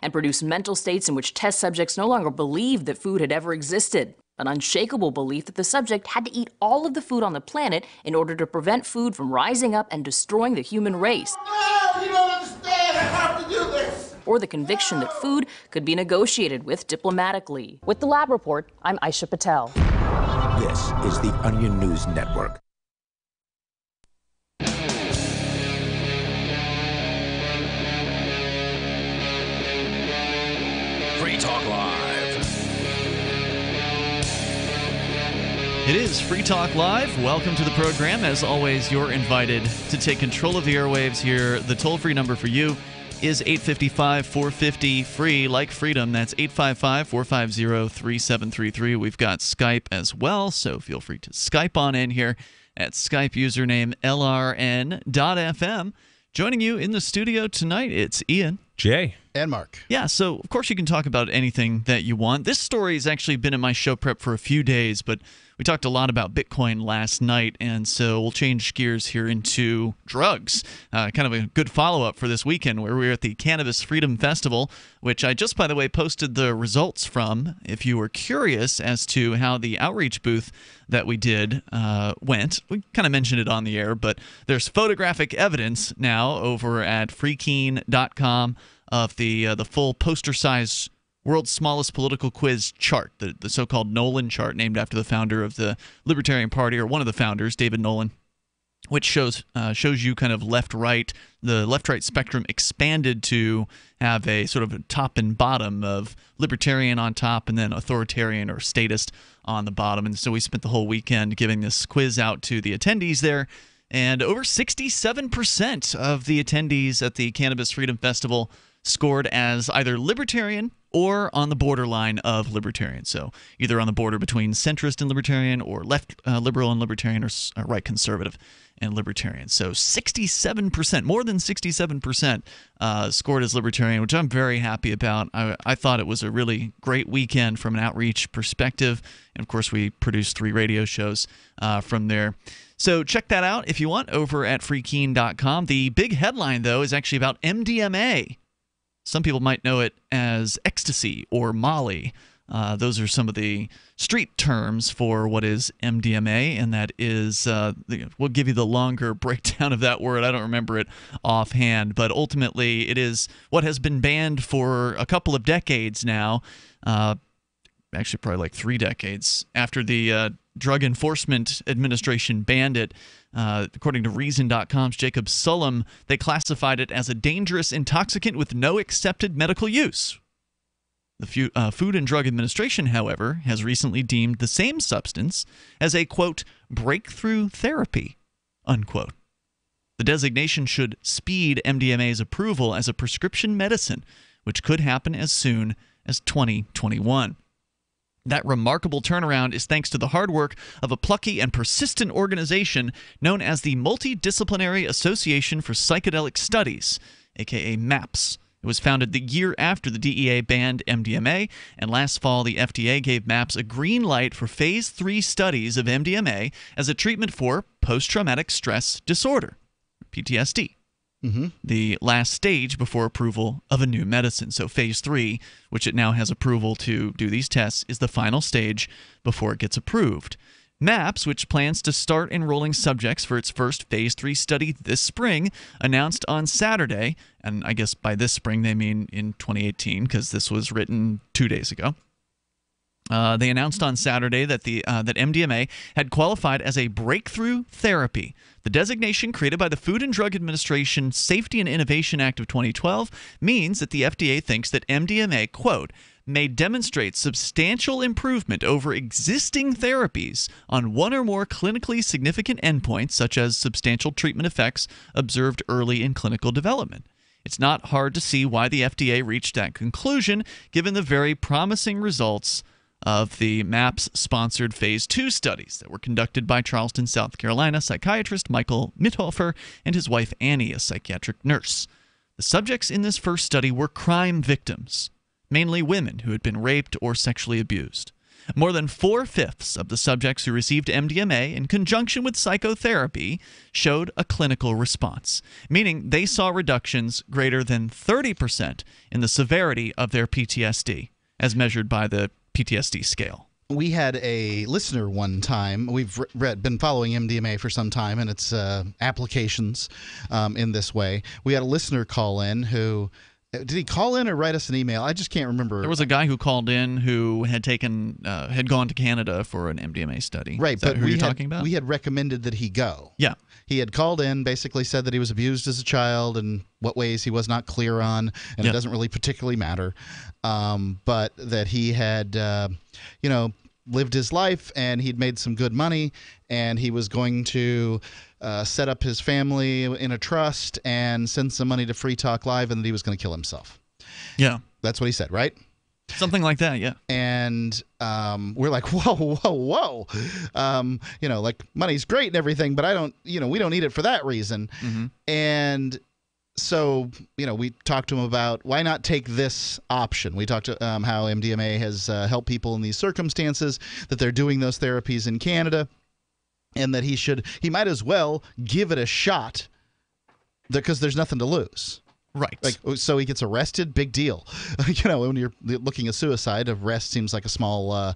and produce mental states in which test subjects no longer believed that food had ever existed. An unshakable belief that the subject had to eat all of the food on the planet in order to prevent food from rising up and destroying the human race. No, you don't understand. I have to do this. Or the conviction that food could be negotiated with diplomatically. With the Lab Report, I'm Aisha Patel. This is the Onion News Network. Free Talk Live. It is Free Talk Live. Welcome to the program. As always, you're invited to take control of the airwaves here. The toll-free number for you is 855-450-FREE, like freedom. That's 855-450-3733. We've got Skype as well, so feel free to Skype on in here at Skype username LRN.FM. Joining you in the studio tonight, it's Ian. Jay. And Mark. Yeah, so of course you can talk about anything that you want. This story has actually been in my show prep for a few days, but we talked a lot about Bitcoin last night, and so we'll change gears here into drugs. Kind of a good follow-up for this weekend where we were at the Cannabis Freedom Festival, which I just, by the way, posted the results from. If you were curious as to how the outreach booth that we did went, we kind of mentioned it on the air, but there's photographic evidence now over at freekeen.com of the full poster-sized world's smallest political quiz chart, the so-called Nolan chart, named after the founder of the Libertarian Party, or one of the founders, David Nolan, which shows you kind of left-right, the left-right spectrum expanded to have a sort of a top and bottom of libertarian on top and then authoritarian or statist on the bottom. And so we spent the whole weekend giving this quiz out to the attendees there, and over 67% of the attendees at the Cannabis Freedom Festival scored as either libertarian or on the borderline of libertarian. So either on the border between centrist and libertarian, or left liberal and libertarian, or right conservative and libertarian. So 67%, more than 67% scored as libertarian, which I'm very happy about. I thought it was a really great weekend from an outreach perspective. And of course, we produced 3 radio shows from there. So check that out if you want over at freekeen.com. The big headline, though, is actually about MDMA. Some people might know it as ecstasy or Molly. Those are some of the street terms for what is MDMA, and that is, we'll give you the longer breakdown of that word. I don't remember it offhand, but ultimately it is what has been banned for a couple of decades now, actually probably like 3 decades, after the Drug Enforcement Administration banned it. According to Reason.com's Jacob Sullum, they classified it as a dangerous intoxicant with no accepted medical use. The Food and Drug Administration, however, has recently deemed the same substance as a, quote, breakthrough therapy, unquote. The designation should speed MDMA's approval as a prescription medicine, which could happen as soon as 2021. That remarkable turnaround is thanks to the hard work of a plucky and persistent organization known as the Multidisciplinary Association for Psychedelic Studies, aka MAPS. It was founded the year after the DEA banned MDMA, and last fall the FDA gave MAPS a green light for Phase 3 studies of MDMA as a treatment for post-traumatic stress disorder, PTSD. The last stage before approval of a new medicine. So Phase 3, which it now has approval to do these tests, is the final stage before it gets approved. MAPS, which plans to start enrolling subjects for its first Phase 3 study this spring, announced on Saturday, and I guess by this spring they mean in 2018 because this was written 2 days ago. They announced on Saturday that that MDMA had qualified as a breakthrough therapy. The designation created by the Food and Drug Administration Safety and Innovation Act of 2012 means that the FDA thinks that MDMA, quote, may demonstrate substantial improvement over existing therapies on one or more clinically significant endpoints, such as substantial treatment effects observed early in clinical development. It's not hard to see why the FDA reached that conclusion, given the very promising results of the MAPS-sponsored Phase 2 studies that were conducted by Charleston, South Carolina psychiatrist Michael Mithofer and his wife Annie, a psychiatric nurse. The subjects in this first study were crime victims, mainly women who had been raped or sexually abused. More than 4/5 of the subjects who received MDMA in conjunction with psychotherapy showed a clinical response, meaning they saw reductions greater than 30% in the severity of their PTSD, as measured by the PTSD scale. We had a listener one time. We've been following MDMA for some time and its applications in this way. We had a listener call in who... Did he call in or write us an email? I just can't remember. There was a guy who called in who had gone to Canada for an MDMA study. Right, Is that but who you're talking about? We had recommended that he go. Yeah. He had called in, basically said that he was abused as a child and what ways he was not clear on, and it doesn't really particularly matter, but that he had, lived his life and he'd made some good money and he was going to set up his family in a trust and send some money to Free Talk Live, and that he was going to kill himself. Yeah. That's what he said, right? Something like that, yeah. And we're like, whoa. Like, money's great and everything, but we don't need it for that reason. Mm-hmm. And so, we talked to him about why not take this option. We talked to how MDMA has helped people in these circumstances, that they're doing those therapies in Canada, and that he might as well give it a shot because there's nothing to lose. Right. Like, so he gets arrested, big deal. When you're looking at suicide, arrest seems like a small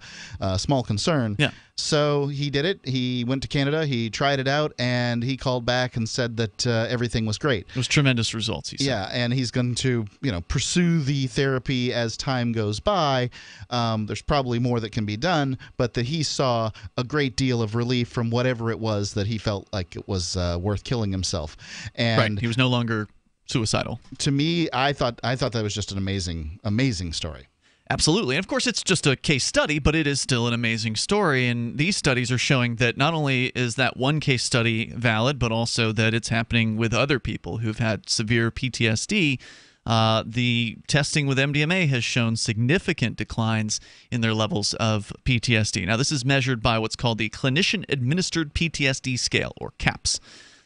concern. Yeah. So he did it. He went to Canada. He tried it out, and he called back and said that everything was great. It was tremendous results, he said. Yeah, and he's going to, pursue the therapy as time goes by. There's probably more that can be done, but that he saw a great deal of relief from whatever it was that he felt like it was worth killing himself. And right. He was no longer suicidal. To me, I thought that was just an amazing story. Absolutely. And of course, it's just a case study, but it is still an amazing story. And these studies are showing that not only is that one case study valid, but also that it's happening with other people who've had severe PTSD. The testing with MDMA has shown significant declines in their levels of PTSD. Now, this is measured by what's called the Clinician-Administered PTSD Scale, or CAPS.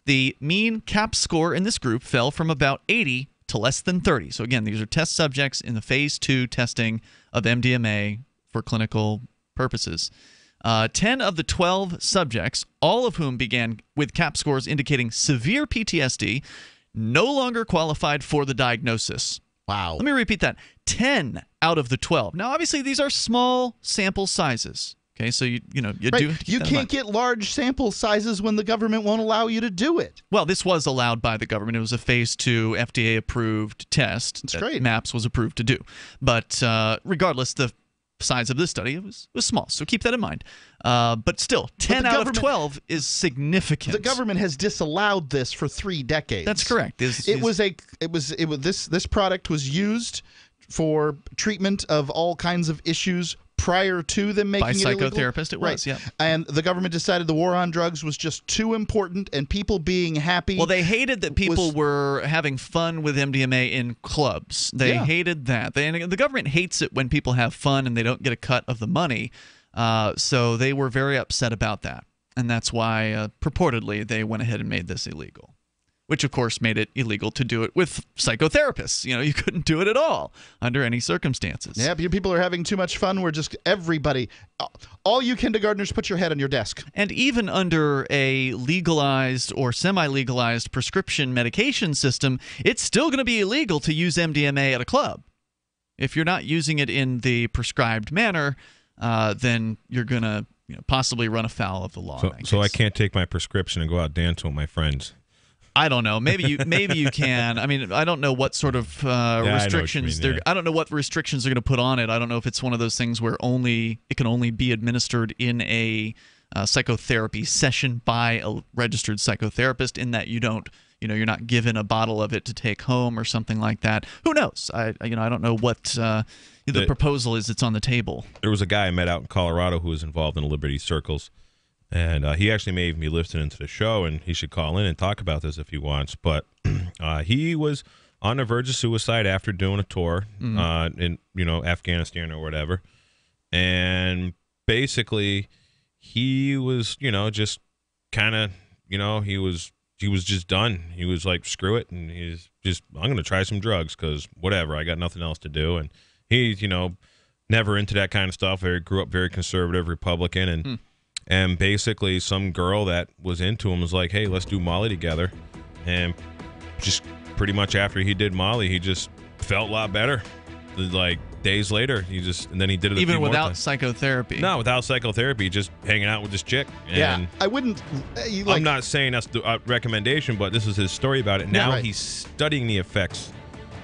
The mean CAPS score in this group fell from about 80 to less than 30. So again, these are test subjects in the phase 2 testing of MDMA for clinical purposes. 10 of the 12 subjects, all of whom began with CAPS scores indicating severe PTSD, no longer qualified for the diagnosis. Wow. Let me repeat that. 10 out of the 12. Now, obviously, these are small sample sizes. Okay, so you can't get large sample sizes when the government won't allow you to do it. Well, this was allowed by the government. It was a phase 2 FDA approved test. That's great. MAPS was approved to do. But regardless, the size of this study was small, so keep that in mind. But still, 10 out of 12 is significant. The government has disallowed this for 3 decades. That's correct. This product was used for treatment of all kinds of issues prior to them making it illegal. By psychotherapist, it was, yeah. And the government decided the war on drugs was just too important, and people being happy. Well, they hated that people were having fun with MDMA in clubs. They hated that. The government hates it when people have fun and they don't get a cut of the money. So they were very upset about that. And that's why, purportedly, they went ahead and made this illegal. Which, of course, made it illegal to do it with psychotherapists. You couldn't do it at all under any circumstances. Yeah, people are having too much fun. We're just everybody. All you kindergartners, put your head on your desk. And even under a legalized or semi-legalized prescription medication system, it's still going to be illegal to use MDMA at a club. If you're not using it in the prescribed manner, then you're going to possibly run afoul of the law. So I can't take my prescription and go out dancing with my friends. I don't know. Maybe you can. I mean, I don't know what sort of restrictions I don't know what restrictions they're going to put on it. I don't know if it's one of those things where it can only be administered in a psychotherapy session by a registered psychotherapist. In that you don't, you're not given a bottle of it to take home or something like that. Who knows? I don't know what the proposal is that's on the table. There was a guy I met out in Colorado who was involved in Liberty Circles. And he actually made me listening to the show, and he should call in and talk about this if he wants. But he was on the verge of suicide after doing a tour in Afghanistan or whatever. And basically, he was just kind of he was just done. He was like, screw it, and he's just I'm going to try some drugs because whatever, I got nothing else to do. And he never into that kind of stuff. Grew up very conservative, Republican, and basically some girl that was into him was like, hey, let's do Molly together. And just pretty much after he did Molly, he just felt a lot better. Like days later, and then he did it even a few without more times. psychotherapy. No, without psychotherapy, just hanging out with this chick. And I wouldn't. I'm not saying that's the recommendation, but this is his story about it. Now right. he's studying the effects,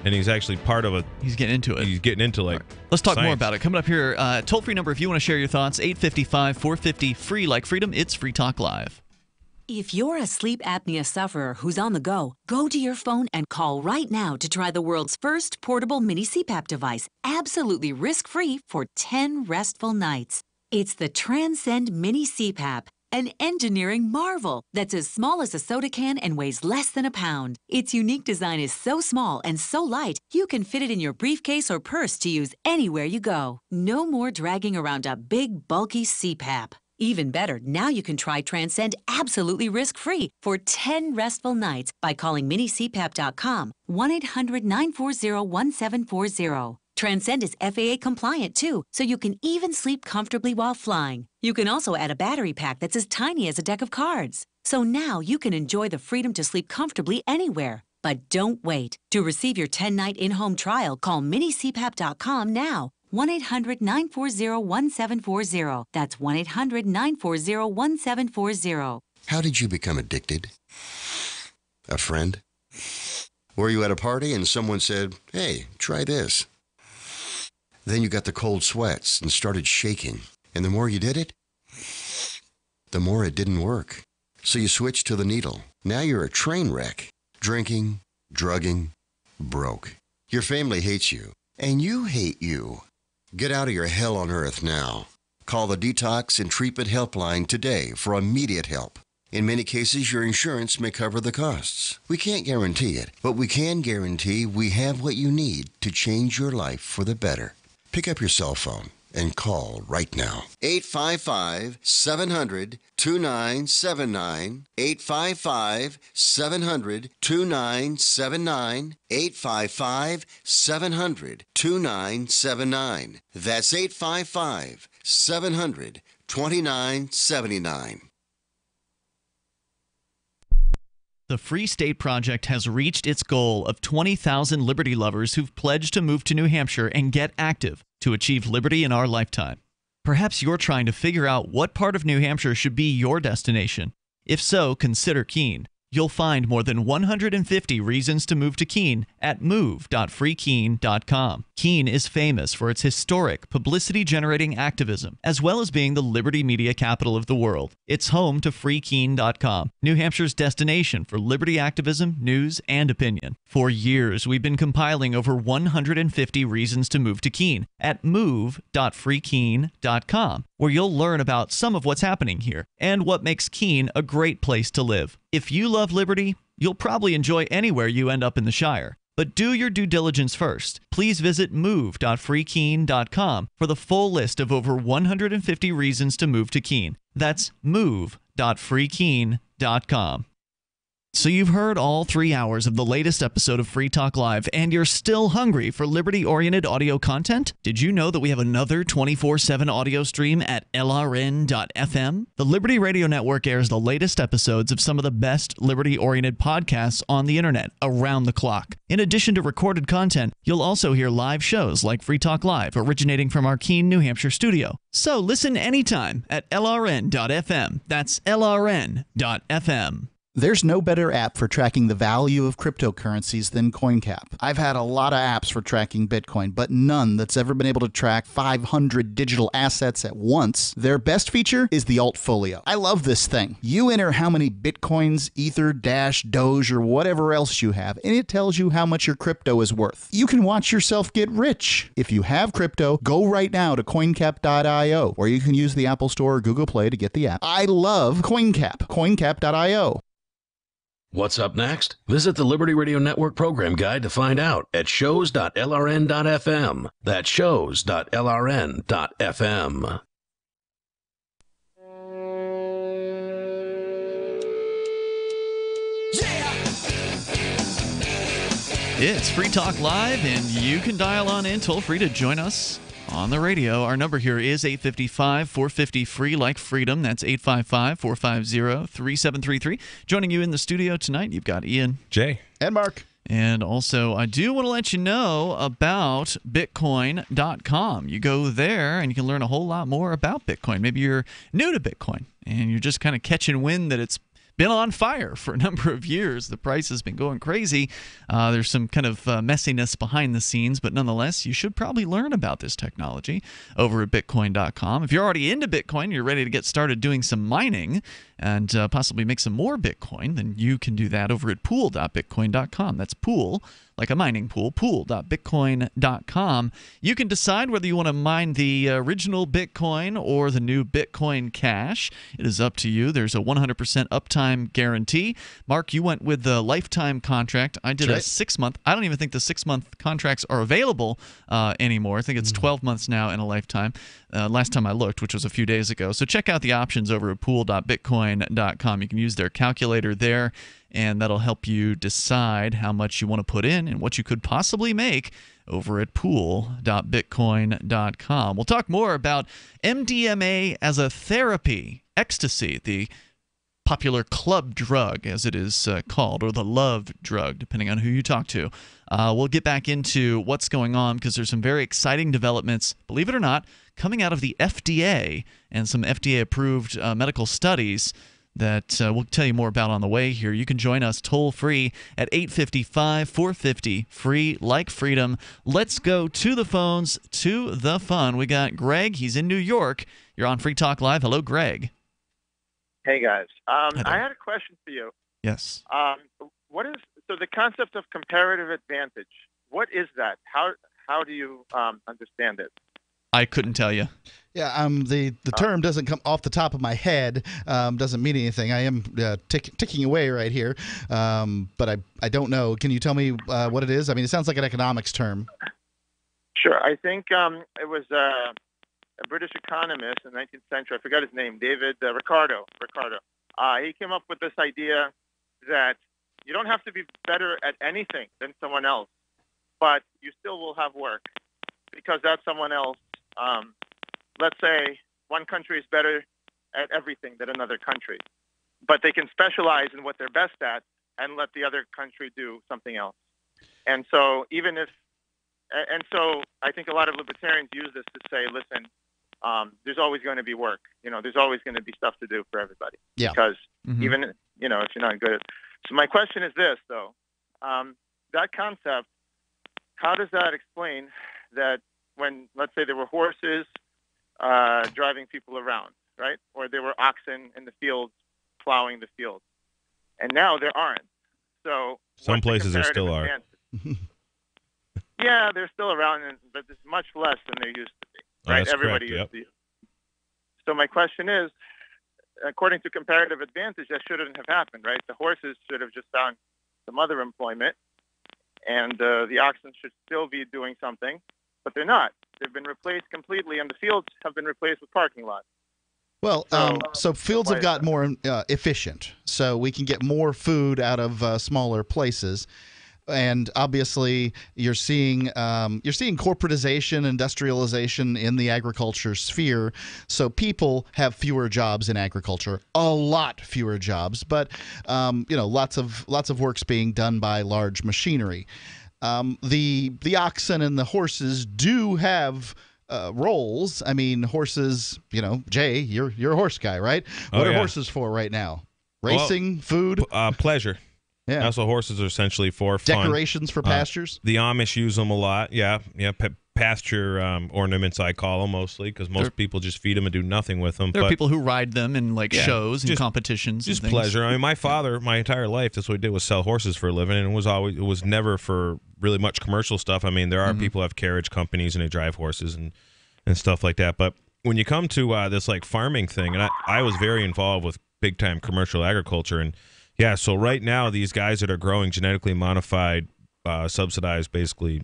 and he's actually part of it. He's getting into it. He's getting into like. Right. Let's talk more science. about it. Coming up here, toll-free number if you want to share your thoughts, 855-450 free like freedom. It's Free Talk Live. If you're a sleep apnea sufferer who's on the go to your phone and call right now to try the world's first portable mini CPAP device, absolutely risk-free for 10 restful nights. It's the Transcend Mini CPAP, an engineering marvel that's as small as a soda can and weighs less than a pound. Its unique design is so small and so light, you can fit it in your briefcase or purse to use anywhere you go. No more dragging around a big, bulky CPAP. Even better, now you can try Transcend absolutely risk-free for 10 restful nights by calling minicpap.com, 1-800-940-1740. Transcend is FAA compliant too, so you can even sleep comfortably while flying. You can also add a battery pack that's as tiny as a deck of cards. So now you can enjoy the freedom to sleep comfortably anywhere. But don't wait. To receive your 10-night in-home trial, call minicpap.com now. 1-800-940-1740. That's 1-800-940-1740. How did you become addicted? A friend? Were you at a party and someone said, hey, try this? Then you got the cold sweats and started shaking. And the more you did it, the more it didn't work. So you switched to the needle. Now you're a train wreck. Drinking, drugging, broke. Your family hates you. And you hate you. Get out of your hell on earth now. Call the Detox and Treatment Helpline today for immediate help. In many cases, your insurance may cover the costs. We can't guarantee it, but we can guarantee we have what you need to change your life for the better. Pick up your cell phone and call right now. 855-700-2979. 855-700-2979. 855-700-2979. That's 855-700-2979. The Free State Project has reached its goal of 20,000 liberty lovers who've pledged to move to New Hampshire and get active to achieve liberty in our lifetime. Perhaps you're trying to figure out what part of New Hampshire should be your destination. If so, consider Keene. You'll find more than 150 reasons to move to Keene at move.freekeene.com. Keene is famous for its historic, publicity-generating activism, as well as being the liberty media capital of the world. It's home to freekeene.com, New Hampshire's destination for liberty activism, news, and opinion. For years, we've been compiling over 150 reasons to move to Keene at move.freekeene.com, where you'll learn about some of what's happening here and what makes Keene a great place to live. If you love liberty, you'll probably enjoy anywhere you end up in the Shire. But do your due diligence first. Please visit move.freekeene.com for the full list of over 150 reasons to move to Keene. That's move.freekeene.com. So you've heard all 3 hours of the latest episode of Free Talk Live, and you're still hungry for liberty-oriented audio content? Did you know that we have another 24/7 audio stream at LRN.FM? The Liberty Radio Network airs the latest episodes of some of the best liberty-oriented podcasts on the internet around the clock. In addition to recorded content, you'll also hear live shows like Free Talk Live, originating from our Keene, New Hampshire studio. So listen anytime at LRN.FM. That's LRN.FM. There's no better app for tracking the value of cryptocurrencies than CoinCap. I've had a lot of apps for tracking Bitcoin, but none that's ever been able to track 500 digital assets at once. Their best feature is the Altfolio. I love this thing. You enter how many Bitcoins, Ether, Dash, Doge, or whatever else you have, and it tells you how much your crypto is worth. You can watch yourself get rich. If you have crypto, go right now to coincap.io, or you can use the Apple Store or Google Play to get the app. I love CoinCap. coincap.io. What's up next? Visit the Liberty Radio Network program guide to find out at shows.lrn.fm. That's shows.lrn.fm. It's Free Talk Live, and you can dial on in toll free to join us on the radio. Our number here is 855-450-FREE, like freedom. That's 855-450-3733. Joining you in the studio tonight, you've got Ian, Jay, and Mark. And also, I do want to let you know about Bitcoin.com. You go there and you can learn a whole lot more about Bitcoin. Maybe you're new to Bitcoin and you're just kind of catching wind that it's been on fire for a number of years. The price has been going crazy. There's some kind of messiness behind the scenes, but nonetheless, you should probably learn about this technology over at Bitcoin.com. If you're already into Bitcoin, you're ready to get started doing some mining and possibly make some more Bitcoin, then you can do that over at pool.bitcoin.com. That's pool, like a mining pool, pool.bitcoin.com. You can decide whether you want to mine the original Bitcoin or the new Bitcoin Cash. It is up to you. There's a 100% uptime guarantee. Mark, you went with the lifetime contract. I did a 6-month. I don't even think the 6-month contracts are available anymore. I think it's 12 months now in a lifetime. Last time I looked, which was a few days ago. So check out the options over at pool.bitcoin.com. You can use their calculator there, and that'll help you decide how much you want to put in and what you could possibly make over at pool.bitcoin.com. We'll talk more about MDMA as a therapy, ecstasy, the popular club drug, as it is called, or the love drug, depending on who you talk to. We'll get back into what's going on because there's some very exciting developments, believe it or not, coming out of the FDA and some FDA-approved medical studies that we'll tell you more about on the way here. You can join us toll-free at 855-450-FREE, like freedom. Let's go to the phones, to the fun. We got Greg. He's in New York. You're on Free Talk Live. Hello, Greg. Hey, guys. I had a question for you. Yes. What is the concept of comparative advantage? What is that? How do you understand it? I couldn't tell you. Yeah, the term doesn't come off the top of my head. Doesn't mean anything. I am ticking away right here, but I don't know. Can you tell me what it is? I mean, it sounds like an economics term. Sure. I think it was a British economist in the 19th century. I forgot his name. David Ricardo. He came up with this idea that you don't have to be better at anything than someone else, but you still will have work because that someone else. Let's say one country is better at everything than another country, but they can specialize in what they're best at and let the other country do something else. And so I think a lot of libertarians use this to say, listen, there's always going to be work. There's always going to be stuff to do for everybody. Yeah. Because even, if you're not good at. So my question is this, though. That concept, how does that explain that when, let's say, there were horses driving people around, right? Or there were oxen in the fields plowing the fields. And now there aren't. So some places there still are. Yeah, they're still around, but it's much less than they used to be, right? Everybody used to use. So my question is, according to comparative advantage, that shouldn't have happened, right? The horses should have just found some other employment, and the oxen should still be doing something. But they're not. They've been replaced completely, and the fields have been replaced with parking lots. Well, so fields have got more efficient, so we can get more food out of smaller places. And obviously, you're seeing corporatization, industrialization in the agriculture sphere. So people have fewer jobs in agriculture, a lot fewer jobs, but lots of work's being done by large machinery. The oxen and the horses do have roles. I mean, horses. Jay, you're a horse guy, right? What are horses for right now? Racing, food, pleasure. Yeah, that's what horses are essentially for. Fun. Decorations for pastures. The Amish use them a lot. Yeah. Pasture ornaments, I call them mostly, because most people just feed them and do nothing with them. There are people who ride them in shows and competitions. Just and things. Pleasure. I mean, my father, my entire life, that's what he did, was sell horses for a living, and it was never for really much commercial stuff. I mean, there are people who have carriage companies and they drive horses and stuff like that. But when you come to this farming thing, and I was very involved with big time commercial agriculture, and so right now these guys that are growing genetically modified, subsidized, basically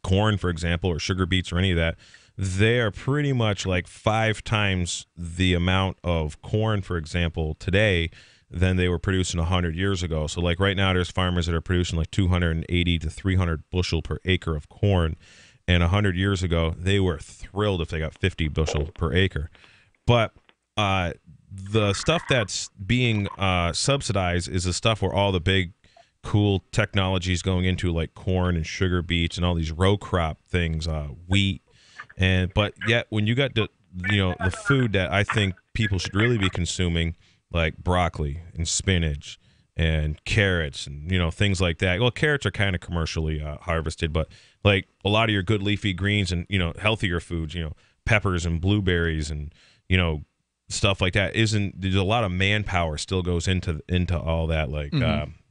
corn, for example, or sugar beets or any of that, they are pretty much 5 times the amount of corn, for example, today than they were producing 100 years ago. So right now there's farmers that are producing 280 to 300 bushel per acre of corn. And 100 years ago, they were thrilled if they got 50 bushel per acre. But the stuff that's being subsidized is the stuff where all the big, cool technologies going into, like corn and sugar beets and all these row crop things, wheat. But yet, when you got the food that I think people should really be consuming, like broccoli and spinach and carrots and things like that. Well, carrots are kind of commercially harvested, but like a lot of your good leafy greens and healthier foods, peppers and blueberries and stuff like that. There's a lot of manpower still goes into all that, like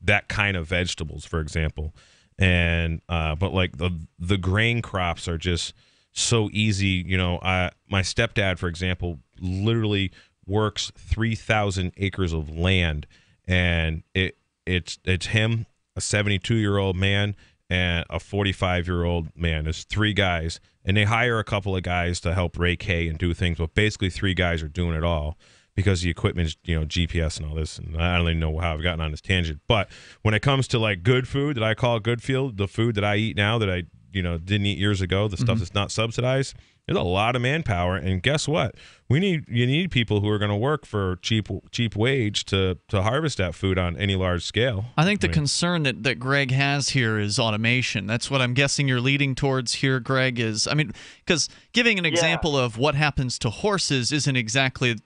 that kind of vegetables, for example. And but like the grain crops are just so easy. My stepdad, for example, literally works 3,000 acres of land, and it's him, a 72-year-old man, and a 45-year-old man. There's 3 guys, and they hire a couple of guys to help rake hay and do things, but basically 3 guys are doing it all because the equipment's, GPS and all this, and I don't even know how I've gotten on this tangent. But when it comes to like good food that I call good food, the food that I eat now that I didn't eat years ago, the stuff that's not subsidized, there's a lot of manpower, and guess what? You need people who are going to work for cheap wage to harvest that food on any large scale. I think the concern that Greg has here is automation. That's what I'm guessing you're leading towards here, Greg, because giving an example of what happens to horses isn't exactly,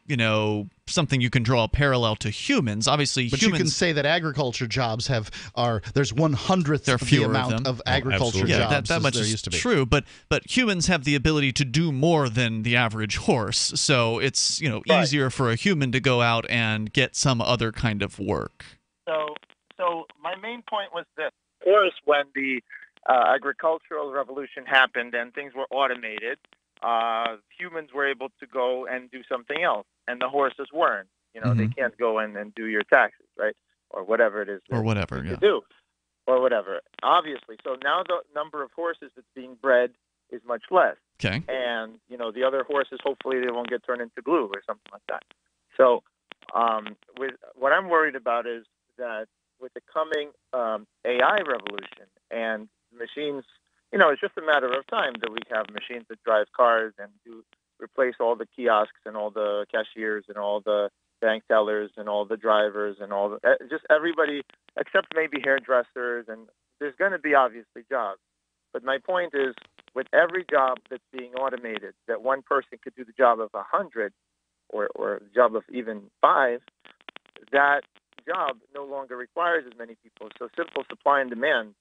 something you can draw a parallel to humans. Obviously, but humans, you can say that agriculture jobs there's 1/100th of the amount of agriculture jobs that much there is used to be. true, but humans have the ability to do more than the average horse. So it's easier for a human to go out and get some other kind of work. So my main point was this. Of course, when the agricultural revolution happened and things were automated, humans were able to go and do something else, and the horses weren't. They can't go in and do your taxes, right? Or whatever it is. Or whatever, to do. Or whatever. Obviously. So now the number of horses that's being bred is much less. Okay. And, the other horses, hopefully they won't get turned into glue or something like that. So with what I'm worried about is that with the coming AI revolution and machines, it's just a matter of time that we have machines that drive cars and replace all the kiosks and all the cashiers and all the bank tellers and all the drivers and just everybody except maybe hairdressers. And there's going to be obviously jobs. But my point is, with every job that's being automated, that one person could do the job of 100 or the job of even 5, that job no longer requires as many people. So simple supply and demand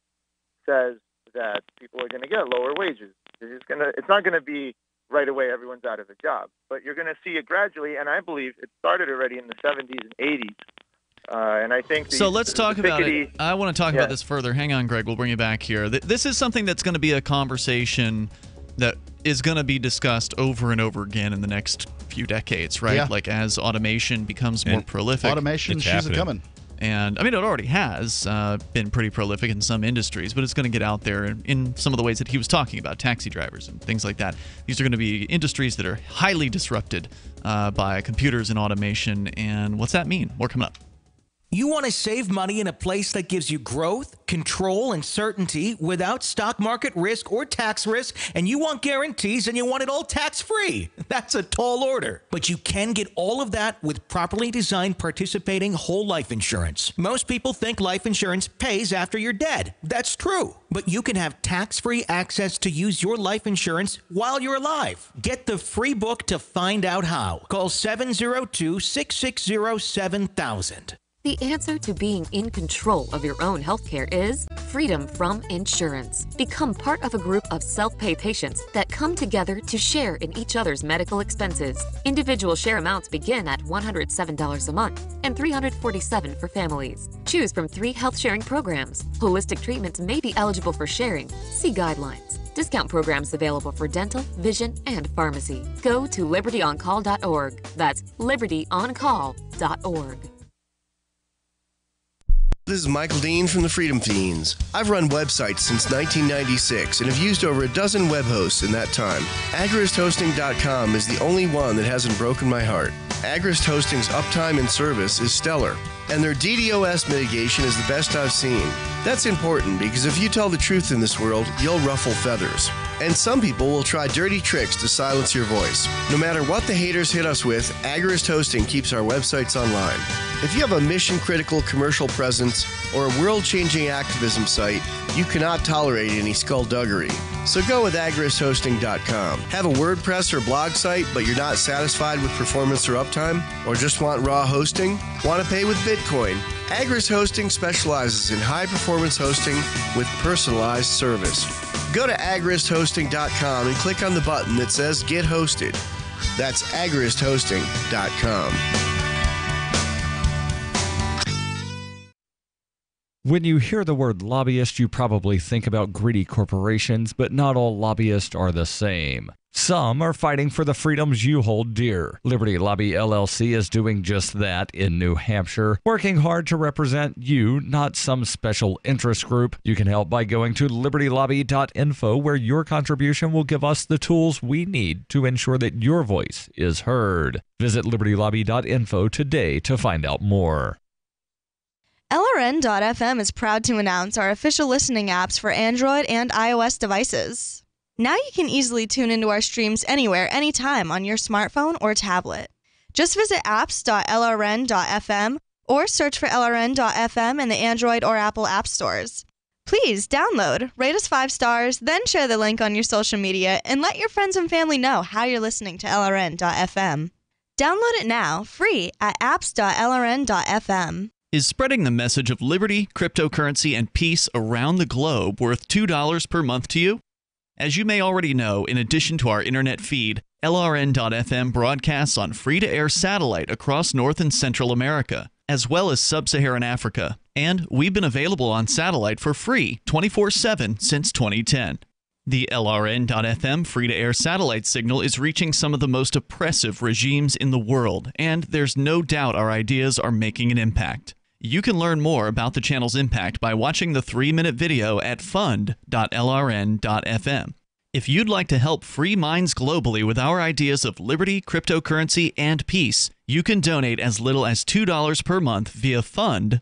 says that people are going to get lower wages. It's not going to be right away everyone's out of a job, but you're going to see it gradually, and I believe it started already in the 70s and 80s. And I think so. Let's talk about it. I want to talk about this further. Hang on, Greg. We'll bring you back here. This is something that's going to be a conversation that is going to be discussed over and over again in the next few decades, right? Yeah. Like as automation becomes more prolific. Automation, she's coming. And I mean, it already has been pretty prolific in some industries, but it's going to get out there in some of the ways that he was talking about, taxi drivers and things like that. These are going to be industries that are highly disrupted by computers and automation. And what's that mean? More coming up. You want to save money in a place that gives you growth, control, and certainty without stock market risk or tax risk, and you want guarantees and you want it all tax-free. That's a tall order. But you can get all of that with properly designed participating whole life insurance. Most people think life insurance pays after you're dead. That's true. But you can have tax-free access to use your life insurance while you're alive. Get the free book to find out how. Call 702-660-7000. The answer to being in control of your own healthcare is freedom from insurance. Become part of a group of self-pay patients that come together to share in each other's medical expenses. Individual share amounts begin at $107 a month and $347 for families. Choose from 3 health-sharing programs. Holistic treatments may be eligible for sharing. See guidelines. Discount programs available for dental, vision, and pharmacy. Go to libertyoncall.org. That's libertyoncall.org. This is Michael Dean from the Freedom Fiends. I've run websites since 1996 and have used over a dozen web hosts in that time. AgristHosting.com is the only one that hasn't broken my heart. Agrist Hosting's uptime and service is stellar, and their DDoS mitigation is the best I've seen. That's important because if you tell the truth in this world, you'll ruffle feathers. And some people will try dirty tricks to silence your voice. No matter what the haters hit us with, Agrist Hosting keeps our websites online. If you have a mission-critical commercial presence or a world-changing activism site, you cannot tolerate any skullduggery. So go with agristhosting.com. Have a WordPress or blog site, but you're not satisfied with performance or uptime? Or just want raw hosting? Want to pay with Bitcoin? Agrist Hosting specializes in high-performance hosting with personalized service. Go to agristhosting.com and click on the button that says Get Hosted. That's agristhosting.com. When you hear the word lobbyist, you probably think about greedy corporations, but not all lobbyists are the same. Some are fighting for the freedoms you hold dear. Liberty Lobby LLC is doing just that in New Hampshire, working hard to represent you, not some special interest group. You can help by going to libertylobby.info, where your contribution will give us the tools we need to ensure that your voice is heard. Visit libertylobby.info today to find out more. LRN.FM is proud to announce our official listening apps for Android and iOS devices. Now you can easily tune into our streams anywhere, anytime on your smartphone or tablet. Just visit apps.lrn.fm or search for LRN.FM in the Android or Apple app stores. Please download, rate us 5 stars, then share the link on your social media and let your friends and family know how you're listening to LRN.FM. Download it now, free at apps.lrn.fm. Is spreading the message of liberty, cryptocurrency, and peace around the globe worth $2 per month to you? As you may already know, in addition to our internet feed, LRN.FM broadcasts on free-to-air satellite across North and Central America, as well as Sub-Saharan Africa. And we've been available on satellite for free 24/7 since 2010. The LRN.FM free-to-air satellite signal is reaching some of the most oppressive regimes in the world, and there's no doubt our ideas are making an impact. You can learn more about the channel's impact by watching the 3-minute video at fund.lrn.fm. If you'd like to help free minds globally with our ideas of liberty, cryptocurrency, and peace, you can donate as little as $2 per month via fund.lrn.fm.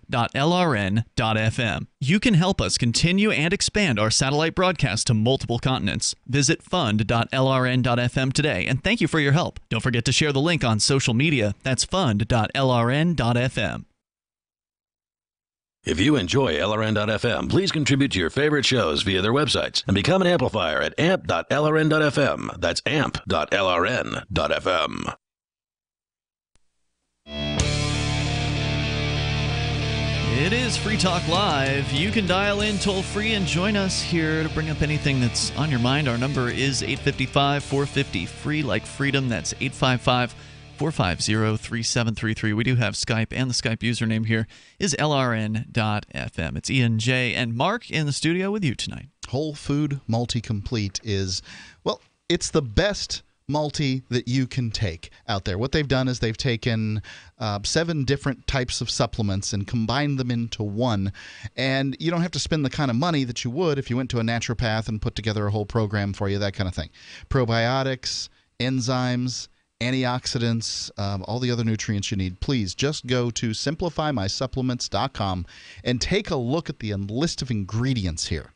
You can help us continue and expand our satellite broadcast to multiple continents. Visit fund.lrn.fm today, and thank you for your help. Don't forget to share the link on social media. That's fund.lrn.fm. If you enjoy LRN.FM, please contribute to your favorite shows via their websites and become an amplifier at amp.lrn.fm. That's amp.lrn.fm. It is Free Talk Live. You can dial in toll-free and join us here to bring up anything that's on your mind. Our number is 855-450-FREE, like freedom. That's 855-450-3733. We do have Skype, and the Skype username here is LRN.FM. It's Ian, Jay, and Mark in the studio with you tonight. Whole Food Multi-Complete is, well, it's the best multi that you can take out there. What they've done is they've taken 7 different types of supplements and combined them into one, and you don't have to spend the kind of money that you would if you went to a naturopath and put together a whole program for you, that kind of thing. Probiotics, enzymes, antioxidants, all the other nutrients you need. Please just go to simplifymysupplements.com and take a look at the list of ingredients here.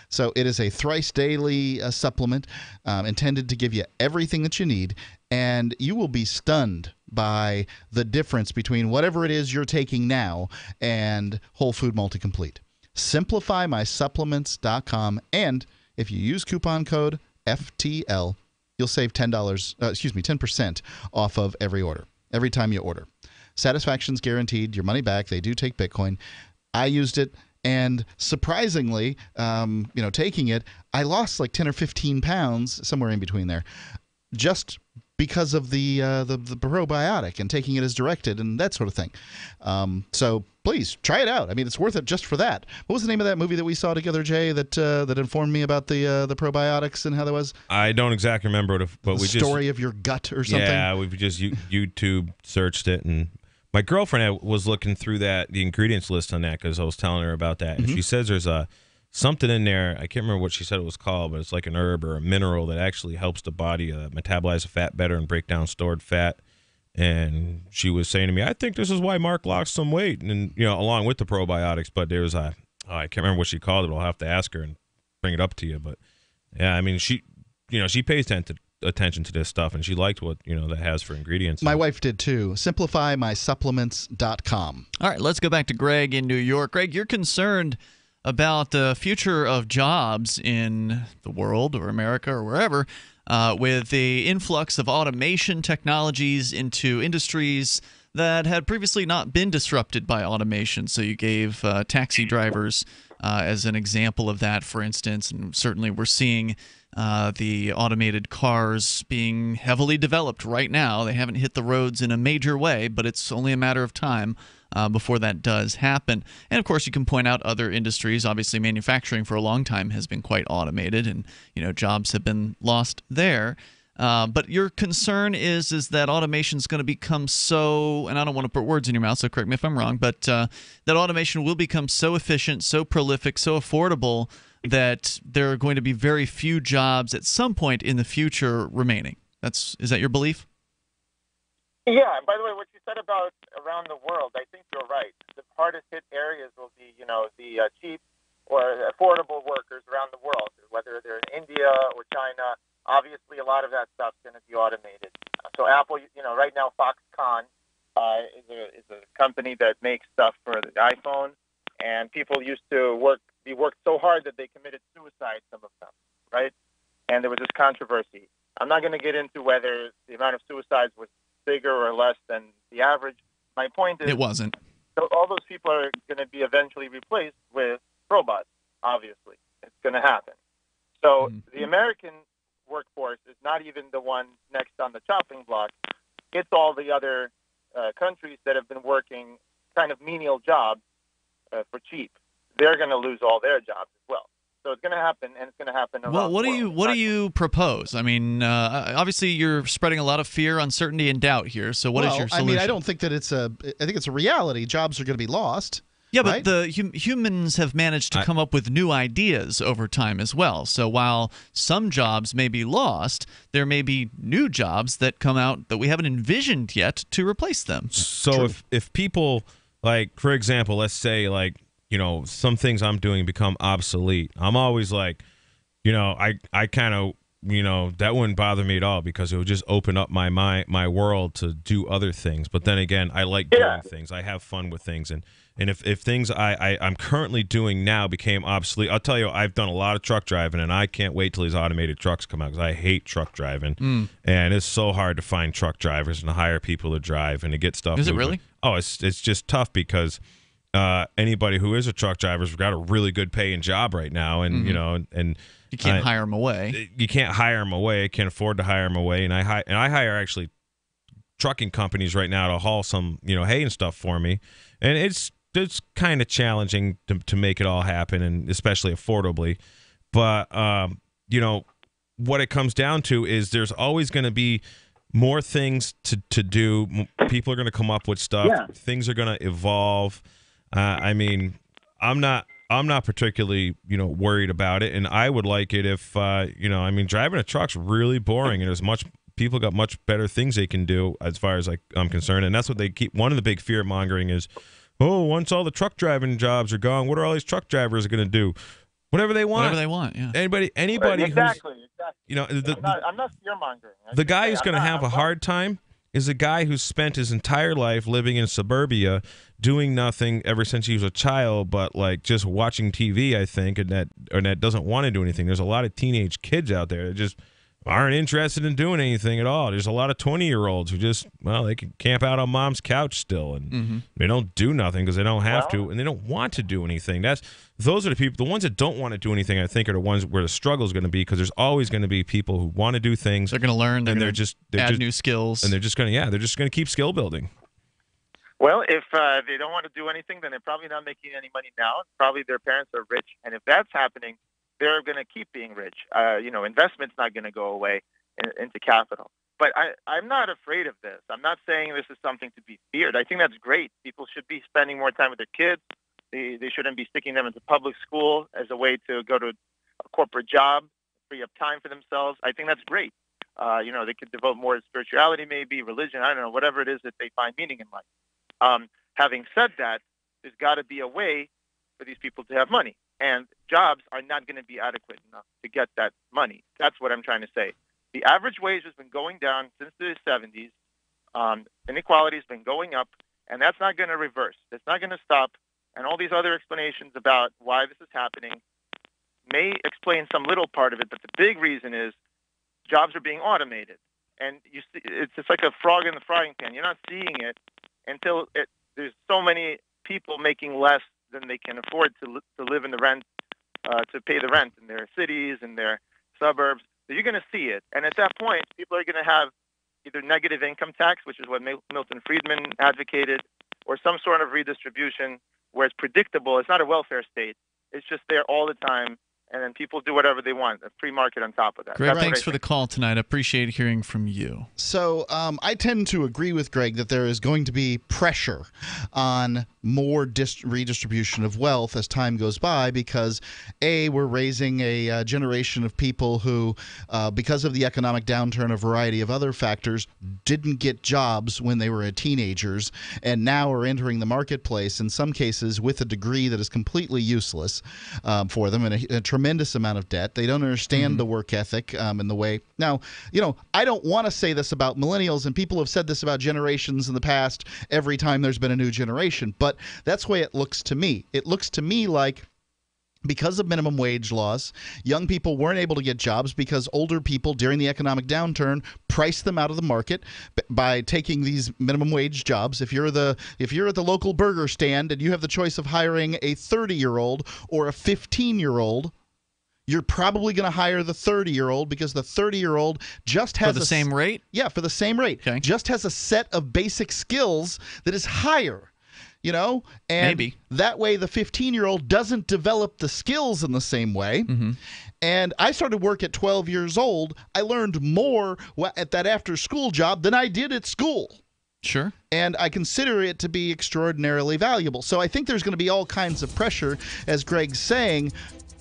So it is a thrice daily supplement intended to give you everything that you need, and you will be stunned by the difference between whatever it is you're taking now and Whole Food Multi-Complete. Simplifymysupplements.com, and if you use coupon code FTL, you'll save $10% off of every order, every time you order. Satisfaction's guaranteed, your money back. They do take Bitcoin. I used it, and surprisingly, taking it, I lost like 10 or 15 pounds, somewhere in between there, just because of the probiotic and taking it as directed and that sort of thing. So please try it out. I mean, it's worth it just for that. What was the name of that movie that we saw together, Jay, that informed me about the probiotics and how that was? I don't exactly remember it, but the story of your gut or something. Yeah, we just YouTube searched it, and my girlfriend was looking through the ingredients list on that because I was telling her about that, and she says there's something in there. I can't remember what she said it was called, but it's like an herb or a mineral that actually helps the body metabolize the fat better and break down stored fat. and she was saying to me, I think this is why Mark lost some weight, and along with the probiotics. But there was I can't remember what she called it. I'll have to ask her and bring it up to you. But yeah, I mean, she pays attention to this stuff, and she liked what that has for ingredients. My wife did too. SimplifyMySupplements.com. All right, let's go back to Greg in New York. Greg, you're concerned about the future of jobs in the world or America or wherever with the influx of automation technologies into industries that had previously not been disrupted by automation. So you gave taxi drivers as an example of that, for instance, and certainly we're seeing the automated cars being heavily developed right now. They haven't hit the roads in a major way, but it's only a matter of time before that does happen. And of course, you can point out other industries. Obviously, manufacturing for a long time has been quite automated, and jobs have been lost there. But your concern is that automation is going to become so, and I don't want to put words in your mouth, so correct me if I'm wrong, but that automation will become so efficient, so prolific, so affordable that there are going to be very few jobs at some point in the future remaining. Is that your belief? Yeah, and by the way, what you said about around the world, I think you're right. The hardest hit areas will be, the cheap or affordable workers around the world, whether they're in India or China. Obviously, a lot of that stuff's going to be automated. So Apple, right now Foxconn is a company that makes stuff for the iPhone, and people used to work so hard that they committed suicide, some of them, right? And there was this controversy. I'm not going to get into whether the amount of suicides was bigger or less than the average. My point is, it wasn't. So all those people are going to be eventually replaced with robots. Obviously, it's going to happen. So the American workforce is not even the one next on the chopping block. It's all the other countries that have been working kind of menial jobs for cheap. They're going to lose all their jobs as well. So it's going to happen, and it's going to happen around Well, what the do world. what do you propose? I mean, obviously you're spreading a lot of fear, uncertainty, and doubt here. So what is your solution? I mean, I don't think that I think it's a reality. Jobs are going to be lost. Yeah, right? but the humans have managed to come up with new ideas over time as well. So while some jobs may be lost, there may be new jobs that come out that we haven't envisioned yet to replace them. So if people, like, for example, let's say, like, some things I'm doing become obsolete, I'm always like, I kind of, that wouldn't bother me at all, because it would just open up my world to do other things. But then again, I like doing things. I have fun with things. And if things I'm currently doing now became obsolete, I'll tell you, I've done a lot of truck driving, and I can't wait till these automated trucks come out, because I hate truck driving. And it's so hard to find truck drivers and to hire people to drive and to get stuff. Is it moving. really? Oh, it's just tough, because anybody who is a truck driver has got a really good paying job right now, and and you can't hire them away. You can't hire them away. Can't afford to hire them away. And I hire actually trucking companies right now to haul some hay and stuff for me, and it's kind of challenging to make it all happen, and especially affordably. But what it comes down to is there's always going to be more things to do. People are going to come up with stuff. Yeah. Things are going to evolve. I mean, I'm not particularly, worried about it, and I would like it if, driving a truck's really boring, and people got much better things they can do as far as I'm concerned, and that's what they keep. One of the big fear mongering is, once all the truck driving jobs are gone, what are all these truck drivers going to do? Whatever they want. Whatever they want. Yeah. Anybody. Exactly. I'm not fear mongering. The guy who's going to have a hard time is a guy who's spent his entire life living in suburbia, doing nothing ever since he was a child, but just watching TV, I think, and that doesn't want to do anything. There's a lot of teenage kids out there that just aren't interested in doing anything at all. There's a lot of 20-year-olds who just, they can camp out on mom's couch still, and they don't do nothing because they don't have to, and they don't want to do anything. Those are the people. The ones that don't want to do anything, I think, are the ones where the struggle is going to be, because there's always going to be people who want to do things. They're going to learn. They're going to add new skills, and they're just going to keep skill building. Well, if they don't want to do anything, then they're probably not making any money now. Probably their parents are rich, and if that's happening, they're going to keep being rich. Investment's not going to go away into capital. But I'm not afraid of this. I'm not saying this is something to be feared. I think that's great. People should be spending more time with their kids. They shouldn't be sticking them into public school as a way to go to a corporate job, free up time for themselves. I think that's great. They could devote more to spirituality, maybe religion. I don't know, whatever it is that they find meaning in life. Having said that, there's got to be a way for these people to have money, and jobs are not going to be adequate enough to get that money. That's what I'm trying to say. The average wage has been going down since the 70s. Inequality has been going up, and that's not going to reverse. That's not going to stop. And all these other explanations about why this is happening may explain some little part of it, but the big reason is jobs are being automated. And you see, it's just like a frog in the frying pan. You're not seeing it until there's so many people making less than they can afford to live in the rent, to pay the rent in their cities and their suburbs. So you're going to see it. And at that point, people are going to have either negative income tax, which is what Milton Friedman advocated, or some sort of redistribution where it's predictable. It's not a welfare state. It's just there all the time. And then people do whatever they want, a free market on top of that. Greg, thanks for the call tonight. I appreciate hearing from you. So I tend to agree with Greg that there is going to be pressure on more redistribution of wealth as time goes by because, A, we're raising a generation of people who, because of the economic downturn, a variety of other factors, didn't get jobs when they were teenagers and now are entering the marketplace, in some cases, with a degree that is completely useless for them and a tremendous amount of debt. They don't understand the work ethic and the way. Now, I don't want to say this about millennials, and people have said this about generations in the past every time there's been a new generation, but that's the way it looks to me. It looks to me like because of minimum wage laws, young people weren't able to get jobs because older people during the economic downturn priced them out of the market by taking these minimum wage jobs. If you're at the local burger stand and you have the choice of hiring a 30-year-old or a 15-year-old, you're probably going to hire the 30-year-old because the 30-year-old just has for the same rate? Yeah, for the same rate. Okay. Just has a set of basic skills that is higher. And maybe that way the 15-year-old doesn't develop the skills in the same way. And I started work at 12 years old. I learned more at that after-school job than I did at school. Sure. And I consider it to be extraordinarily valuable. So I think there's going to be all kinds of pressure, as Greg's saying.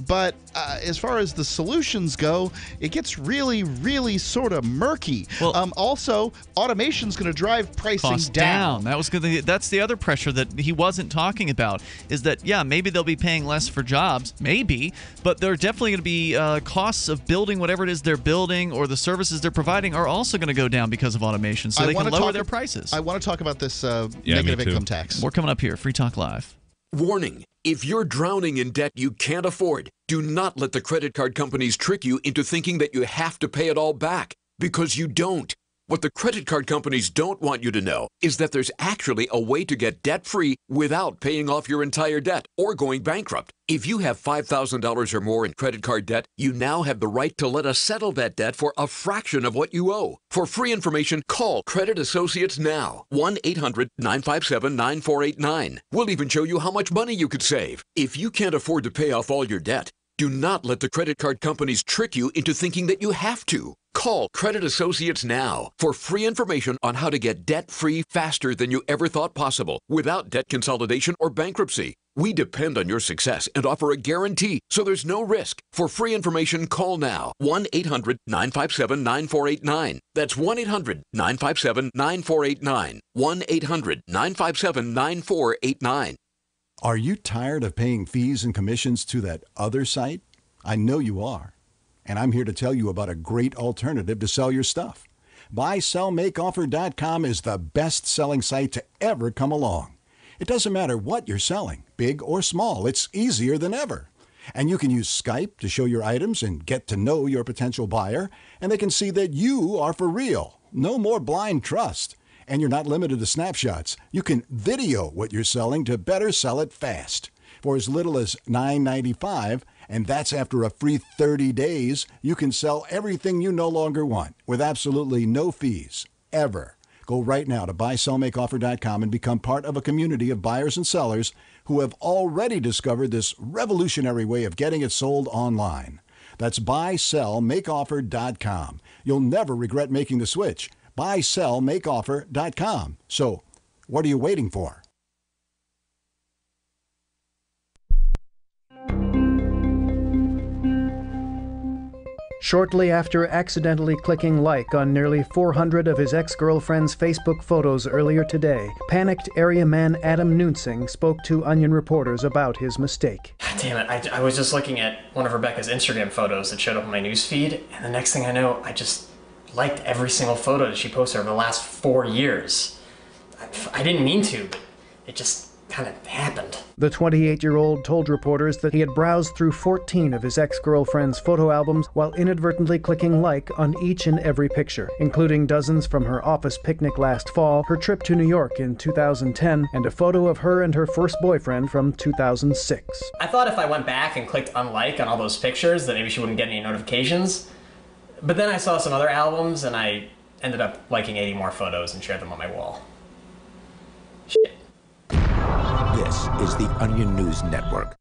But as far as the solutions go, it gets really, really sort of murky. Well, also, automation's going to drive pricing costs down. That's the other pressure that he wasn't talking about, is that, maybe they'll be paying less for jobs, maybe, but there are definitely going to be costs of building whatever it is they're building, or the services they're providing are also going to go down because of automation, so they can lower their prices. I want to talk about this negative income tax. More coming up here. Free Talk Live. Warning. If you're drowning in debt you can't afford, do not let the credit card companies trick you into thinking that you have to pay it all back, because you don't. What the credit card companies don't want you to know is that there's actually a way to get debt-free without paying off your entire debt or going bankrupt. If you have $5,000 or more in credit card debt, you now have the right to let us settle that debt for a fraction of what you owe. For free information, call Credit Associates now. 1-800-957-9489. We'll even show you how much money you could save. If you can't afford to pay off all your debt, do not let the credit card companies trick you into thinking that you have to. Call Credit Associates now for free information on how to get debt-free faster than you ever thought possible without debt consolidation or bankruptcy. We depend on your success and offer a guarantee, so there's no risk. For free information, call now. 1-800-957-9489. That's 1-800-957-9489. 1-800-957-9489. Are you tired of paying fees and commissions to that other site? I know you are. And I'm here to tell you about a great alternative to sell your stuff. BuySellMakeOffer.com is the best-selling site to ever come along. It doesn't matter what you're selling, big or small, it's easier than ever. And you can use Skype to show your items and get to know your potential buyer, and they can see that you are for real. No more blind trust. And you're not limited to snapshots. You can video what you're selling to better sell it fast. For as little as $9.95, and that's after a free 30 days, you can sell everything you no longer want with absolutely no fees, ever. Go right now to BuySellMakeOffer.com and become part of a community of buyers and sellers who have already discovered this revolutionary way of getting it sold online. That's BuySellMakeOffer.com. You'll never regret making the switch. BuySellMakeOffer.com. So, what are you waiting for? Shortly after accidentally clicking like on nearly 400 of his ex-girlfriend's Facebook photos earlier today, panicked area man Adam Nuensing spoke to Onion reporters about his mistake. Damn it, I was just looking at one of Rebecca's Instagram photos that showed up on my newsfeed, and the next thing I know, I just liked every single photo that she posted over the last 4 years. I didn't mean to, but it just kind of happened. The 28-year-old told reporters that he had browsed through 14 of his ex-girlfriend's photo albums while inadvertently clicking like on each and every picture, including dozens from her office picnic last fall, her trip to New York in 2010, and a photo of her and her first boyfriend from 2006. I thought if I went back and clicked unlike on all those pictures that maybe she wouldn't get any notifications, but then I saw some other albums and I ended up liking 80 more photos and shared them on my wall. Shit. This is the Onion News Network.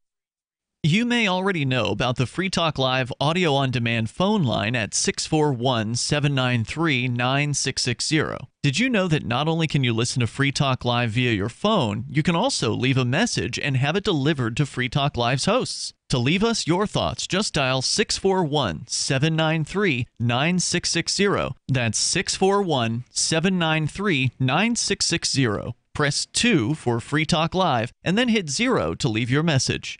You may already know about the Free Talk Live audio-on-demand phone line at 641-793-9660. Did you know that not only can you listen to Free Talk Live via your phone, you can also leave a message and have it delivered to Free Talk Live's hosts? To leave us your thoughts, just dial 641-793-9660. That's 641-793-9660. Press 2 for Free Talk Live, and then hit 0 to leave your message.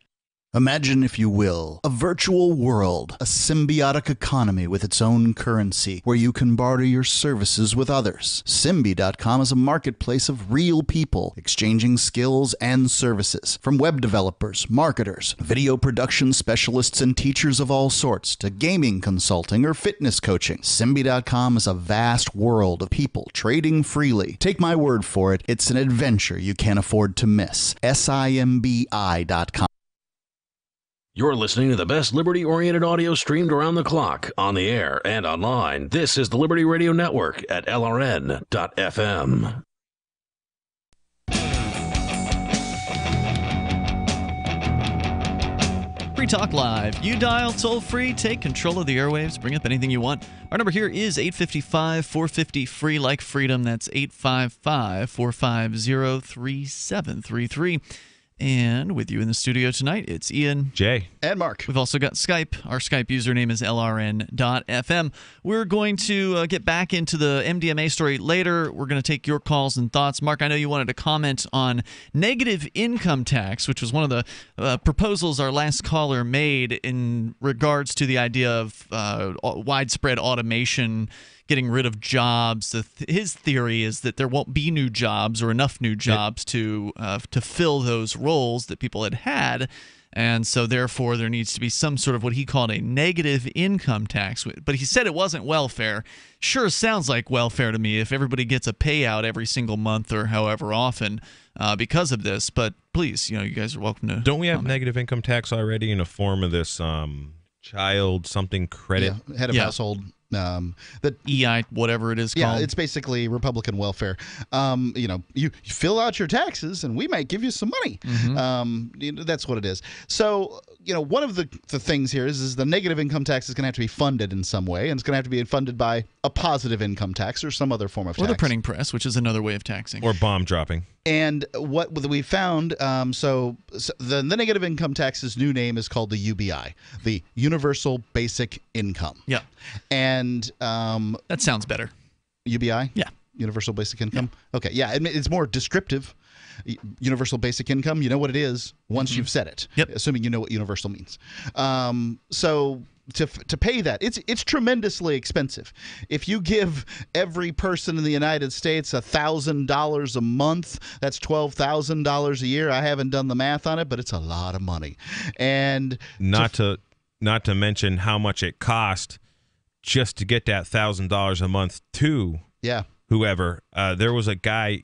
Imagine, if you will, a virtual world, a symbiotic economy with its own currency, where you can barter your services with others. Simbi.com is a marketplace of real people exchanging skills and services, from web developers, marketers, video production specialists, and teachers of all sorts, to gaming consulting or fitness coaching. Simbi.com is a vast world of people trading freely. Take my word for it, it's an adventure you can't afford to miss. Simbi.com. You're listening to the best liberty-oriented audio streamed around the clock, on the air and online. This is the Liberty Radio Network at LRN.FM. Free Talk Live. You dial toll-free, take control of the airwaves, bring up anything you want. Our number here is 855-450-FREE, like freedom. That's 855-450-3733. And with you in the studio tonight, it's Ian, Jay, and Mark. We've also got Skype. Our Skype username is LRN.FM. We're going to get back into the MDMA story later. We're going to take your calls and thoughts. Mark, I know you wanted to comment on negative income tax, which was one of the proposals our last caller made in regards to the idea of widespread automation, getting rid of jobs. His theory is that there won't be new jobs or enough new jobs to fill those roles that people had, and so therefore there needs to be some sort of what he called a negative income tax. But he said it wasn't welfare. Sure sounds like welfare to me if everybody gets a payout every single month or however often because of this. But please, you guys are welcome to. Don't we have negative income tax already in the form of this child something credit? Yeah, head of household. That EI, whatever it is called. Yeah, it's basically Republican welfare. You fill out your taxes and we might give you some money. Mm-hmm. That's what it is. So, one of the things here is the negative income tax is going to have to be funded in some way, and it's going to have to be funded by a positive income tax or some other form of tax. Or the printing press, which is another way of taxing. Or bomb dropping. And what we found, so the negative income tax's new name is called the UBI, the Universal Basic Income. Yeah. And that sounds better. UBI? Yeah. Universal Basic Income? Yeah. Okay, yeah, it's more descriptive. Universal Basic Income, you know what it is once you've said it, assuming you know what universal means. So to pay that, it's tremendously expensive. If you give every person in the United States $1,000 a month, that's $12,000 a year. I haven't done the math on it, but it's a lot of money. And not to mention how much it cost just to get that $1,000 a month to whoever. There was a guy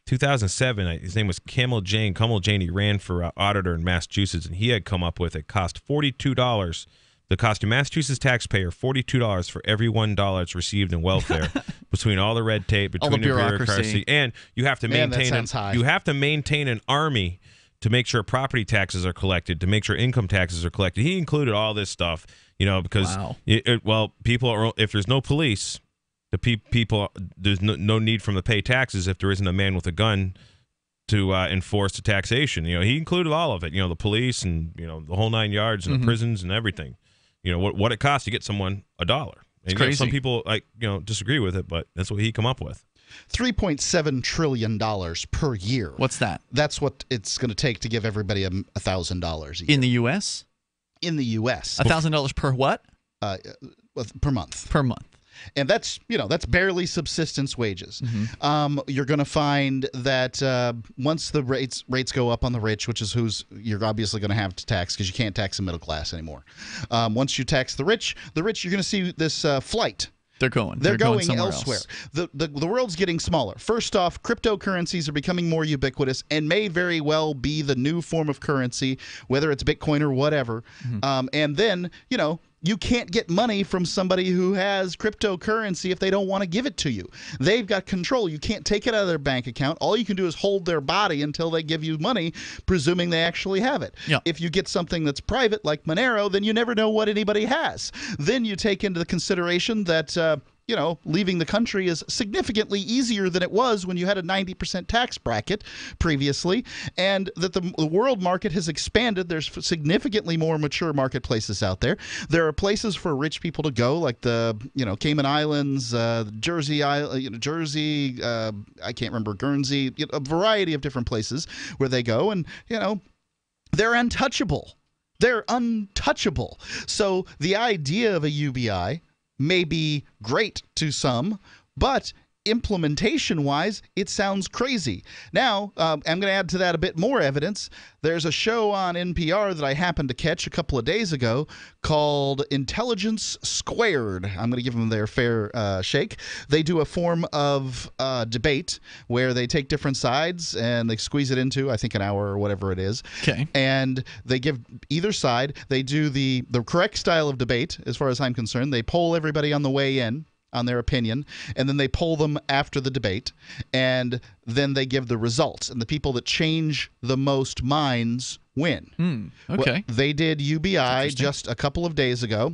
2007. His name was Camel Jane. He ran for auditor in Massachusetts, and he had come up with it cost $42. The cost of Massachusetts taxpayer $42 for every $1 it's received in welfare between all the red tape, between all the bureaucracy, and you have to maintain you have to maintain an army to make sure property taxes are collected, to make sure income taxes are collected. He included all this stuff, because people are, if there's no police. The people, there's no need for them to pay taxes if there isn't a man with a gun to enforce the taxation. He included all of it. The police and the whole 9 yards and the prisons and everything. what it costs to get someone $1. And crazy. Some people disagree with it, but that's what he come up with. $3.7 trillion per year. What's that? That's what it's going to take to give everybody $1,000 a year. In the U.S.? In the U.S. $1,000 per what? Per month. Per month. And that's barely subsistence wages. Mm-hmm. You're going to find that once the rates go up on the rich, which is who's you're obviously going to have to tax because you can't tax the middle class anymore. Once you tax the rich, you're going to see this flight. They're going elsewhere. Else. The world's getting smaller. First off, cryptocurrencies are becoming more ubiquitous and may very well be the new form of currency, whether it's Bitcoin or whatever. Mm-hmm. And then, you can't get money from somebody who has cryptocurrency if they don't want to give it to you. They've got control. You can't take it out of their bank account. All you can do is hold their body until they give you money, presuming they actually have it. Yeah. If you get something that's private like Monero, then you never know what anybody has. Then you take into consideration that leaving the country is significantly easier than it was when you had a 90% tax bracket previously, and that the world market has expanded. There's significantly more mature marketplaces out there. There are places for rich people to go, like the Cayman Islands, Jersey, I can't remember, Guernsey, a variety of different places where they go, and they're untouchable. They're untouchable. So the idea of a UBI may be great to some, but implementation-wise, it sounds crazy. Now, I'm going to add to that a bit more evidence. There's a show on NPR that I happened to catch a couple of days ago called Intelligence Squared. I'm going to give them their fair shake. They do a form of debate where they take different sides and they squeeze it into, I think, an hour or whatever it is. Okay. And they give either side, they do the correct style of debate, as far as I'm concerned. They poll everybody on the way in on their opinion, and then they poll them after the debate, and then they give the results. And the people that change the most minds win. Okay. Well, they did UBI just a couple of days ago,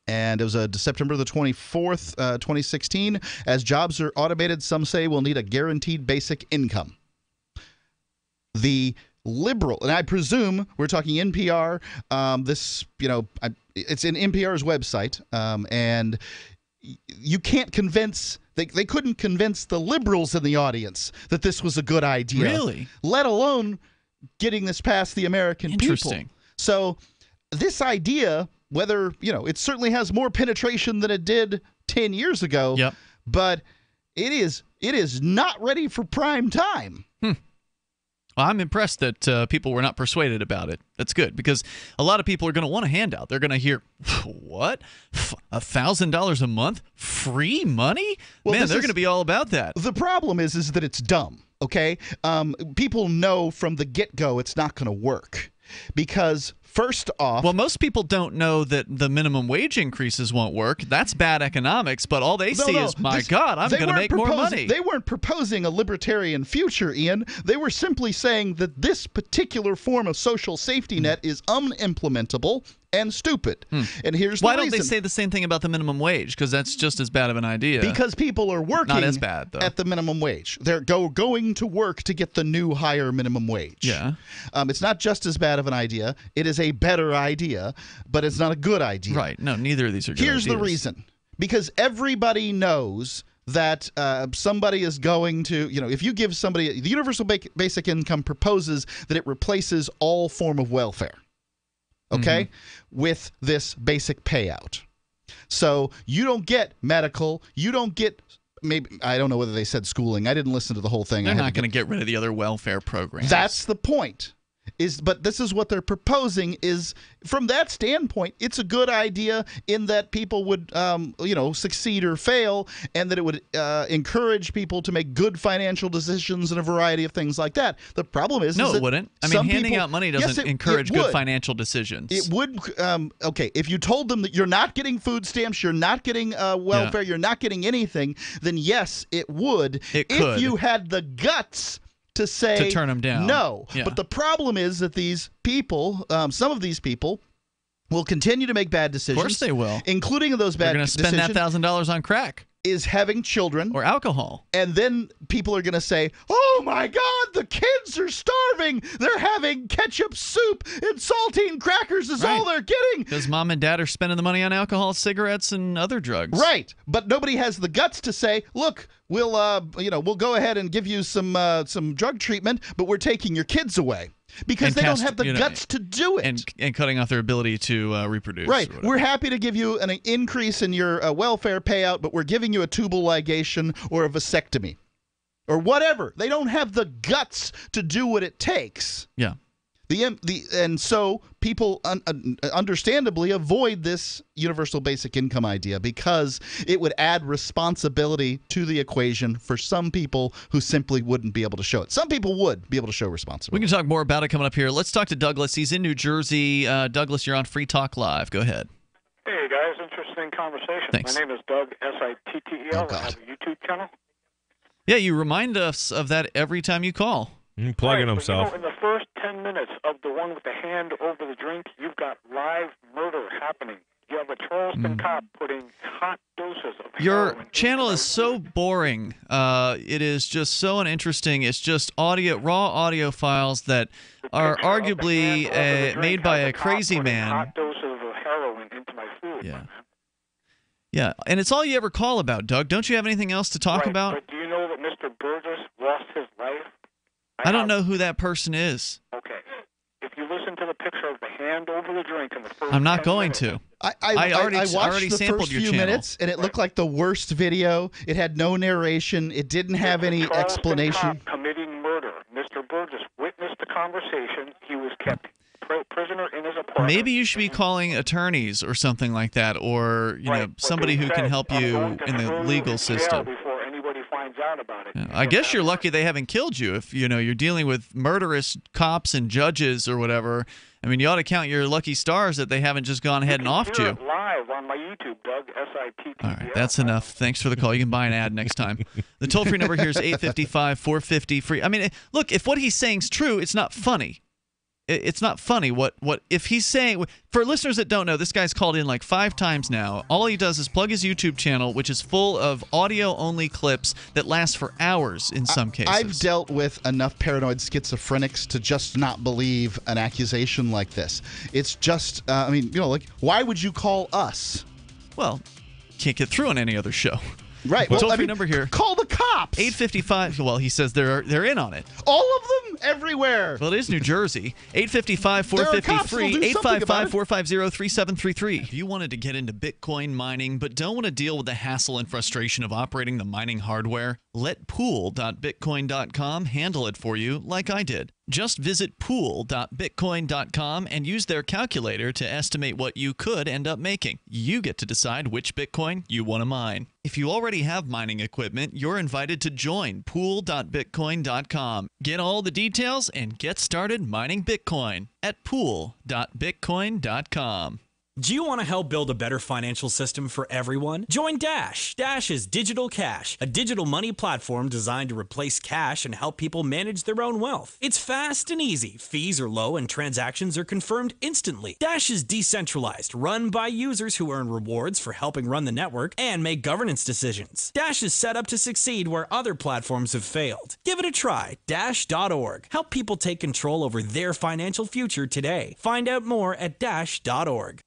and it was September the 24th, 2016. As jobs are automated, some say we'll need a guaranteed basic income. The liberal, and I presume we're talking NPR. It's in NPR's website, and you can't convince they couldn't convince the liberals in the audience that this was a good idea. Really? Let alone getting this past the American people. So this idea, whether, it certainly has more penetration than it did 10 years ago, but it is not ready for prime time. Well, I'm impressed that people were not persuaded about it. That's good, because a lot of people are going to want a handout. They're going to hear, what? $1,000 a month? Free money? Well, Man, they're going to be all about that. The problem is that it's dumb, okay? People know from the get-go it's not going to work. Because first off... Well, most people don't know that the minimum wage increases won't work. That's bad economics, but all they see is, my God, I'm going to make more money. They weren't proposing a libertarian future, Ian. They were simply saying that this particular form of social safety net is unimplementable and stupid. And here's the Why don't reason. they say the same thing about the minimum wage? Because that's just as bad of an idea. Because people are working Not as bad, though. at the minimum wage. They're going to work to get the new higher minimum wage. Yeah. It's not just as bad of an idea. It is a better idea, but it's not a good idea. Right. No, neither of these are good Here's ideas. the reason. Because everybody knows that somebody is going to, if you give somebody, the universal basic income proposes that it replaces all form of welfare. Okay, with this basic payout. So you don't get medical, you don't get, maybe, I don't know whether they said schooling. I didn't listen to the whole thing. They're not going to get rid of the other welfare programs. That's the point. But this is what they're proposing is, from that standpoint, it's a good idea in that people would, succeed or fail, and that it would encourage people to make good financial decisions and a variety of things like that. The problem is, no, is it wouldn't. I mean, handing out money doesn't encourage good financial decisions. It would. Okay, if you told them that you're not getting food stamps, you're not getting welfare, you're not getting anything, then yes, it would. It could. If you had the guts to say to turn them down. No. Yeah. But the problem is that these people, some of these people, will continue to make bad decisions. Of course they will. Including those bad decisions. They're going to spend that $1,000 on crack. is having children or alcohol. And then people are going to say, oh my God, the kids are starving. They're having ketchup soup and saltine crackers is all they're getting. Because mom and dad are spending the money on alcohol, cigarettes, and other drugs. Right. But nobody has the guts to say, look, we'll go ahead and give you some drug treatment, but we're taking your kids away. Because they don't have the guts to do it. And cutting off their ability to reproduce. Right. We're happy to give you an increase in your welfare payout, but we're giving you a tubal ligation or a vasectomy or whatever. They don't have the guts to do what it takes. Yeah. And so people understandably avoid this universal basic income idea because it would add responsibility to the equation for some people who simply wouldn't be able to show it. Some people would be able to show responsibility. We can talk more about it coming up here. Let's talk to Douglas. He's in New Jersey. Douglas, you're on Free Talk Live. Go ahead. Hey, guys. Interesting conversation. Thanks. My name is Doug, S-I-T-T-E-L. I have a YouTube channel. Yeah, you remind us of that every time you call. Plugging himself. In the first 10 minutes of the one with the hand over the drink, you've got live murder happening. You have a Charleston cop putting hot doses of Your channel is so boring. It is just so uninteresting. It's just raw audio files that are arguably made by a crazy man. Hot doses of heroin into my food. Yeah. Yeah, and it's all you ever call about, Doug. Don't you have anything else to talk about? But do you know that Mr. Burgess lost his life? I don't know who that person is. Okay. If you listen to the picture of the hand over the drink in the first I'm not going to. I watched the sampled first your few channel. minutes, and it looked like the worst video. It had no narration. It didn't have any explanation. Cop committing murder. Mr. Burgess witnessed the conversation. He was kept prisoner in his apartment. Maybe you should be calling attorneys or something like that, or somebody who can help you in the legal system. Before anybody finds out about it. I guess you're lucky they haven't killed you. If you're dealing with murderous cops and judges or whatever. I mean, you ought to count your lucky stars that they haven't just gone ahead and offed you. Live on my YouTube, Doug, S-I-T-T-E-L. All right, that's enough. Thanks for the call. You can buy an ad next time. The toll-free number here is 855-450-FREE. I mean, look, if what he's saying is true, it's not funny. It's not funny. What if he's saying, for listeners that don't know, this guy's called in like 5 times now. All he does is plug his YouTube channel, which is full of audio-only clips that last for hours in some cases. I've dealt with enough paranoid schizophrenics to just not believe an accusation like this. It's just, why would you call us? Well, can't get through on any other show. Right. Well, toll-free number here. Call the cops. 855. Well, he says they're in on it. All of them? Everywhere. Well, it is New Jersey. 855-450-FREE. 855-450-3733. If you wanted to get into Bitcoin mining but don't want to deal with the hassle and frustration of operating the mining hardware, let pool.bitcoin.com handle it for you like I did. Just visit pool.bitcoin.com and use their calculator to estimate what you could end up making. You get to decide which Bitcoin you want to mine. If you already have mining equipment, you're invited to join pool.bitcoin.com. Get all the details and get started mining Bitcoin at pool.bitcoin.com. Do you want to help build a better financial system for everyone? Join Dash. Dash is Digital Cash, a digital money platform designed to replace cash and help people manage their own wealth. It's fast and easy. Fees are low and transactions are confirmed instantly. Dash is decentralized, run by users who earn rewards for helping run the network and make governance decisions. Dash is set up to succeed where other platforms have failed. Give it a try. Dash.org. Help people take control over their financial future today. Find out more at Dash.org.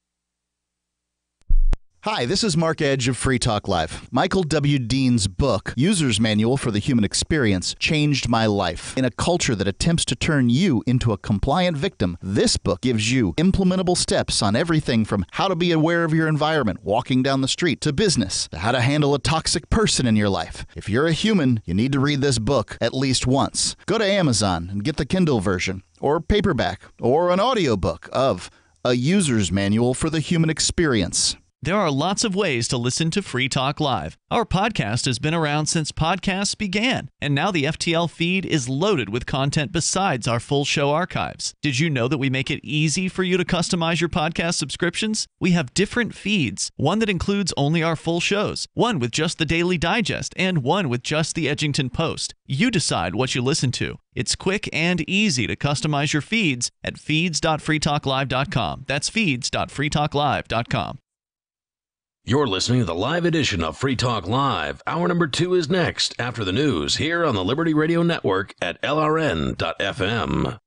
Hi, this is Mark Edge of Free Talk Live. Michael W. Dean's book, User's Manual for the Human Experience, changed my life. In a culture that attempts to turn you into a compliant victim, this book gives you implementable steps on everything from how to be aware of your environment, walking down the street, to business, to how to handle a toxic person in your life. If you're a human, you need to read this book at least once. Go to Amazon and get the Kindle version, or paperback, or an audiobook of A User's Manual for the Human Experience. There are lots of ways to listen to Free Talk Live. Our podcast has been around since podcasts began, and now the FTL feed is loaded with content besides our full show archives. Did you know that we make it easy for you to customize your podcast subscriptions? We have different feeds, one that includes only our full shows, one with just the Daily Digest, and one with just the Edgington Post. You decide what you listen to. It's quick and easy to customize your feeds at feeds.freetalklive.com. That's feeds.freetalklive.com. You're listening to the live edition of Free Talk Live. Hour number 2 is next after the news here on the Liberty Radio Network at LRN.FM.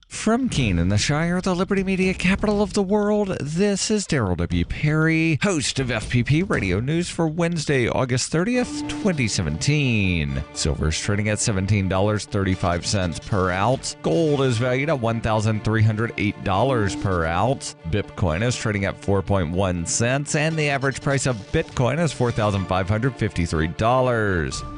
From Keene in the Shire, the Liberty Media capital of the world, this is Daryl W. Perry, host of FPP Radio News for Wednesday, August 30th, 2017. Silver is trading at $17.35 per ounce. Gold is valued at $1,308 per ounce. Bitcoin is trading at 4.1 cents, and the average price of Bitcoin is $4,553.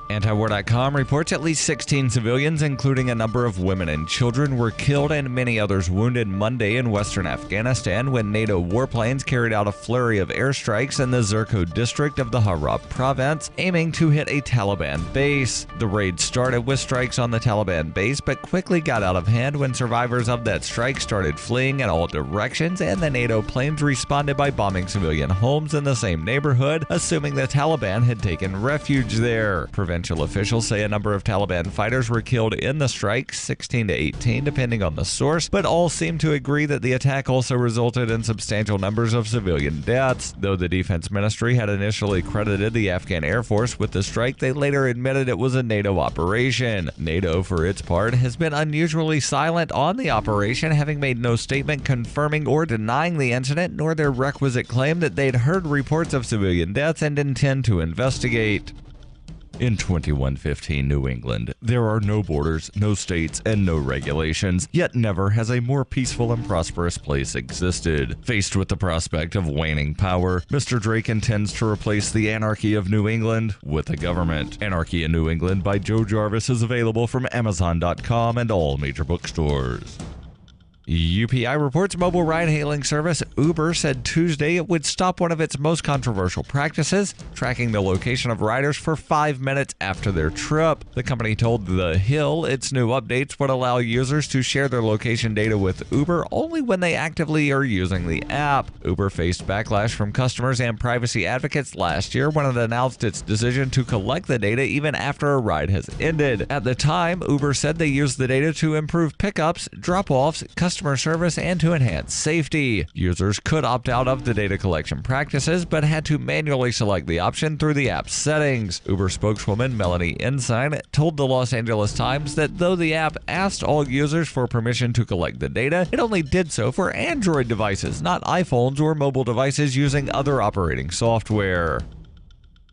Antiwar.com reports at least 16 civilians, including a number of women and children, were killed and many others wounded Monday in western Afghanistan when NATO warplanes carried out a flurry of airstrikes in the Zirko district of the Herat province, aiming to hit a Taliban base. The raid started with strikes on the Taliban base, but quickly got out of hand when survivors of that strike started fleeing in all directions, and the NATO planes responded by bombing civilian homes in the same neighborhood, assuming the Taliban had taken refuge there. Provincial officials say a number of Taliban fighters were killed in the strike, 16 to 18 depending on the source, but all seem to agree that the attack also resulted in substantial numbers of civilian deaths. Though the defense ministry had initially credited the Afghan Air Force with the strike, they later admitted it was a NATO operation. NATO, for its part, has been unusually silent on the operation, having made no statement confirming or denying the incident, nor their requisite claim that they'd heard reports of civilian deaths and intend to investigate. In 2115 New England, there are no borders, no states, and no regulations, yet never has a more peaceful and prosperous place existed. Faced with the prospect of waning power, Mr. Drake intends to replace the anarchy of New England with a government. Anarchy in New England by Joe Jarvis is available from Amazon.com and all major bookstores. UPI reports mobile ride-hailing service Uber said Tuesday it would stop one of its most controversial practices, tracking the location of riders for 5 minutes after their trip. The company told The Hill its new updates would allow users to share their location data with Uber only when they actively are using the app. Uber faced backlash from customers and privacy advocates last year when it announced its decision to collect the data even after a ride has ended. At the time, Uber said they used the data to improve pickups, drop-offs, customer service, and to enhance safety. Users could opt out of the data collection practices, but had to manually select the option through the app's settings. Uber spokeswoman Melanie Ensign told the Los Angeles Times that though the app asked all users for permission to collect the data, it only did so for Android devices, not iPhones or mobile devices using other operating software.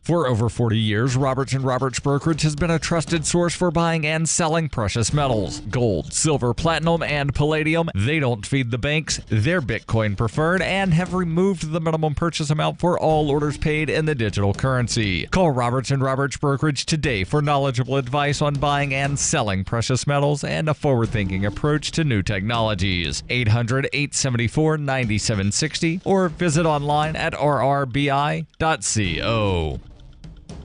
For over 40 years, Roberts & Roberts Brokerage has been a trusted source for buying and selling precious metals. Gold, silver, platinum, and palladium. They don't feed the banks. They're Bitcoin preferred and have removed the minimum purchase amount for all orders paid in the digital currency. Call Roberts & Roberts Brokerage today for knowledgeable advice on buying and selling precious metals and a forward-thinking approach to new technologies. 800-874-9760 or visit online at rrbi.co.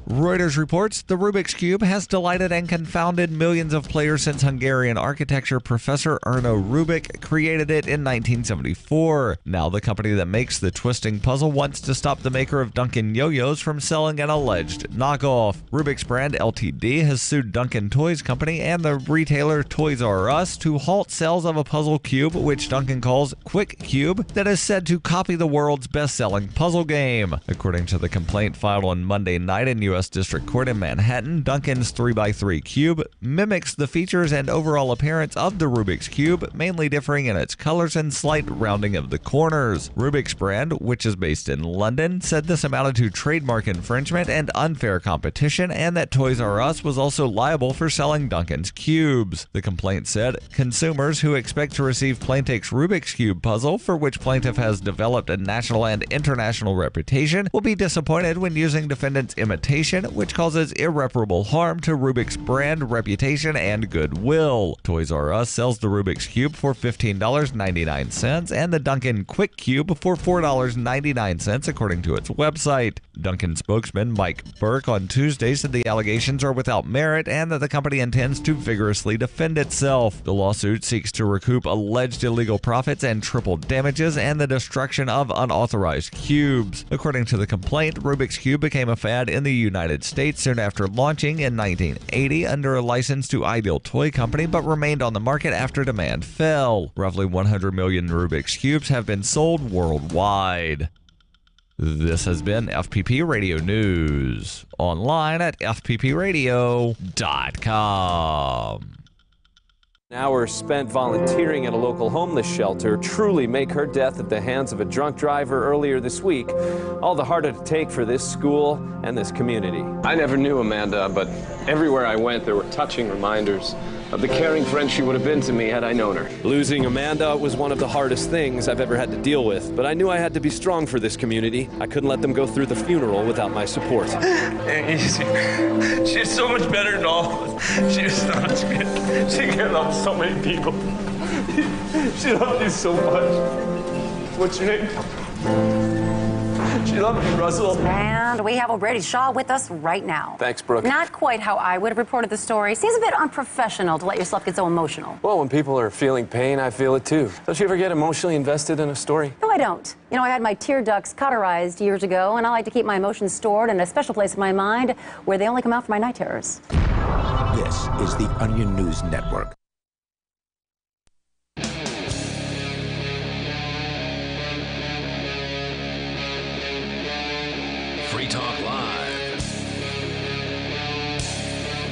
Reuters reports the Rubik's Cube has delighted and confounded millions of players since Hungarian architecture professor Erno Rubik created it in 1974. Now the company that makes the twisting puzzle wants to stop the maker of Duncan yo-yos from selling an alleged knockoff. Rubik's brand Ltd. has sued Duncan Toys Company and the retailer Toys R Us to halt sales of a puzzle cube which Duncan calls Quick Cube that is said to copy the world's best-selling puzzle game. According to the complaint filed on Monday night in U.S. District Court in Manhattan, Duncan's 3x3 cube mimics the features and overall appearance of the Rubik's Cube, mainly differing in its colors and slight rounding of the corners. Rubik's brand, which is based in London, said this amounted to trademark infringement and unfair competition, and that Toys R Us was also liable for selling Duncan's cubes. The complaint said, consumers who expect to receive Plaintiff's Rubik's Cube puzzle, for which Plaintiff has developed a national and international reputation, will be disappointed when using defendant's imitation, which causes irreparable harm to Rubik's brand, reputation, and goodwill. Toys R Us sells the Rubik's Cube for $15.99 and the Duncan Quick Cube for $4.99 according to its website. Duncan spokesman Mike Burke on Tuesday said the allegations are without merit and that the company intends to vigorously defend itself. The lawsuit seeks to recoup alleged illegal profits and triple damages and the destruction of unauthorized cubes. According to the complaint, Rubik's Cube became a fad in the United United States soon after launching in 1980 under a license to Ideal Toy Company, but remained on the market after demand fell. Roughly 100 million Rubik's Cubes have been sold worldwide. This has been FPP Radio News. Online at fppradio.com. Hours spent volunteering at a local homeless shelter truly make her death at the hands of a drunk driver earlier this week all the harder to take for this school and this community. I never knew Amanda, but everywhere I went there were touching reminders of the caring friend she would have been to me had I known her. Losing Amanda was one of the hardest things I've ever had to deal with, but I knew I had to be strong for this community. I couldn't let them go through the funeral without my support. She's so much better than all of us. She was so much good. She cared about so many people. She loved you so much. What's your name? She loved you, Russell. And we have O'Brady Shaw with us right now. Thanks, Brooke. Not quite how I would have reported the story. Seems a bit unprofessional to let yourself get so emotional. Well, when people are feeling pain, I feel it too. Don't you ever get emotionally invested in a story? No, I don't. You know, I had my tear ducts cauterized years ago, and I like to keep my emotions stored in a special place in my mind where they only come out for my night terrors. This is the Onion News Network. Free Talk Live.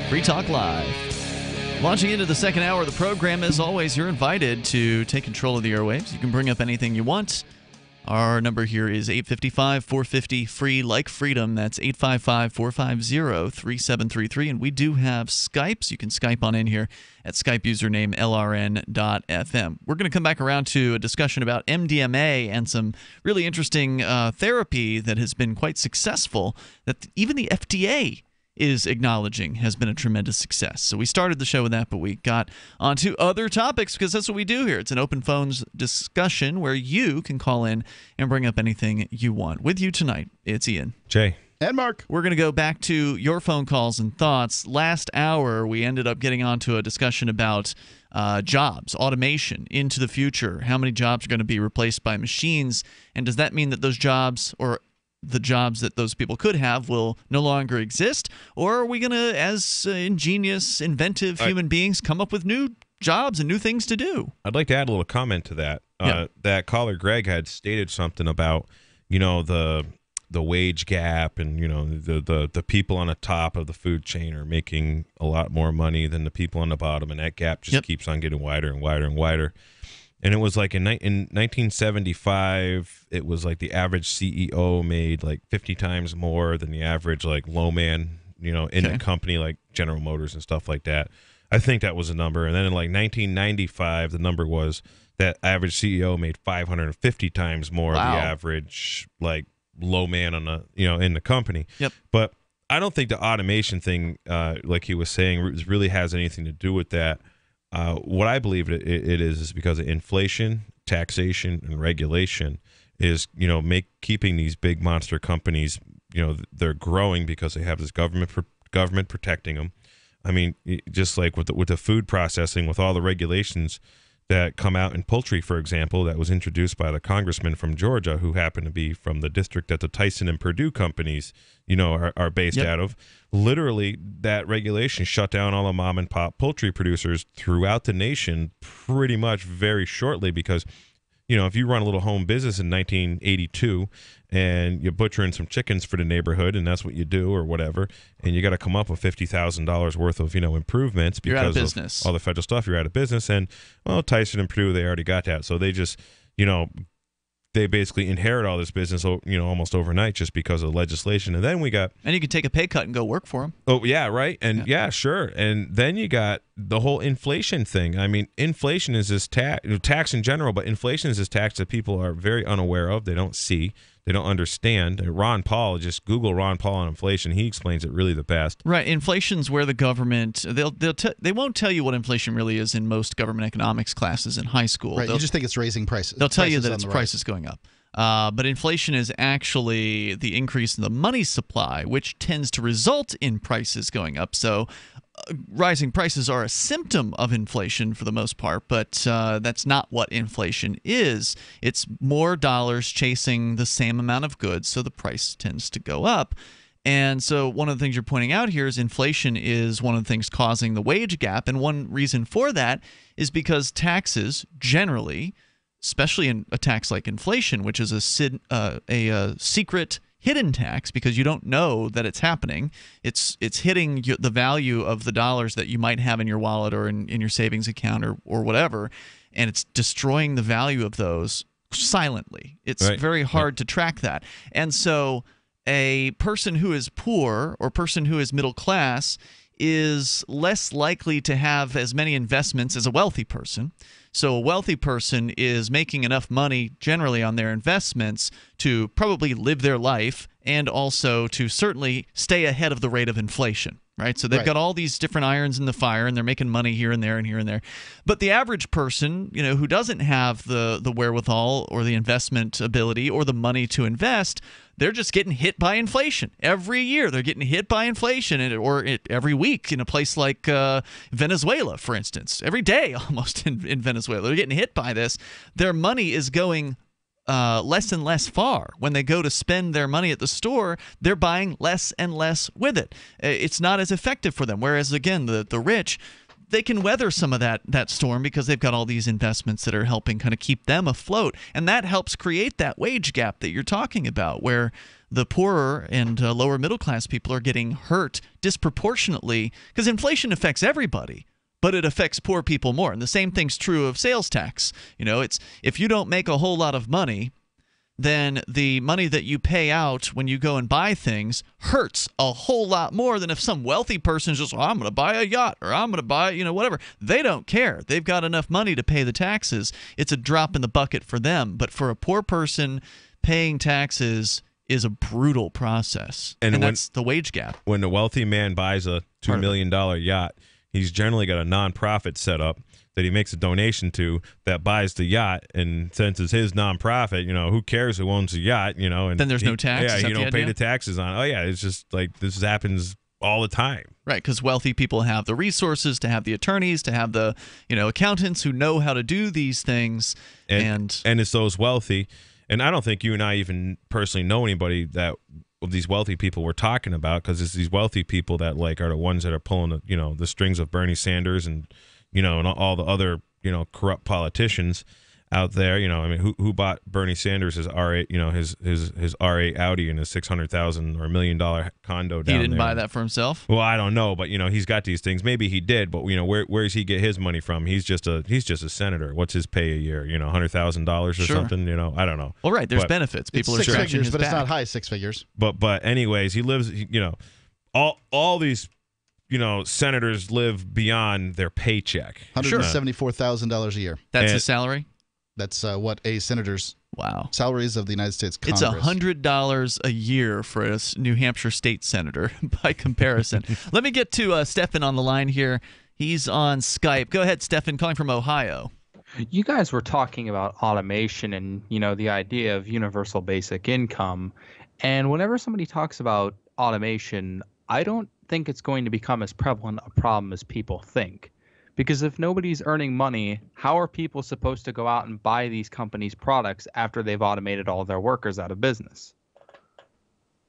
Free Talk Live. Launching into the second hour of the program, as always, you're invited to take control of the airwaves. You can bring up anything you want. Our number here is 855-450-FREE, like freedom. That's 855-450-3733. And we do have Skype, so you can Skype on in here at Skype username LRN.FM. We're going to come back around to a discussion about MDMA and some really interesting therapy that has been quite successful that even the FDA is acknowledging has been a tremendous success. So we started the show with that, but we got onto other topics because that's what we do here. It's an open phones discussion where you can call in and bring up anything you want. With you tonight, it's Ian. Jay. And Mark. We're going to go back to your phone calls and thoughts. Last hour, we ended up getting onto a discussion about jobs, automation into the future. How many jobs are going to be replaced by machines? And does that mean that those jobs, or the jobs that those people could have, will no longer exist? Or are we going to, as ingenious, inventive human beings, come up with new jobs and new things to do? I'd like to add a little comment to that. That caller Greg had stated something about, the wage gap, and the people on the top of the food chain are making a lot more money than the people on the bottom, and that gap just keeps on getting wider and wider and wider. And it was like in 1975, it was like the average CEO made like 50 times more than the average like low man, in the company, like General Motors and stuff like that. I think that was a number. And then in like 1995, the number was that average CEO made 550 times more of the average like low man on the in the company. But I don't think the automation thing, like he was saying, really has anything to do with that. What I believe it is because of inflation, taxation, and regulation is, keeping these big monster companies, they're growing because they have this government protecting them. I mean, just like with the food processing, with all the regulations that come out in poultry, for example, that was introduced by the congressman from Georgia, who happened to be from the district that the Tyson and Purdue companies, are based out of. Literally, that regulation shut down all the mom and pop poultry producers throughout the nation pretty much very shortly because, if you run a little home business in 1982 and you're butchering some chickens for the neighborhood, and that's what you do or whatever, and you got to come up with $50,000 worth of, improvements because of all the federal stuff, you're out of business. And, well, Tyson and Purdue, they already got that. So they just, they basically inherit all this business, almost overnight just because of legislation. And then we got... And you can take a pay cut and go work for them. Oh, yeah, right. And yeah, sure. And then you got the whole inflation thing. I mean, inflation is this tax in general, but inflation is this tax that people are very unaware of. They don't see. They don't understand. Ron Paul, just Google Ron Paul on inflation. He explains it really the best. Right. Inflation's where the government, they won't tell you what inflation really is in most government economics classes in high school. Right. You just think it's raising prices. They'll tell you that it's prices going up. But inflation is actually the increase in the money supply, which tends to result in prices going up. So rising prices are a symptom of inflation for the most part, but that's not what inflation is. It's more dollars chasing the same amount of goods, so the price tends to go up. And so one of the things you're pointing out here is inflation is one of the things causing the wage gap. And one reason for that is because taxes generally, especially in a tax like inflation, which is a secret hidden tax because you don't know that it's happening. It's hitting the value of the dollars that you might have in your wallet or in your savings account or whatever, and it's destroying the value of those silently. It's very hard to track that. And so a person who is poor or person who is middle class is less likely to have as many investments as a wealthy person. So a wealthy person is making enough money generally on their investments to probably live their life and also to certainly stay ahead of the rate of inflation, right? So they've got all these different irons in the fire and they're making money here and there and here and there. But the average person, who doesn't have the wherewithal or the investment ability or the money to invest, they're just getting hit by inflation. Every year they're getting hit by inflation, every week in a place like Venezuela, for instance. Every day almost in Venezuela. They're getting hit by this. Their money is going less and less far. When they go to spend their money at the store, they're buying less and less with it. It's not as effective for them. Whereas, again, the rich, they can weather some of that storm because they've got all these investments that are helping kind of keep them afloat. And that helps create that wage gap that you're talking about, where the poorer and lower middle class people are getting hurt disproportionately because inflation affects everybody, but it affects poor people more. And the same thing's true of sales tax. It's if you don't make a whole lot of money, then the money that you pay out when you go and buy things hurts a whole lot more than if some wealthy person's just, I'm going to buy a yacht or I'm going to buy, whatever. They don't care. They've got enough money to pay the taxes. It's a drop in the bucket for them. But for a poor person, paying taxes is a brutal process. And that's the wage gap. When the wealthy man buys a $2 million yacht, he's generally got a nonprofit set up that he makes a donation to that buys the yacht, and since it's his nonprofit, who cares who owns the yacht, and then there's no tax. Yeah, you don't pay the taxes on it. Oh yeah, it's just like this happens all the time. Right, because wealthy people have the resources to have the attorneys, to have the accountants who know how to do these things, and it's those wealthy. And I don't think you and I even personally know anybody that these wealthy people we're talking about, because it's these wealthy people that are the ones that are pulling the strings of Bernie Sanders and and all the other corrupt politicians out there. Who bought Bernie Sanders his R8 his R8 Audi and his $600,000 or $1 million condo down there? He didn't buy that for himself. Well, I don't know, but he's got these things. Maybe he did, but where does he get his money from? He's just a senator. What's his pay a year? $100,000 or something. I don't know. Well, right. There's benefits. People it's are six scratching figures, his but back. it's not high six figures. But anyways, he lives. All these. Senators live beyond their paycheck. $174,000 a year. That's his salary? That's what a senator's salaries of the United States Congress. It's $100 a year for a New Hampshire state senator by comparison. Let me get to Stefan on the line here. He's on Skype. Go ahead, Stefan, calling from Ohio. You guys were talking about automation and, the idea of universal basic income. And whenever somebody talks about automation, I don't think it's going to become as prevalent a problem as people think. Because if nobody's earning money, how are people supposed to go out and buy these companies' products after they've automated all their workers out of business?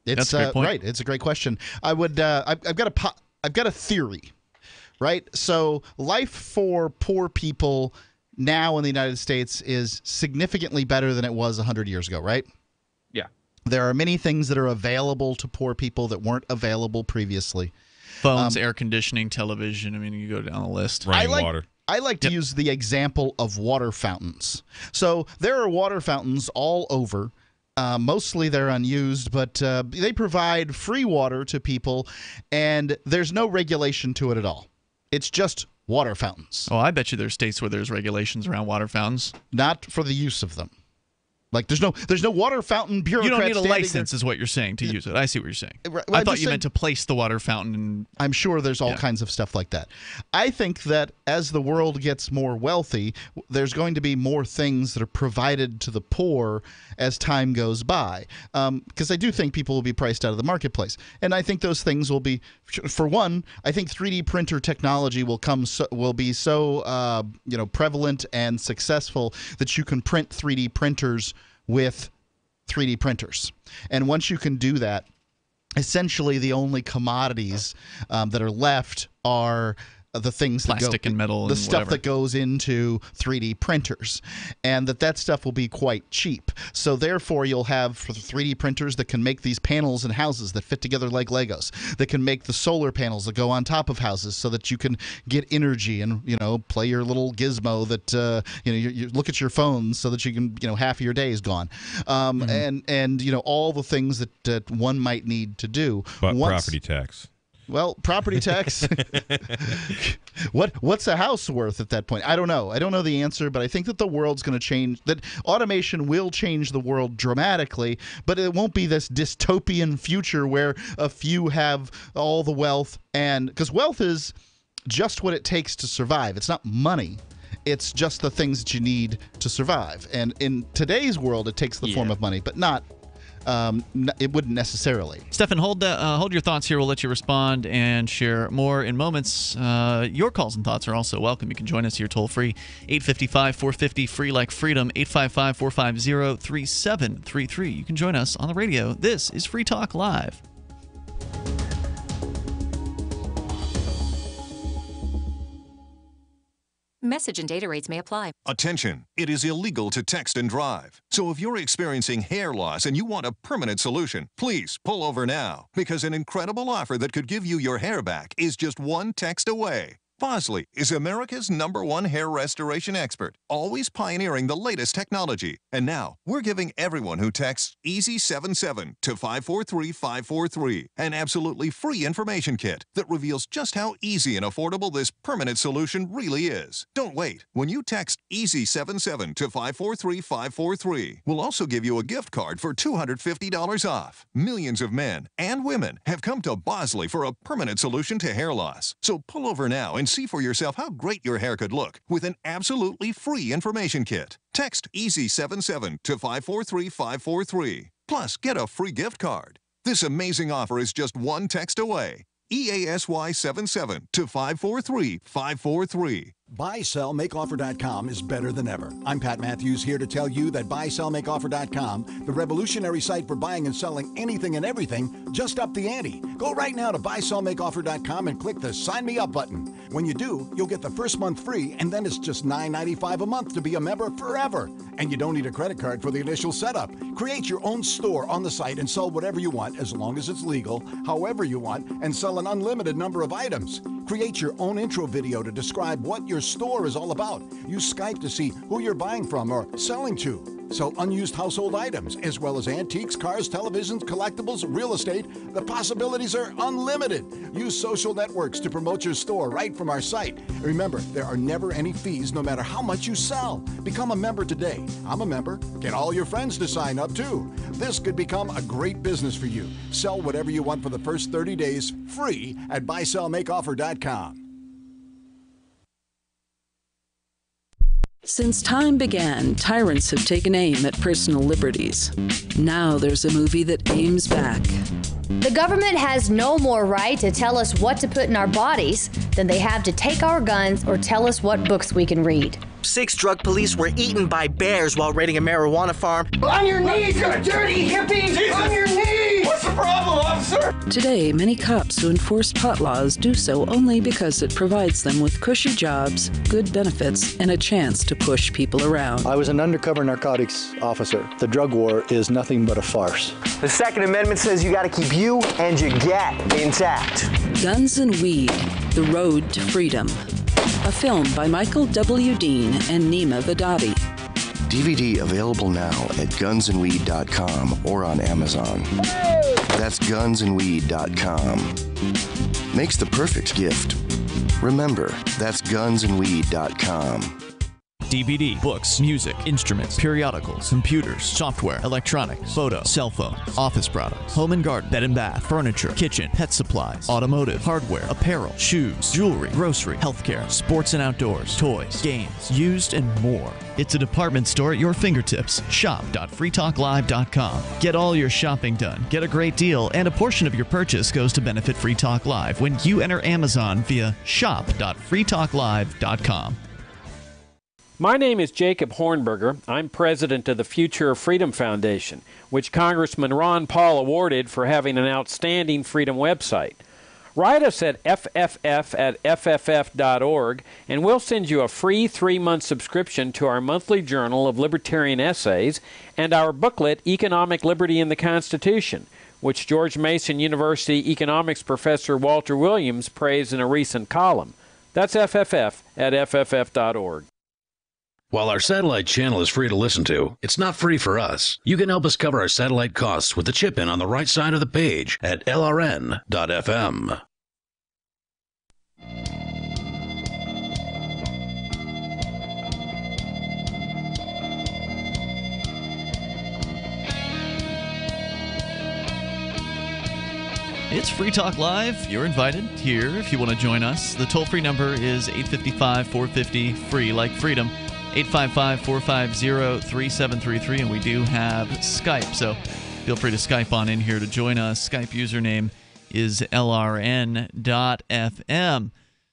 That's a great point. Right. It's a great question. I would. I've got a theory, right? So life for poor people now in the United States is significantly better than it was 100 years ago, right? Yeah. There are many things that are available to poor people that weren't available previously. Phones, air conditioning, television. I mean, you go down the list. Water. I like to use the example of water fountains. So there are water fountains all over. Mostly they're unused, but they provide free water to people, and there's no regulation to it at all. It's just water fountains. Oh, I bet you there's states where there's regulations around water fountains. Not for the use of them. Like there's no water fountain bureaucrat. You don't need a license, is what you're saying, to use it. I see what you're saying. I thought you meant to place the water fountain. And I'm sure there's all kinds of stuff like that. I think that as the world gets more wealthy, there's going to be more things that are provided to the poor as time goes by. Because I do think people will be priced out of the marketplace, and I think those things will be. For one, I think 3D printer technology will be so prevalent and successful that you can print 3D printers with 3D printers. And once you can do that, essentially the only commodities that are left are the things that plastic and metal, the and stuff whatever. that goes into 3D printers, and that stuff will be quite cheap. So therefore, you'll have 3D printers that can make these panels and houses that fit together like Legos, that can make the solar panels that go on top of houses, so that you can get energy and play your little gizmo that you look at your phone so that you can half of your day is gone, and all the things that one might need to do. But property tax. Well, property tax. What's a house worth at that point? I don't know. I don't know the answer, but I think that the world's going to change. That automation will change the world dramatically, but it won't be this dystopian future where a few have all the wealth, and because wealth is just what it takes to survive. It's not money. It's just the things that you need to survive. And in today's world, it takes the form of money, but not. It wouldn't necessarily. Stefan, hold your thoughts here. We'll let you respond and share more in moments. Your calls and thoughts are also welcome. You can join us here toll-free, 855-450, free like freedom, 855-450-3733. You can join us on the radio. This is Free Talk Live. Message and data rates may apply. Attention, it is illegal to text and drive. So if you're experiencing hair loss and you want a permanent solution, please pull over now, because an incredible offer that could give you your hair back is just one text away. Bosley is America's #1 hair restoration expert, always pioneering the latest technology. And now, we're giving everyone who texts EASY77 to 543-543 an absolutely free information kit that reveals just how easy and affordable this permanent solution really is. Don't wait. When you text EASY77 to 543-543, we'll also give you a gift card for $250 off. Millions of men and women have come to Bosley for a permanent solution to hair loss. So pull over now and see for yourself how great your hair could look with an absolutely free information kit. Text EASY77 to 543-543. Plus, get a free gift card. This amazing offer is just one text away. EASY77 to 543-543. BuySellMakeOffer.com is better than ever. I'm Pat Matthews, here to tell you that BuySellMakeOffer.com, the revolutionary site for buying and selling anything and everything, just upped the ante. Go right now to BuySellMakeOffer.com and click the Sign Me Up button. When you do, you'll get the first month free, and then it's just $9.95 a month to be a member forever. And you don't need a credit card for the initial setup. Create your own store on the site and sell whatever you want, as long as it's legal, however you want, and sell an unlimited number of items. Create your own intro video to describe what your store is all about. Use Skype to see who you're buying from or selling to. Sell unused household items, as well as antiques, cars, televisions, collectibles, real estate. The possibilities are unlimited. Use social networks to promote your store right from our site. Remember, there are never any fees, no matter how much you sell. Become a member today. I'm a member. Get all your friends to sign up, too. This could become a great business for you. Sell whatever you want for the first 30 days, free at BuySellMakeOffer.com. Since time began, tyrants have taken aim at personal liberties. Now there's a movie that aims back. The government has no more right to tell us what to put in our bodies than they have to take our guns or tell us what books we can read. 6 drug police were eaten by bears while raiding a marijuana farm. On your knees, you dirty hippie! Jesus. On your knees! What's the problem, officer? Today, many cops who enforce pot laws do so only because it provides them with cushy jobs, good benefits, and a chance to push people around. I was an undercover narcotics officer. The drug war is nothing but a farce. The Second Amendment says you gotta keep you and your gat intact. Guns and Weed, The Road to Freedom. A film by Michael W. Dean and Nima Vadadi. DVD available now at gunsandweed.com or on Amazon. That's gunsandweed.com. Makes the perfect gift. Remember, that's gunsandweed.com. DVD, books, music, instruments, periodicals, computers, software, electronics, photo, cell phones, office products, home and garden, bed and bath, furniture, kitchen, pet supplies, automotive, hardware, apparel, shoes, jewelry, grocery, healthcare, sports and outdoors, toys, games, used, and more. It's a department store at your fingertips. Shop.freetalklive.com. Get all your shopping done, get a great deal, and a portion of your purchase goes to benefit Free Talk Live when you enter Amazon via shop.freetalklive.com. My name is Jacob Hornberger. I'm president of the Future of Freedom Foundation, which Congressman Ron Paul awarded for having an outstanding freedom website. Write us at fff@fff.org, and we'll send you a free 3-month subscription to our monthly journal of libertarian essays and our booklet, Economic Liberty in the Constitution, which George Mason University economics professor Walter Williams praised in a recent column. That's fff@fff.org. While our satellite channel is free to listen to, it's not free for us. You can help us cover our satellite costs with the chip-in on the right side of the page at lrn.fm. It's Free Talk Live. You're invited here if you want to join us. The toll-free number is 855-450-FREE, like freedom. 855-450-3733, and we do have Skype, so feel free to Skype on in here to join us. Skype username is lrn.fm.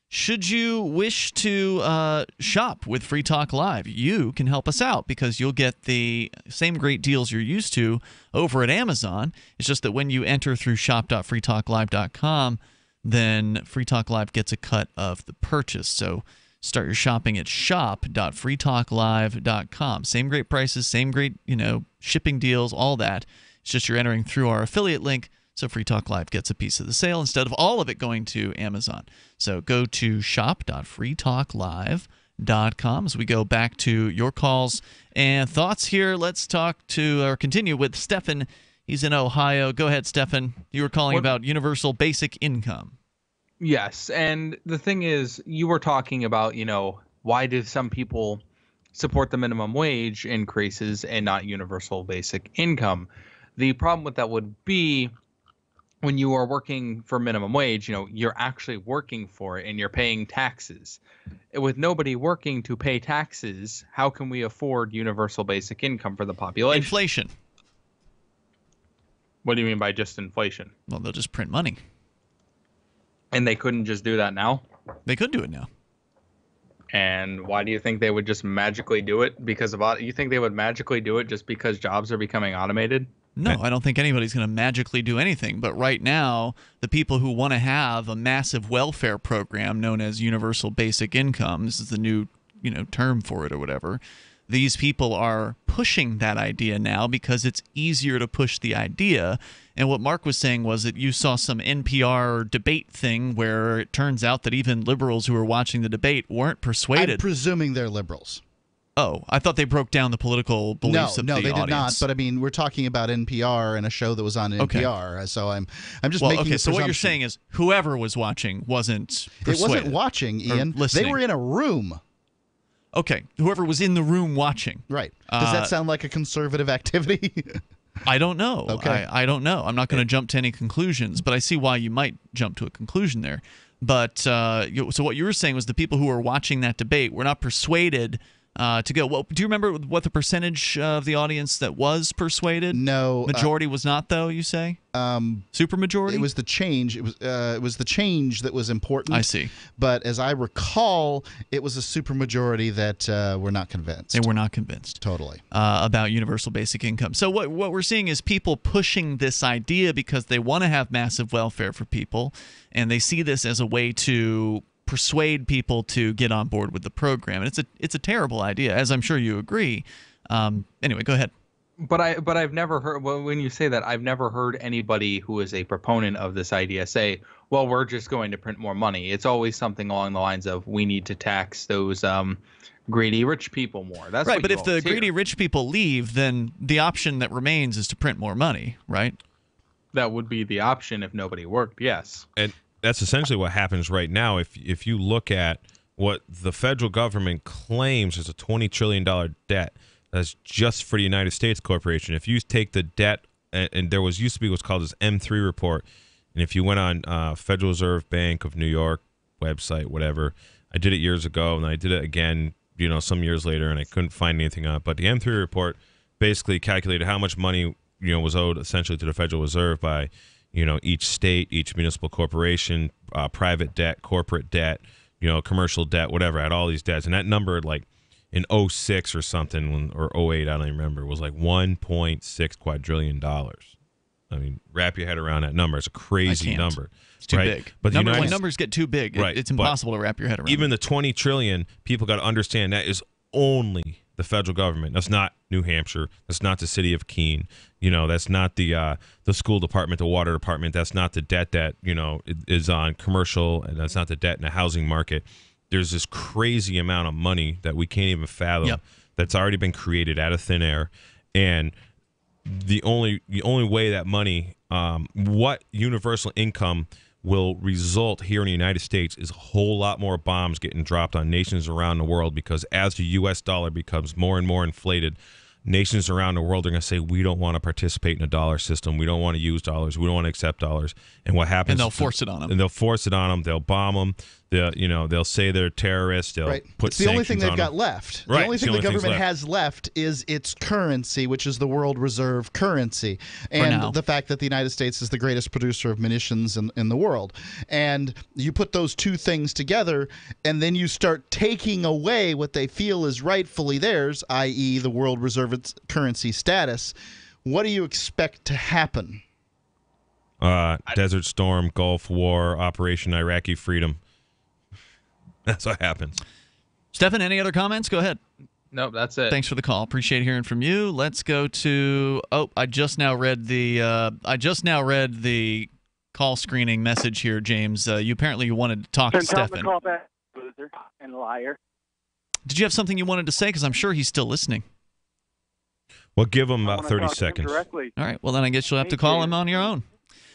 Should you wish to shop with Free Talk Live, you can help us out because you'll get the same great deals you're used to over at Amazon. It's just that when you enter through shop.freetalklive.com, then Free Talk Live gets a cut of the purchase. So start your shopping at shop.freetalklive.com. Same great prices, same great, shipping deals, all that. It's just you're entering through our affiliate link, so Free Talk Live gets a piece of the sale instead of all of it going to Amazon. So go to shop.freetalklive.com as we go back to your calls and thoughts here. Let's continue with Stefan. He's in Ohio. Go ahead, Stefan. You were calling about universal basic income. Yes, and the thing is, you were talking about, why do some people support the minimum wage increases and not universal basic income? The problem with that would be when you are working for minimum wage, you're actually working for it and you're paying taxes. With nobody working to pay taxes, how can we afford universal basic income for the population? Inflation. What do you mean by just inflation? Well, they'll just print money. And they couldn't just do that now? They could do it now. And why do you think they would just magically do it? You think they would magically do it just because jobs are becoming automated? No, I don't think anybody's going to magically do anything. But right now, the people who want to have a massive welfare program known as universal basic income, this is the new, term for it or whatever, these people are pushing that idea now because it's easier to push the idea. And what Mark was saying was that you saw some NPR debate thing where it turns out that even liberals who were watching the debate weren't persuaded. I'm presuming they're liberals. Oh, I thought they broke down the political beliefs of the audience. No, they did not. But I mean, we're talking about NPR and a show that was on NPR. Okay. So I'm just making a presumption. So what you're saying is whoever was watching wasn't persuaded. It wasn't watching, Ian. They were in a room. Okay, whoever was in the room watching. Right. Does that sound like a conservative activity? I don't know. Okay. I don't know. I'm not going to jump to any conclusions, but I see why you might jump to a conclusion there. But so what you were saying was the people who were watching that debate were not persuaded to go. Well, do you remember what the percentage of the audience that was persuaded? No. Majority was not, though, you say? Supermajority? It was the change. It was the change that was important. I see. But as I recall, it was a supermajority that were not convinced. They were not convinced. Totally. About universal basic income. So what we're seeing is people pushing this idea because they want to have massive welfare for people, and they see this as a way to persuade people to get on board with the program. And it's a terrible idea, as I'm sure you agree. Anyway, go ahead. But I've never heard, when you say that, I've never heard anybody who is a proponent of this idea say, well, we're just going to print more money. It's always something along the lines of, we need to tax those greedy rich people more. That's right. But if the greedy rich people leave, then the option that remains is to print more money, right? That would be the option if nobody worked, yes. And that's essentially what happens right now. If you look at what the federal government claims is a $20 trillion debt, that's just for the United States corporation. If you take the debt, and there used to be what's called this M3 report, and if you went on Federal Reserve Bank of New York website, whatever, I did it years ago, and I did it again, some years later, and I couldn't find anything on it. But the M3 report basically calculated how much money, was owed essentially to the Federal Reserve by, each state, each municipal corporation, private debt, corporate debt, commercial debt, whatever, had all these debts, and that number, in 06 or something, or 08, I don't even remember, was like $1.6 quadrillion. I mean, wrap your head around that number. It's a crazy number. It's too right? big. But when numbers get too big, right, it's impossible to wrap your head around. Even the 20 trillion, people got to understand that is only the federal government. That's not New Hampshire. That's not the city of Keene. That's not the school department, the water department. That's not the debt that is on commercial, and that's not the debt in the housing market. There's this crazy amount of money that we can't even fathom that's already been created out of thin air, and the only way that money, what universal income will result here in the United States is a whole lot more bombs getting dropped on nations around the world, because as the U.S. dollar becomes more and more inflated, nations around the world are going to say, we don't want to participate in a dollar system. We don't want to use dollars. We don't want to accept dollars. And what happens? And they'll force it on them. And they'll force it on them. They'll bomb them. They'll say they're terrorists. They'll put it's the only thing sanctions they've on got them. left. Right. The only It's thing the the only things government left. has left is its currency, which is the world reserve currency, and the fact that the United States is the greatest producer of munitions in the world. And you put those two things together, and then you start taking away what they feel is rightfully theirs, i.e. the world reserve currency status. What do you expect to happen? Desert Storm, Gulf War, Operation Iraqi Freedom. That's what happens. Stefan, any other comments? Go ahead. Nope, that's it. Thanks for the call. Appreciate hearing from you. Let's go to. I just now read the call screening message here, James. You wanted to talk to Tell him Stefan. to call back, loser and liar. Did you have something you wanted to say? Because I'm sure he's still listening. Well, give him about I wanna 30 talk to him seconds. directly. All right. Well, then I guess you'll have to call him on your own.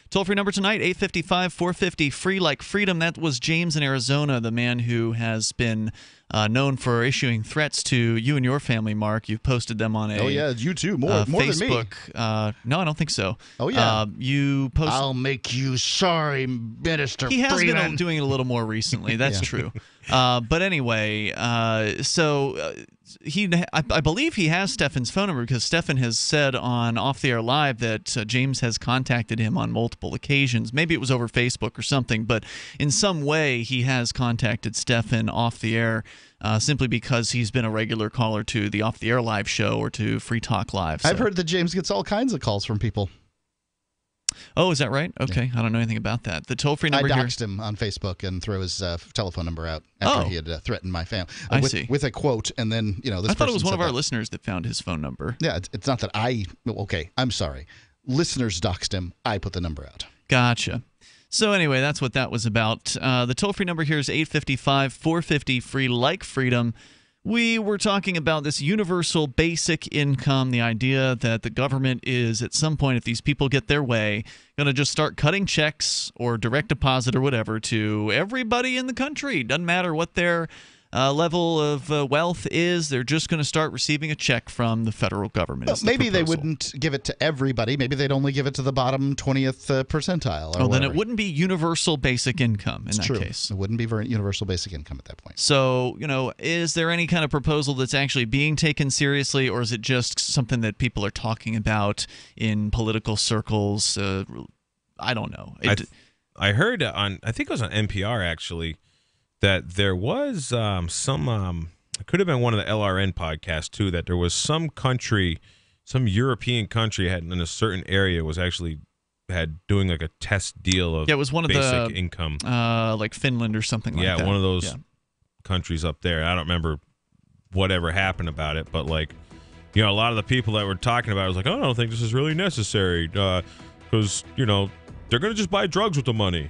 Toll-free number tonight, 855-450, free like freedom. That was James in Arizona, the man who has been known for issuing threats to you and your family, Mark. You've posted them on you too, more Facebook. than me. No, I don't think so. Oh, yeah. You posted. I'll make you sorry, Minister He has Freeman. been doing it a little more recently. That's true. But anyway, I believe he has Stefan's phone number, because Stefan has said on Off the Air Live that James has contacted him on multiple occasions. Maybe it was over Facebook or something, but in some way he has contacted Stefan off the air, simply because he's been a regular caller to the Off the Air Live show or to Free Talk Live. I've heard that James gets all kinds of calls from people. Oh, is that right? Okay, I don't know anything about that. The toll-free number I here. doxed him on Facebook and threw his telephone number out after he had threatened my family. I see. With a quote, and then, this I thought it was person one of said our that. listeners that found his phone number. Yeah, it's not that okay, I'm sorry. Listeners doxed him. I put the number out. Gotcha. So anyway, that's what that was about. The toll-free number here is 855-450, free like freedom. We were talking about this universal basic income, the idea that the government is, at some point, if these people get their way, going to just start cutting checks or direct deposit or whatever to everybody in the country. Doesn't matter what their level of wealth is. They're just going to start receiving a check from the federal government. Well, maybe they wouldn't give it to everybody. Maybe they'd only give it to the bottom 20th percentile. Or then it wouldn't be universal basic income in that case. It wouldn't be universal basic income at that point. So, is there any kind of proposal that's actually being taken seriously, or is it just something that people are talking about in political circles? I don't know. I heard I think it was on NPR actually, that there was some it could have been one of the LRN podcasts too, that there was some country, some European country had in a certain area was actually had doing like a test deal of it was one of basic the income, like Finland or something like that. Yeah, one of those countries up there. I don't remember whatever happened about it, but like, a lot of the people that were talking about it was like, oh, I don't think this is really necessary, because they're going to just buy drugs with the money.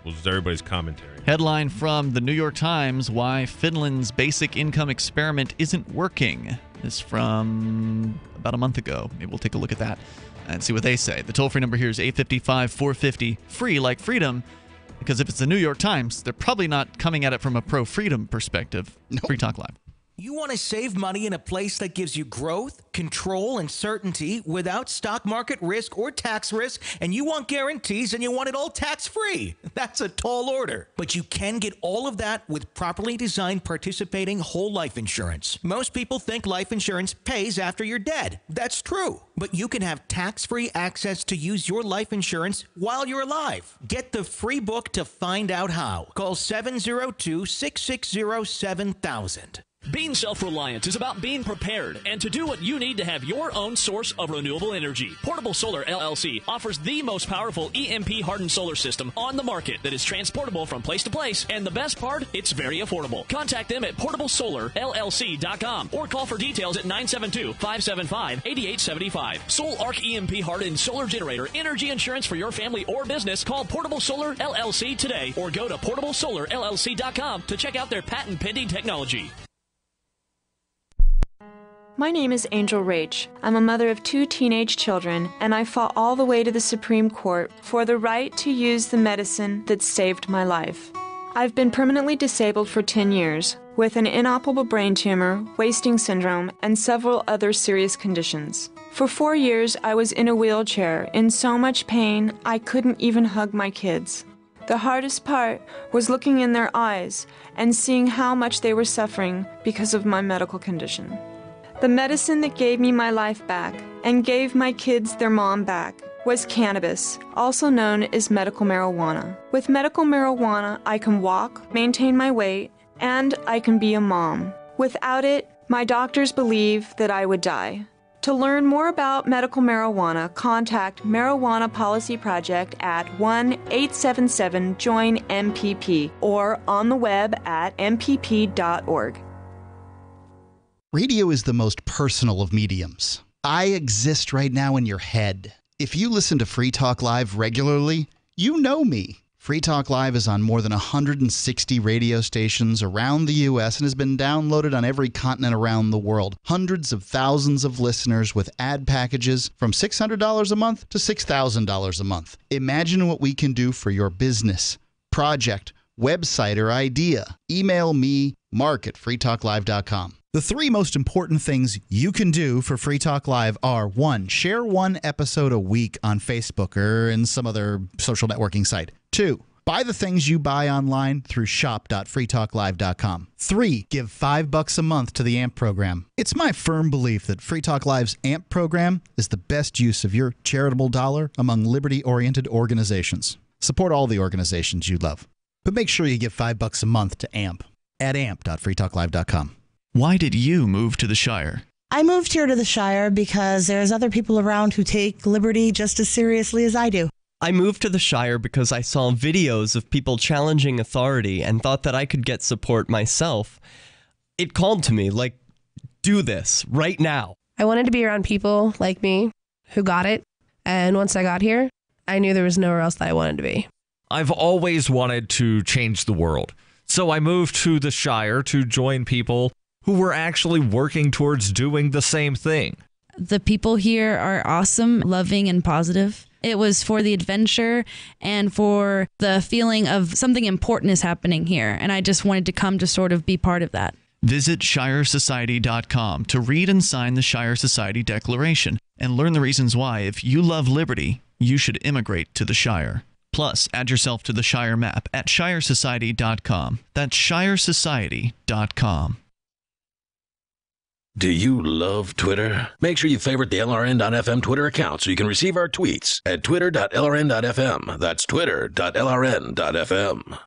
Was everybody's commentary. Headline from the New York Times, Why Finland's Basic Income Experiment Isn't Working. This from about a month ago. Maybe we'll take a look at that and see what they say. The toll-free number here is 855-450, free like freedom, because if it's the New York Times, they're probably not coming at it from a pro-freedom perspective. Nope. Free Talk Live. You want to save money in a place that gives you growth, control, and certainty without stock market risk or tax risk, and you want guarantees and you want it all tax-free. That's a tall order. But you can get all of that with properly designed participating whole life insurance. Most people think life insurance pays after you're dead. That's true. But you can have tax-free access to use your life insurance while you're alive. Get the free book to find out how. Call 702-660-7000. Being self-reliant is about being prepared and to do what you need to have your own source of renewable energy. Portable Solar LLC offers the most powerful EMP-hardened solar system on the market that is transportable from place to place, and the best part, it's very affordable. Contact them at portablesolarllc.com or call for details at 972-575-8875. Sol Arc EMP-hardened solar generator energy insurance for your family or business. Call Portable Solar LLC today or go to portablesolarllc.com to check out their patent-pending technology. My name is Angel Rach. I'm a mother of 2 teenage children, and I fought all the way to the Supreme Court for the right to use the medicine that saved my life. I've been permanently disabled for 10 years, with an inoperable brain tumor, wasting syndrome, and several other serious conditions. For 4 years, I was in a wheelchair, in so much pain I couldn't even hug my kids. The hardest part was looking in their eyes and seeing how much they were suffering because of my medical condition. The medicine that gave me my life back and gave my kids their mom back was cannabis, also known as medical marijuana. With medical marijuana, I can walk, maintain my weight, and I can be a mom. Without it, my doctors believe that I would die. To learn more about medical marijuana, contact Marijuana Policy Project at 1-877-JOIN-MPP or on the web at mpp.org. Radio is the most personal of mediums. I exist right now in your head. If you listen to Free Talk Live regularly, you know me. Free Talk Live is on more than 160 radio stations around the U.S. and has been downloaded on every continent around the world. Hundreds of thousands of listeners with ad packages from $600 a month to $6,000 a month. Imagine what we can do for your business, project, website, or idea. Email me, mark@freetalklive.com. The 3 most important things you can do for Free Talk Live are: 1, share 1 episode a week on Facebook or in some other social networking site. 2, buy the things you buy online through shop.freetalklive.com. 3, give $5 a month to the AMP program. It's my firm belief that Free Talk Live's AMP program is the best use of your charitable dollar among liberty-oriented organizations. Support all the organizations you love, but make sure you give $5 a month to AMP at amp.freetalklive.com. Why did you move to the Shire? I moved here to the Shire because there's other people around who take liberty just as seriously as I do. I moved to the Shire because I saw videos of people challenging authority and thought that I could get support myself. It called to me, like, do this right now. I wanted to be around people like me who got it, and once I got here, I knew there was nowhere else that I wanted to be. I've always wanted to change the world, so I moved to the Shire to join people who were actually working towards doing the same thing. The people here are awesome, loving, and positive. It was for the adventure and for the feeling of something important is happening here, and I just wanted to come to sort of be part of that. Visit ShireSociety.com to read and sign the Shire Society Declaration and learn the reasons why, if you love liberty, you should immigrate to the Shire. Plus, add yourself to the Shire map at ShireSociety.com. That's ShireSociety.com. Do you love Twitter? Make sure you favorite the LRN.FM Twitter account so you can receive our tweets at twitter.lrn.fm. That's twitter.lrn.fm.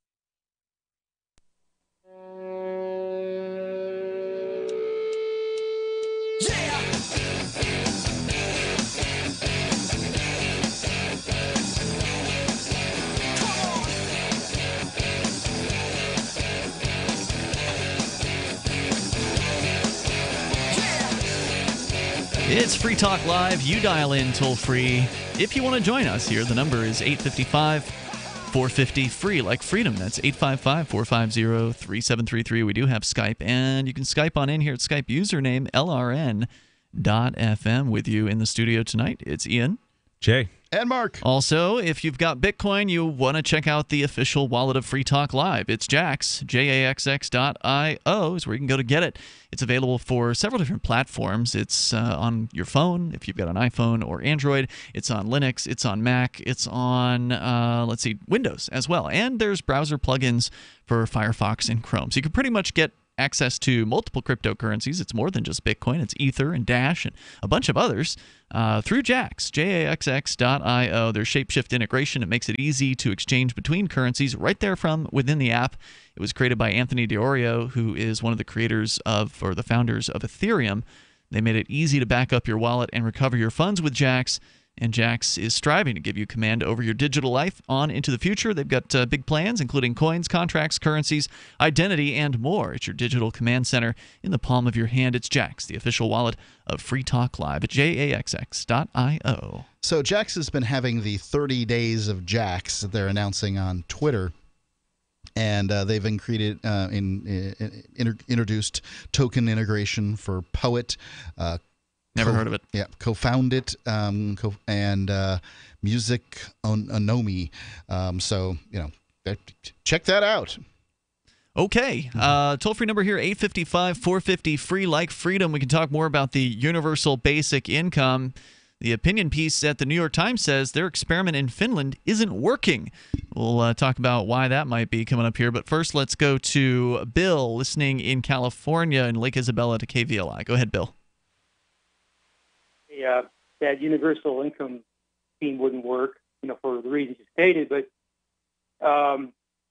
It's Free Talk Live. You dial in toll-free. If you want to join us here, the number is 855-450-FREE, like freedom. That's 855-450-3733. We do have Skype, and you can Skype on in here at Skype username LRN.FM. With you in the studio tonight, it's Ian. Jay. And Mark. Also, if you've got Bitcoin, you want to check out the official wallet of Free Talk Live. It's Jaxx, JAXX.io is where you can go to get it. It's available for several different platforms. It's on your phone, if you've got an iPhone or Android. It's on Linux. It's on Mac. It's on, Windows as well. And there's browser plugins for Firefox and Chrome. So you can pretty much get access to multiple cryptocurrencies. It's more than just Bitcoin. It's Ether and Dash and a bunch of others through Jaxx, jaxx.io. Their Shapeshift integration, it makes it easy to exchange between currencies right there from within the app. It was created by Anthony DiOrio, who is one of the creators of, or the founders of, Ethereum. They made it easy to back up your wallet and recover your funds with Jaxx. And Jaxx is striving to give you command over your digital life on into the future. They've got big plans, including coins, contracts, currencies, identity, and more. It's your digital command center in the palm of your hand. It's Jaxx, the official wallet of Free Talk Live at jaxx.io. So Jaxx has been having the 30 days of Jaxx that they're announcing on Twitter. And they've introduced token integration for Poet. Never heard of it. Yeah, co-founded and Music Onomi. So, check that out. Okay. Toll-free number here, 855-450-FREE, like freedom. We can talk more about the universal basic income. The opinion piece at the New York Times says their experiment in Finland isn't working. We'll talk about why that might be coming up here. But first, let's go to Bill, listening in California in Lake Isabella to KVLI. Go ahead, Bill. That universal income scheme wouldn't work, for the reasons you stated. But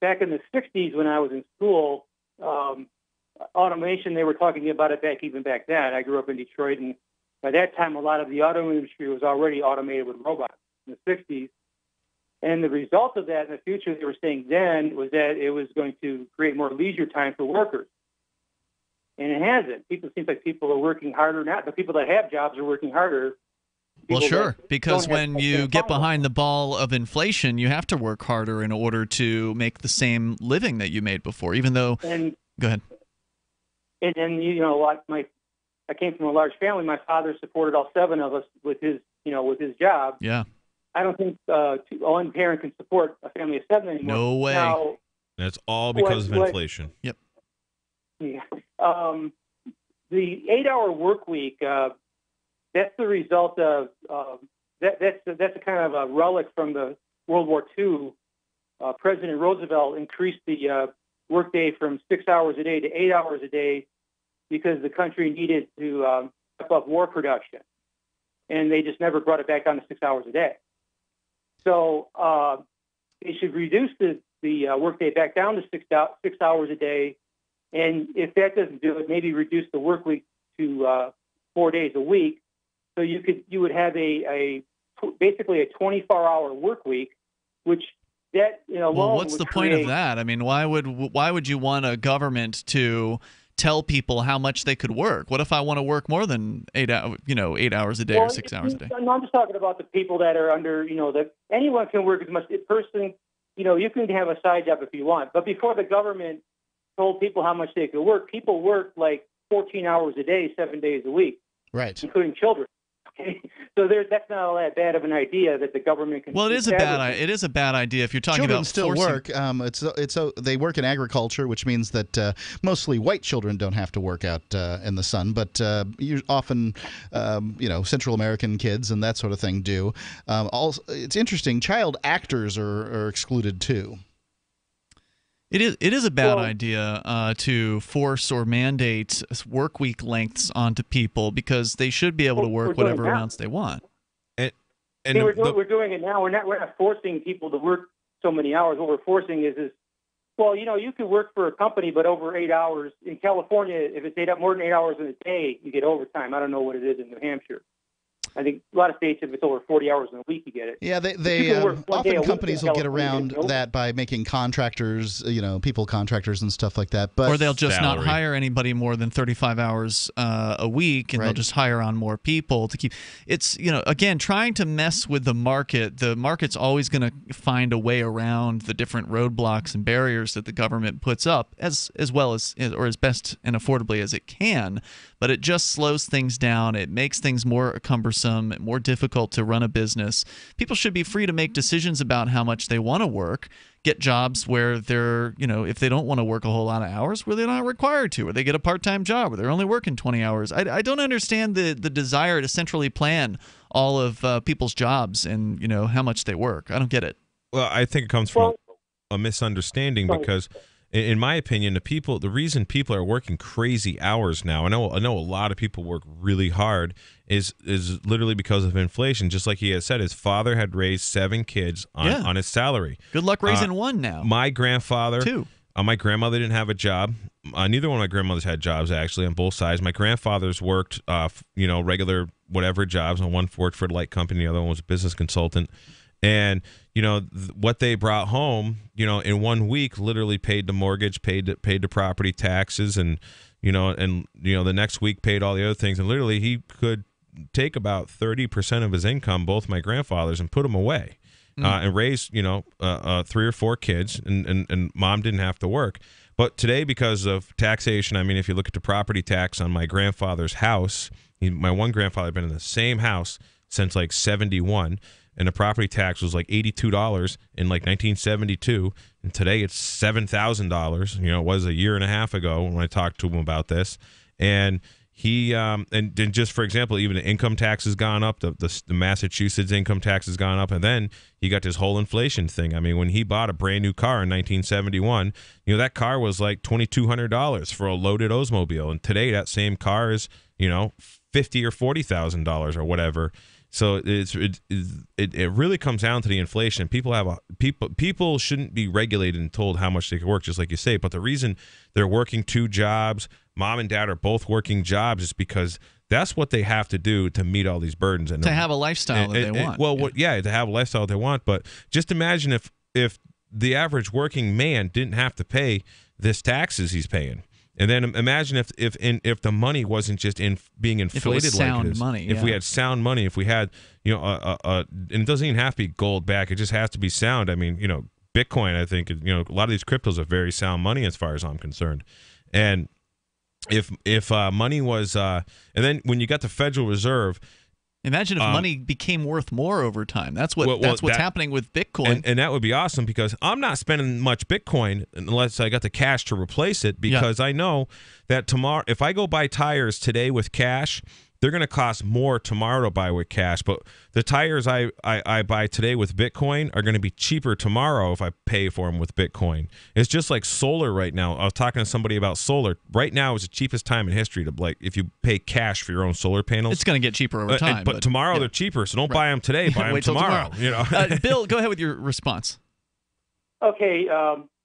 back in the 60s when I was in school, automation, they were talking about it even back then. I grew up in Detroit, and by that time, a lot of the auto industry was already automated with robots in the 60s. And the result of that in the future, they were saying then, was that it was going to create more leisure time for workers. And it hasn't. It seems like people are working harder now. The people that have jobs are working harder. Well, sure, because when you get behind the ball of inflation, you have to work harder in order to make the same living that you made before, even though... Go ahead. And then, I came from a large family. My father supported all 7 of us with his job. Yeah. I don't think one parent can support a family of 7 anymore. No way. Now, that's all because of inflation. Yep. Yeah. The 8-hour work week, that's the result of that's a kind of a relic from the World War II. President Roosevelt increased the workday from 6 hours a day to 8 hours a day because the country needed to step up war production, and they just never brought it back down to 6 hours a day. So they should reduce the workday back down to 6 hours a day. And if that doesn't do it, maybe reduce the work week to 4 days a week. So you would have basically a 24-hour work week, which that well, what's the point of that? I mean, why would you want a government to tell people how much they could work? What if I want to work more than 8 hours a day or 6 hours a day? I'm just talking about the people that are under that anyone can work as much. You can have a side job if you want, but before the government told people how much they could work, people worked like 14 hours a day, 7 days a week, right, including children. Okay? So that's not all that bad of an idea that the government can. Well, it is a bad idea if you're talking children about still forcing... work. They work in agriculture, which means that mostly white children don't have to work out in the sun, but often Central American kids and that sort of thing do. Also, it's interesting. Child actors are excluded too. It is a bad idea to force or mandate work week lengths onto people because they should be able to work whatever amounts they want. We're doing it now. We're not forcing people to work so many hours. What we're forcing is you could work for a company, but over 8 hours. In California, if it's more than 8 hours in a day, you get overtime. I don't know what it is in New Hampshire. I think a lot of states, if it's over 40 hours in a week, you get it. Yeah, they often companies will get around that by making contractors, people contractors and stuff like that. But or they'll just not hire anybody more than 35 hours a week, and they'll just hire on more people to keep. It's again trying to mess with the market. The market's always going to find a way around the different roadblocks and barriers that the government puts up, as well as or as best and affordably as it can. But it just slows things down. It makes things more cumbersome, more difficult to run a business. People should be free to make decisions about how much they want to work, get jobs where they're, if they don't want to work a whole lot of hours, where they're not required to, or they get a part-time job where they're only working 20 hours. I don't understand the desire to centrally plan all of people's jobs and, how much they work. I don't get it. Well, I think it comes from a misunderstanding because in my opinion, the reason people are working crazy hours now, I know a lot of people work really hard, is literally because of inflation. Just like he had said, his father had raised 7 kids on his salary. Good luck raising one now. My grandfather, 2. My grandmother didn't have a job. Neither one of my grandmothers had jobs, actually, on both sides. My grandfathers worked, regular whatever jobs. One worked for a light company, the other one was a business consultant. And, what they brought home, in 1 week literally paid the mortgage, paid the property taxes, and the next week paid all the other things. And literally he could take about 30% of his income, both my grandfathers, and put them away and raise, 3 or 4 kids. And mom didn't have to work. But today, because of taxation, I mean, if you look at the property tax on my grandfather's house, my one grandfather had been in the same house since like 71. And the property tax was like $82 in like 1972, and today it's $7,000. It was a year and a half ago when I talked to him about this. And he and just for example, even the income tax has gone up. The Massachusetts income tax has gone up, and then you got this whole inflation thing. I mean, when he bought a brand new car in 1971, that car was like $2,200 for a loaded Oldsmobile, and today that same car is $50,000 or $40,000 or whatever. So it really comes down to the inflation. People shouldn't be regulated and told how much they can work, just like you say. But the reason they're working 2 jobs, mom and dad are both working jobs, is because that's what they have to do to meet all these burdens and to have a lifestyle that they want. To have a lifestyle they want. But just imagine if the average working man didn't have to pay this taxes he's paying. And then imagine if the money wasn't just being inflated, if it was sound money. If we had sound money, if we had and it doesn't even have to be gold back, it just has to be sound. I mean, Bitcoin, I think a lot of these cryptos are very sound money as far as I'm concerned. And if money was and then when you got the Federal Reserve. Imagine if money became worth more over time. That's what's happening with Bitcoin. And that would be awesome, because I'm not spending much Bitcoin unless I got the cash to replace it, because I know that tomorrow, if I go buy tires today with cash, they're going to cost more tomorrow to buy with cash. But the tires I buy today with Bitcoin are going to be cheaper tomorrow if I pay for them with Bitcoin. It's just like solar right now. I was talking to somebody about solar. Right now is the cheapest time in history to, like, if you pay cash for your own solar panels. It's going to get cheaper over time. But tomorrow they're cheaper, so don't buy them today. Buy them Wait till tomorrow. Bill, go ahead with your response. Okay,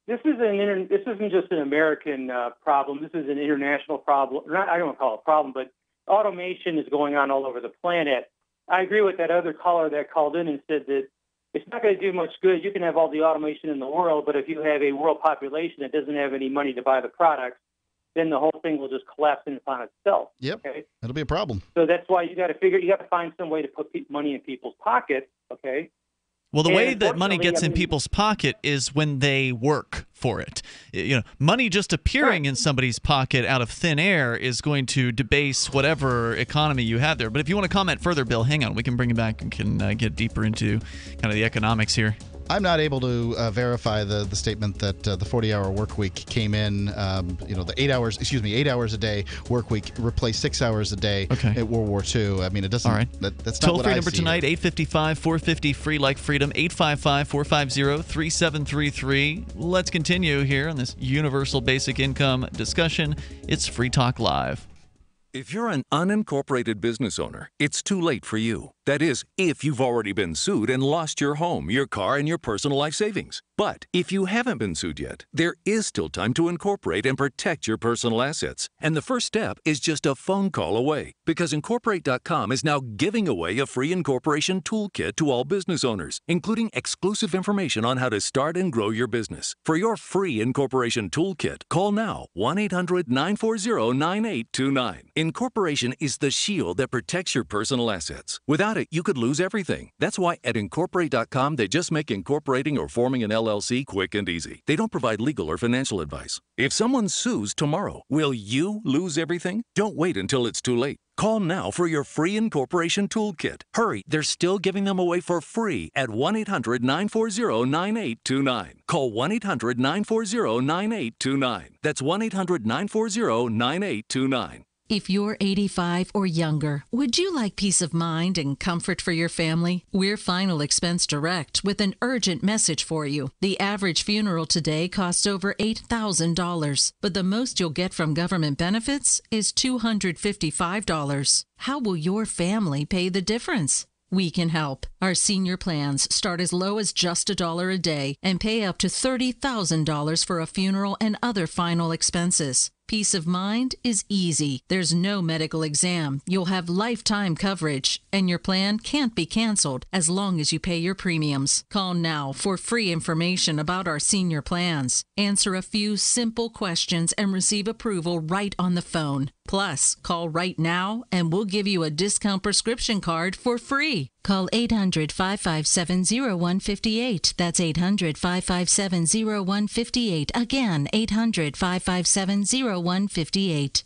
this isn't just an American problem. This is an international problem. I don't want to call it a problem, but automation is going on all over the planet. I agree with that other caller that called in and said that it's not going to do much good. You can have all the automation in the world, but if you have a world population that doesn't have any money to buy the products, then the whole thing will just collapse in upon itself. Yep. Okay? That'll be a problem. So that's why you got to find some way to put money in people's pockets. Okay. Well, the way that money gets in people's pocket is when they work for it. Money just appearing in somebody's pocket out of thin air is going to debase whatever economy you have there. But if you want to comment further, Bill, hang on. We can bring you back and can get deeper into kind of the economics here. I'm not able to verify the statement that the 40-hour work week came in. The 8 hours a day work week replaced 6 hours a day at World War II. I mean, it doesn't. All right. That's not what I see. Toll-free number tonight: 855-450 free like freedom. 855-450-3733. Let's continue here on this universal basic income discussion. It's Free Talk Live. If you're an unincorporated business owner, it's too late for you. That is, if you've already been sued and lost your home, your car, and your personal life savings. But if you haven't been sued yet, there is still time to incorporate and protect your personal assets. And the first step is just a phone call away, because Incorporate.com is now giving away a free incorporation toolkit to all business owners, including exclusive information on how to start and grow your business. For your free incorporation toolkit, call now 1-800-940-9829. Incorporation is the shield that protects your personal assets. Without it, you could lose everything. That's why at Incorporate.com, they just make incorporating or forming an LLC quick and easy. They don't provide legal or financial advice. If someone sues tomorrow, will you lose everything? Don't wait until it's too late. Call now for your free incorporation toolkit. Hurry, they're still giving them away for free at 1-800-940-9829. Call 1-800-940-9829. That's 1-800-940-9829. If you're 85 or younger, would you like peace of mind and comfort for your family? We're Final Expense Direct with an urgent message for you. The average funeral today costs over $8,000, but the most you'll get from government benefits is $255. How will your family pay the difference? We can help. Our senior plans start as low as just $1 a day and pay up to $30,000 for a funeral and other final expenses. Peace of mind is easy. There's no medical exam. You'll have lifetime coverage, and your plan can't be canceled as long as you pay your premiums. Call now for free information about our senior plans. Answer a few simple questions and receive approval right on the phone. Plus, call right now and we'll give you a discount prescription card for free. Call 800-557-0158. That's 800-557-0158. Again, 800-557-0158.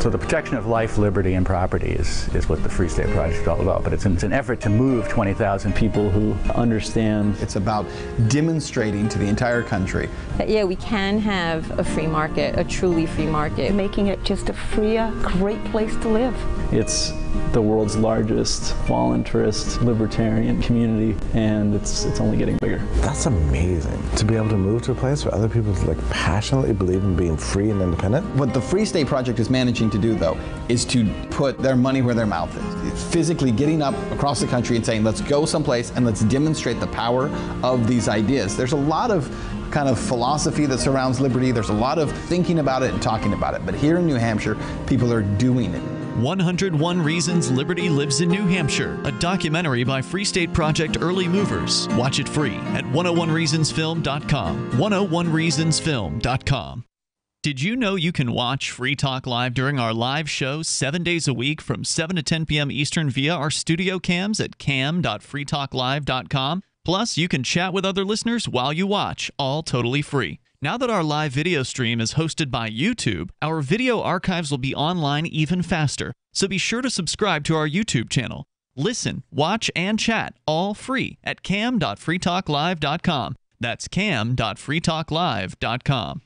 So the protection of life, liberty, and property is what the Free State Project is all about. But it's an effort to move 20,000 people who understand. It's about demonstrating to the entire country that, yeah, we can have a free market, a truly free market. Making it just a freer, great place to live. It's the world's largest voluntarist libertarian community, and it's only getting bigger. That's amazing, to be able to move to a place where other people passionately believe in being free and independent. What the Free State Project is managing to do, though, is to put their money where their mouth is. It's physically getting up across the country and saying, let's go someplace and let's demonstrate the power of these ideas. There's a lot of kind of philosophy that surrounds liberty. There's a lot of thinking about it and talking about it. But here in New Hampshire, people are doing it. 101 Reasons Liberty Lives in New Hampshire, a documentary by Free State Project Early Movers. Watch it free at 101reasonsfilm.com. 101reasonsfilm.com. Did you know you can watch Free Talk Live during our live show 7 days a week from 7 to 10 p.m. Eastern via our studio cams at cam.freetalklive.com? Plus, you can chat with other listeners while you watch, all totally free. Now that our live video stream is hosted by YouTube, our video archives will be online even faster, so be sure to subscribe to our YouTube channel. Listen, watch, and chat all free at cam.freetalklive.com. That's cam.freetalklive.com.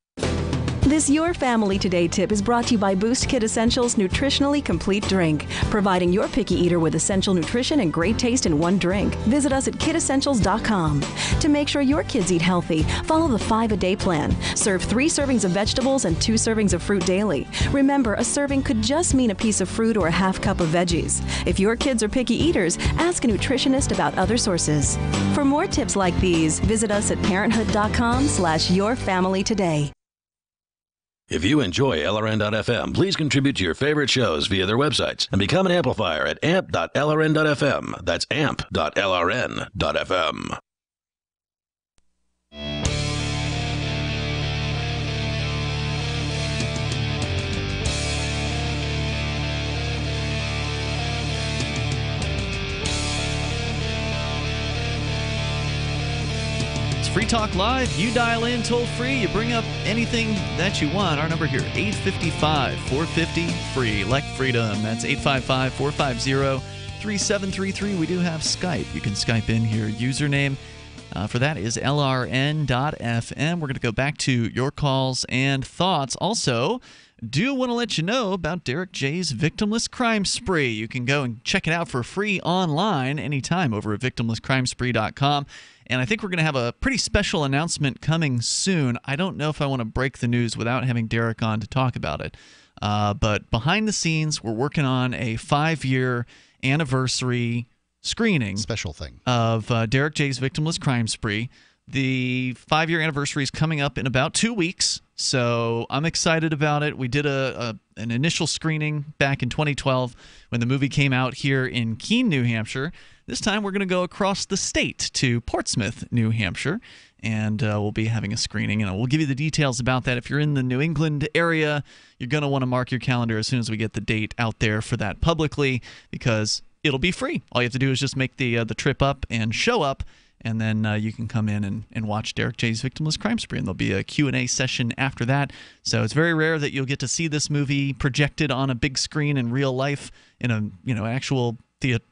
This Your Family Today tip is brought to you by Boost Kid Essentials Nutritionally Complete Drink, providing your picky eater with essential nutrition and great taste in one drink. Visit us at kidessentials.com. To make sure your kids eat healthy, follow the 5-a-day plan. Serve 3 servings of vegetables and 2 servings of fruit daily. Remember, a serving could just mean a piece of fruit or a half cup of veggies. If your kids are picky eaters, ask a nutritionist about other sources. For more tips like these, visit us at parenthood.com/yourfamilytoday. If you enjoy LRN.FM, please contribute to your favorite shows via their websites and become an amplifier at amp.lrn.fm. That's amp.lrn.fm. Free Talk Live. You dial in toll free. You bring up anything that you want. Our number here, 855-450-FREE. Elect freedom. That's 855-450-3733. We do have Skype. You can Skype in here. Username for that is LRN.FM. We're going to go back to your calls and thoughts. Also, do want to let you know about Derek J's Victimless Crime Spree. You can go and check it out for free online anytime over at victimlesscrimespree.com. And I think we're going to have a pretty special announcement coming soon. I don't know if I want to break the news without having Derek on to talk about it. But behind the scenes, we're working on a 5-year anniversary screening. Special thing. Of Derek J's Victimless Crime Spree. The 5-year anniversary is coming up in about 2 weeks, so I'm excited about it. We did an initial screening back in 2012 when the movie came out here in Keene, New Hampshire. This time we're going to go across the state to Portsmouth, New Hampshire, and we'll be having a screening, and we'll give you the details about that. If you're in the New England area, you're going to want to mark your calendar as soon as we get the date out there for that publicly, because it'll be free. All you have to do is just make the trip up and show up, and then you can come in and watch Derek J's Victimless Crime Spree, and there'll be a Q&A session after that. So it's very rare that you'll get to see this movie projected on a big screen in real life in a actual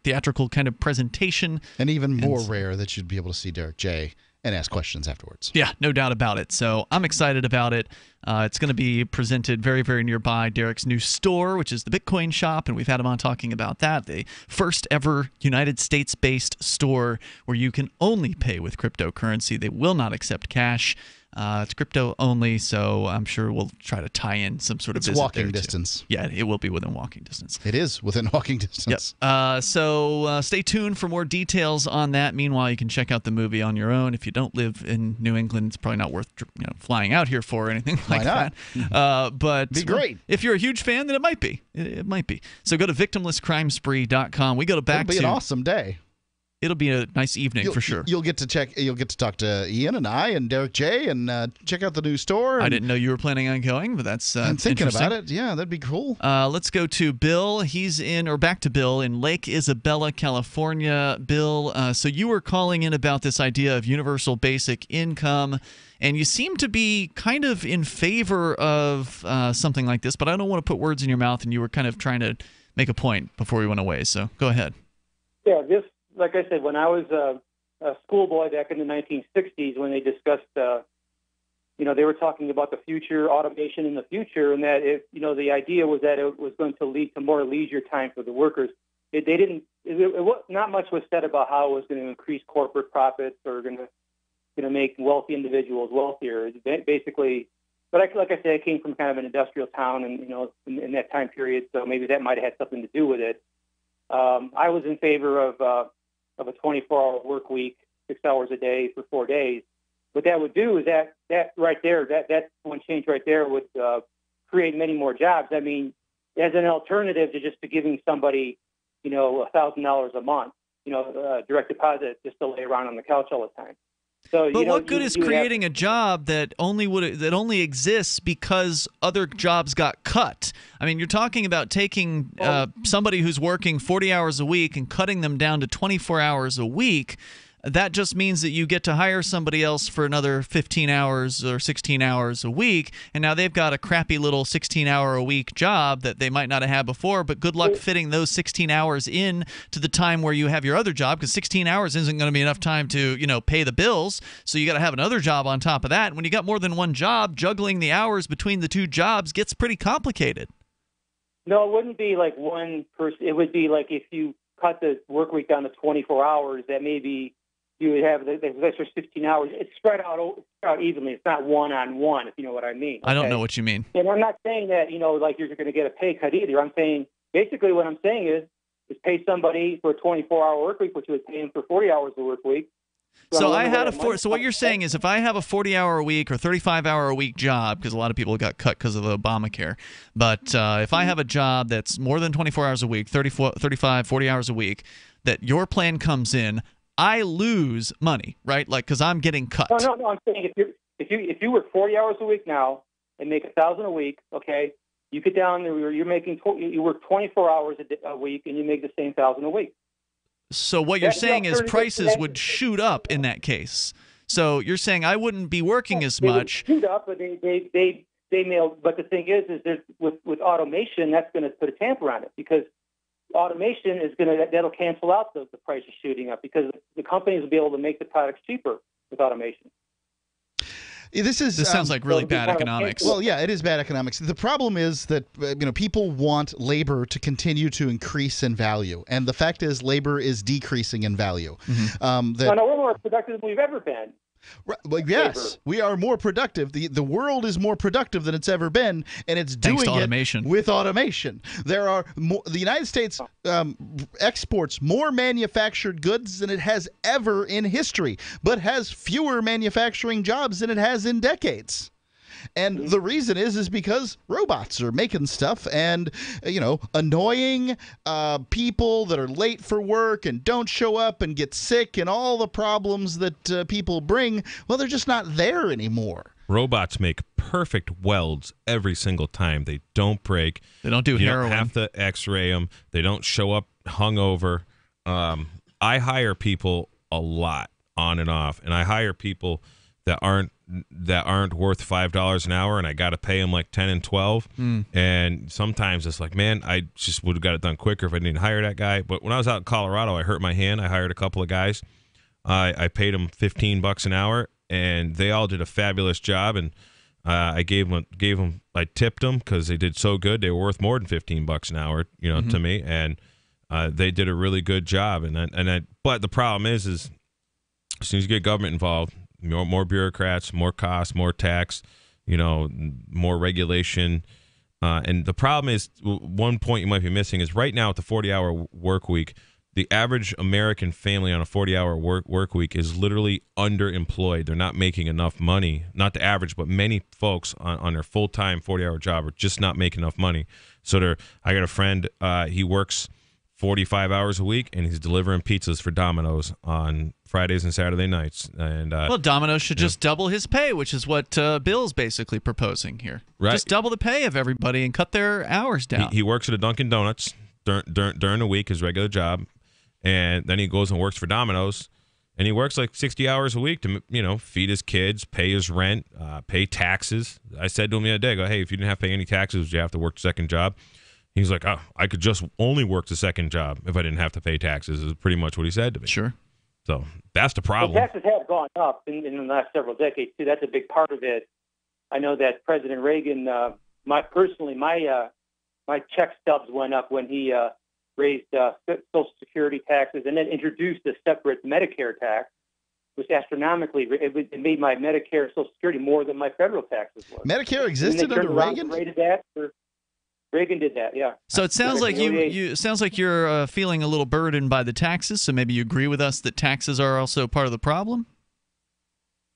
theatrical kind of presentation. And even more rare that you'd be able to see Derek J and ask questions afterwards. Yeah, no doubt about it. So I'm excited about it. It's going to be presented very, very nearby Derek's new store, which is the Bitcoin Shop, and we've had him on talking about that. The first ever United States-based store where you can only pay with cryptocurrency. They will not accept cash. It's crypto only, so I'm sure we'll try to tie in some sort of visit walking there, distance. Too. Yeah, it will be within walking distance. It is within walking distance. Yep. So stay tuned for more details on that. Meanwhile, you can check out the movie on your own. If you don't live in New England, it's probably not worth flying out here for or anything like not? that. But be great. If you're a huge fan, then it might be. It might be. So go to victimlesscrimespree.com. We go back to an awesome day. It'll be a nice evening for sure. You'll get to talk to Ian and I and Derek J and check out the new store. I didn't know you were planning on going, but that's I'm thinking about it. Yeah, that'd be cool. Let's go to Bill. Back to Bill in Lake Isabella, California. Bill, so you were calling in about this idea of universal basic income, and you seem to be kind of in favor of something like this, but I don't want to put words in your mouth, and you were kind of trying to make a point before we went away, so go ahead. Yeah, like I said, when I was a schoolboy back in the 1960s, when they discussed, they were talking about the future, automation in the future, and that the idea was that it was going to lead to more leisure time for the workers. Not much was said about how it was going to increase corporate profits or going to make wealthy individuals wealthier. Basically, but like I said, I came from kind of an industrial town, and in that time period, so maybe that might have had something to do with it. I was in favor of a 24-hour work week, 6 hours a day for 4 days. What that would do is that right there, that one change right there would create many more jobs. I mean, as an alternative to giving somebody, $1,000 a month, direct deposit just to lay around on the couch all the time. So, but what good is creating a job that only exists because other jobs got cut? I mean, you're talking about taking somebody who's working 40 hours a week and cutting them down to 24 hours a week. That just means that you get to hire somebody else for another 15 hours or 16 hours a week, and now they've got a crappy little 16-hour-a-week job that they might not have had before, but good luck fitting those 16 hours in to the time where you have your other job, because 16 hours isn't going to be enough time to, pay the bills, so you got to have another job on top of that. And when you got more than one job, juggling the hours between the two jobs gets pretty complicated. No, it wouldn't be like one person. It would be like if you cut the work week down to 24 hours, that maybe you would have the extra 16 hours. It's spread out evenly. It's not one-on-one, if you know what I mean. I don't know what you mean. And I'm not saying that, like you're going to get a pay cut either. I'm saying, basically what I'm saying is pay somebody for a 24-hour work week, which would pay them for 40 hours a work week. So what you're saying is if I have a 40-hour a week or 35-hour a week job, because a lot of people got cut because of Obamacare, but if I have a job that's more than 24 hours a week, 35, 40 hours a week, that your plan comes in, I lose money, right? Like, because I'm getting cut. No. I'm saying if you work 40 hours a week now and make $1,000 a week, okay, you get down there, you work 24 hours a week and you make the same $1,000 a week. So what you're saying is prices would shoot up in that case. So you're saying I wouldn't be working as much. They would shoot up, but they mail. But the thing is that with automation, that's going to put a tamper on it, because automation that'll cancel out the prices shooting up, because the companies will be able to make the products cheaper with automation. This sounds like really bad economics. Well, yeah, it is bad economics. The problem is that people want labor to continue to increase in value, and the fact is labor is decreasing in value. Mm-hmm. We're more productive than we've ever been. Right, well, yes, we are more productive. The world is more productive than it's ever been, and it's doing it with automation. There are the United States exports more manufactured goods than it has ever in history, but has fewer manufacturing jobs than it has in decades. And the reason is because robots are making stuff, and annoying people that are late for work and don't show up and get sick and all the problems that people bring, well, they're just not there anymore. Robots make perfect welds every single time. They don't break. They don't do heroin. You don't have to x-ray them. They don't show up hungover. I hire people a lot on and off, and I hire people that aren't worth $5 an hour, and I got to pay them like 10 and 12. And sometimes it's like, man, I just would have got it done quicker if I didn't hire that guy. But when I was out in Colorado, I hurt my hand. I hired a couple of guys. I paid them $15 an hour, and they all did a fabulous job. And I I tipped them because they did so good. They were worth more than $15 an hour, to me, and they did a really good job. But the problem is as soon as you get government involved, more bureaucrats, more costs, more tax, more regulation. And the problem is, one point you might be missing is right now at the 40-hour work week, the average American family on a 40-hour work week is literally underemployed. They're not making enough money. Not the average, but many folks on their full-time 40-hour job are just not making enough money. So I got a friend, he works 45 hours a week, and he's delivering pizzas for Domino's on Fridays and Saturday nights. And well, Domino's should just double his pay, which is what Bill's basically proposing here. Right. Just double the pay of everybody and cut their hours down. He works at a Dunkin' Donuts during the week, his regular job. And then he goes and works for Domino's, and he works like 60 hours a week to, feed his kids, pay his rent, pay taxes. I said to him the other day, I go, hey, if you didn't have to pay any taxes, would you have to work a second job? He's like, oh, I could just only work the second job if I didn't have to pay taxes, is pretty much what he said to me. Sure. So that's the problem. Well, taxes have gone up in the last several decades, too. That's a big part of it. I know that President Reagan, my check stubs went up when he raised Social Security taxes and then introduced a separate Medicare tax, which astronomically it made my Medicare Social Security more than my federal taxes was. Medicare existed under Reagan? Reagan did that, yeah. So it sounds like you're feeling a little burdened by the taxes. So maybe you agree with us that taxes are also part of the problem.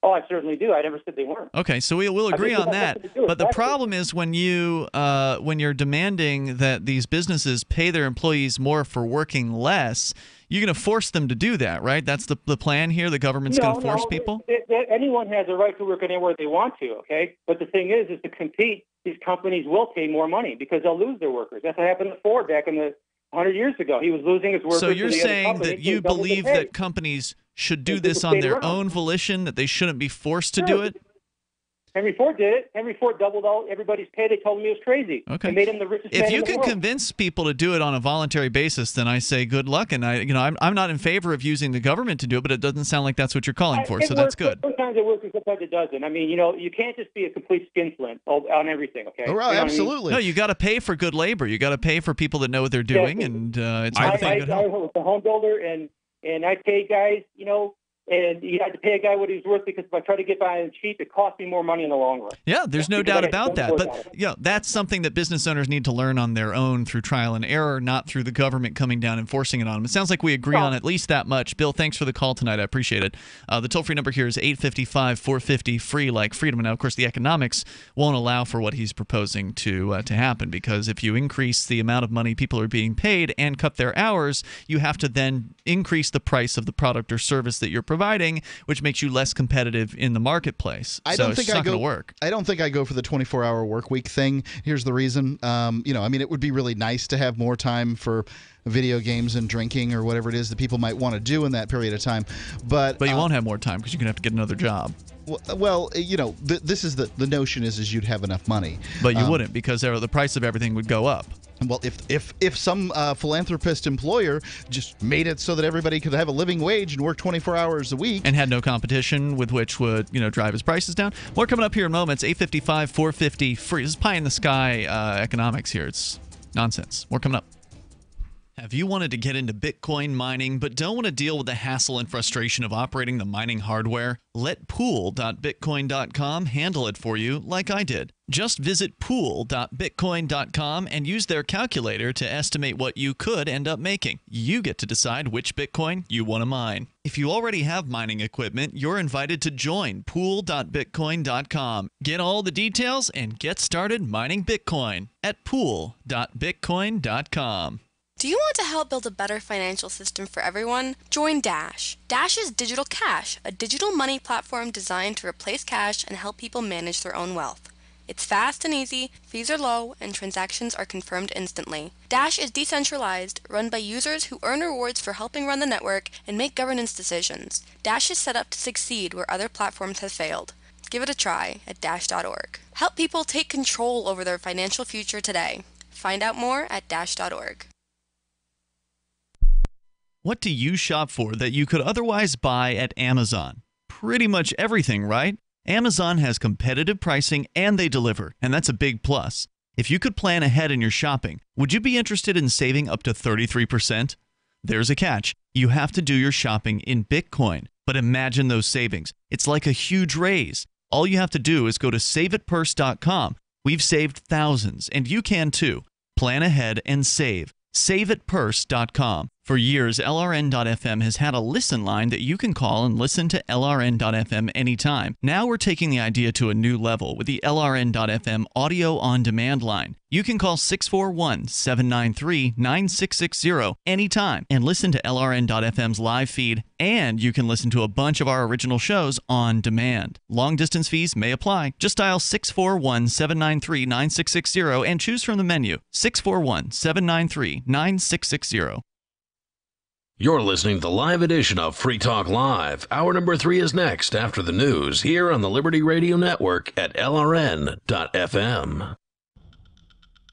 Oh, I certainly do. I never said they weren't. Okay, so we'll agree on that. But the problem is when you're demanding that these businesses pay their employees more for working less, you're going to force them to do that, right? That's the plan here. The government's going to force people. Anyone has a right to work anywhere they want to. Okay, but the thing is to compete, these companies will pay more money because they'll lose their workers. That's what happened to Ford back in the 100 years ago. He was losing his workers. So you're saying that you believe that companies should do this on their own volition, that they shouldn't be forced to do it? Henry Ford did it. Henry Ford doubled everybody's pay. They told him he was crazy. Okay. They made him the richest man If in you the can world. convince people to do it on a voluntary basis, then I say good luck. And I'm not in favor of using the government to do it, but it doesn't sound like that's what you're calling for. So that's good. Sometimes it works and sometimes it doesn't. I mean, you can't just be a complete skinflint on everything. Okay. Oh, right, absolutely. No, you got to pay for good labor. You got to pay for people that know what they're doing, and it's I help. was a home builder, and I paid guys, and you had to pay a guy what he was worth because if I try to get by him cheap, it cost me more money in the long run. Yeah, there's no doubt about that. But that's something that business owners need to learn on their own through trial and error, not through the government coming down and forcing it on them. It sounds like we agree on at least that much. Bill, thanks for the call tonight. I appreciate it. The toll-free number here is 855-450-FREE, like freedom. Now, of course, the economics won't allow for what he's proposing to happen, because if you increase the amount of money people are being paid and cut their hours, you have to then increase the price of the product or service that you're providing, which makes you less competitive in the marketplace. I don't think it's not going to work. I don't think I go for the 24-hour work week thing. Here's the reason. It would be really nice to have more time for video games and drinking or whatever it is that people might want to do in that period of time. But you won't have more time because you're going to have to get another job. Well, this is the notion is you'd have enough money. But you wouldn't, because the price of everything would go up. Well, if some philanthropist employer just made it so that everybody could have a living wage and work 24 hours a week and had no competition with which would drive his prices down. More coming up here in moments. 855-450-FREE. This is pie in the sky economics here. It's nonsense. More coming up. Have you wanted to get into Bitcoin mining but don't want to deal with the hassle and frustration of operating the mining hardware? Let pool.bitcoin.com handle it for you like I did. Just visit pool.bitcoin.com and use their calculator to estimate what you could end up making. You get to decide which Bitcoin you want to mine. If you already have mining equipment, you're invited to join pool.bitcoin.com. Get all the details and get started mining Bitcoin at pool.bitcoin.com. Do you want to help build a better financial system for everyone? Join Dash. Dash is Digital Cash, a digital money platform designed to replace cash and help people manage their own wealth. It's fast and easy, fees are low, and transactions are confirmed instantly. Dash is decentralized, run by users who earn rewards for helping run the network and make governance decisions. Dash is set up to succeed where other platforms have failed. Give it a try at dash.org. Help people take control over their financial future today. Find out more at dash.org. What do you shop for that you could otherwise buy at Amazon? Pretty much everything, right? Amazon has competitive pricing and they deliver, and that's a big plus. If you could plan ahead in your shopping, would you be interested in saving up to 33%? There's a catch. You have to do your shopping in Bitcoin. But imagine those savings. It's like a huge raise. All you have to do is go to saveitpurse.com. We've saved thousands, and you can too. Plan ahead and save. SaveItPurse.com. For years, LRN.FM has had a listen line that you can call and listen to LRN.FM anytime. Now we're taking the idea to a new level with the LRN.FM audio on-demand line. You can call 641-793-9660 anytime and listen to LRN.FM's live feed, and you can listen to a bunch of our original shows on demand. Long-distance fees may apply. Just dial 641-793-9660 and choose from the menu 641-793-9660. You're listening to the live edition of Free Talk Live. Hour number 3 is next after the news here on the Liberty Radio Network at LRN.FM.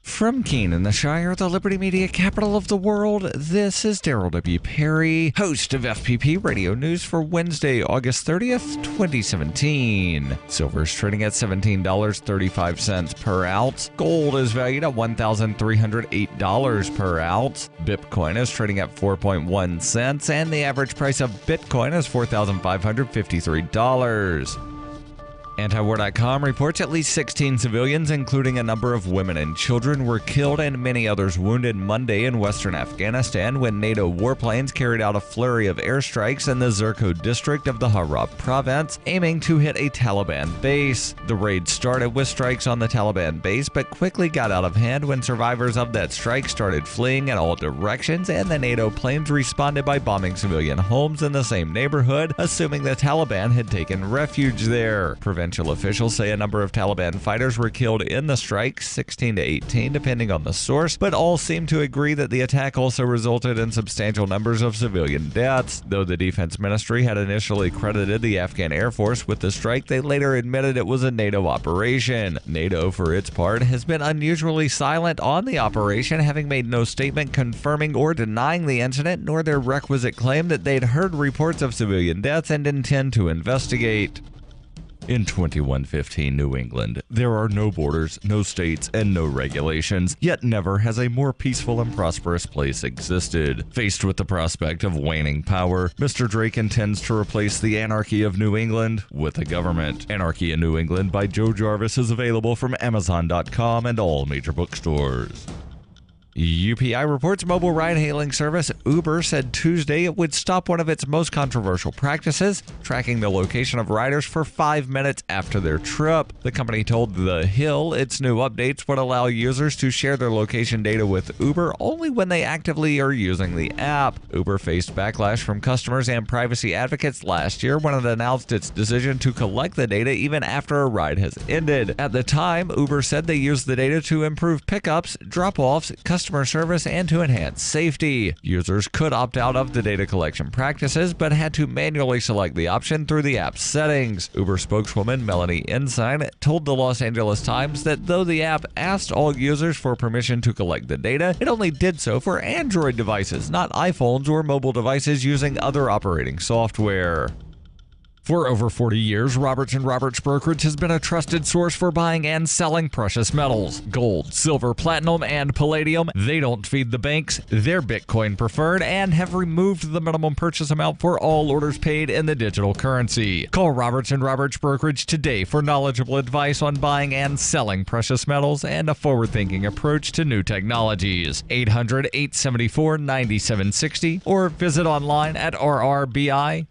From Keene in the Shire, the Liberty Media capital of the world, this is Daryl W. Perry, host of FPP Radio News for Wednesday, August 30th, 2017. Silver is trading at $17.35 per ounce. Gold is valued at $1,308 per ounce. Bitcoin is trading at 4.1 cents, and the average price of Bitcoin is $4,553. Antiwar.com reports at least 16 civilians, including a number of women and children, were killed and many others wounded Monday in western Afghanistan when NATO warplanes carried out a flurry of airstrikes in the Zirko district of the Herat province, aiming to hit a Taliban base. The raid started with strikes on the Taliban base, but quickly got out of hand when survivors of that strike started fleeing in all directions, and the NATO planes responded by bombing civilian homes in the same neighborhood, assuming the Taliban had taken refuge there. Provincial officials say a number of Taliban fighters were killed in the strike, 16 to 18 depending on the source, but all seem to agree that the attack also resulted in substantial numbers of civilian deaths. Though the Defense Ministry had initially credited the Afghan Air Force with the strike, they later admitted it was a NATO operation. NATO, for its part, has been unusually silent on the operation, having made no statement confirming or denying the incident, nor their requisite claim that they'd heard reports of civilian deaths and intend to investigate. In 2115 New England, there are no borders, no states, and no regulations, yet never has a more peaceful and prosperous place existed. Faced with the prospect of waning power, Mr. Drake intends to replace the anarchy of New England with a government. Anarchy in New England by Joe Jarvis is available from Amazon.com and all major bookstores. UPI reports mobile ride-hailing service Uber said Tuesday it would stop one of its most controversial practices, tracking the location of riders for 5 minutes after their trip. The company told The Hill its new updates would allow users to share their location data with Uber only when they actively are using the app. Uber faced backlash from customers and privacy advocates last year when it announced its decision to collect the data even after a ride has ended. At the time, Uber said they used the data to improve pickups, drop-offs, customer service, and to enhance safety. Users could opt out of the data collection practices, but had to manually select the option through the app's settings. Uber spokeswoman Melanie Ensign told the Los Angeles Times that though the app asked all users for permission to collect the data, it only did so for Android devices, not iPhones or mobile devices using other operating software. For over 40 years, Roberts & Roberts Brokerage has been a trusted source for buying and selling precious metals. Gold, silver, platinum, and palladium. They don't feed the banks. They're Bitcoin preferred and have removed the minimum purchase amount for all orders paid in the digital currency. Call Roberts & Roberts Brokerage today for knowledgeable advice on buying and selling precious metals and a forward-thinking approach to new technologies. 800-874-9760 or visit online at rrbi.co.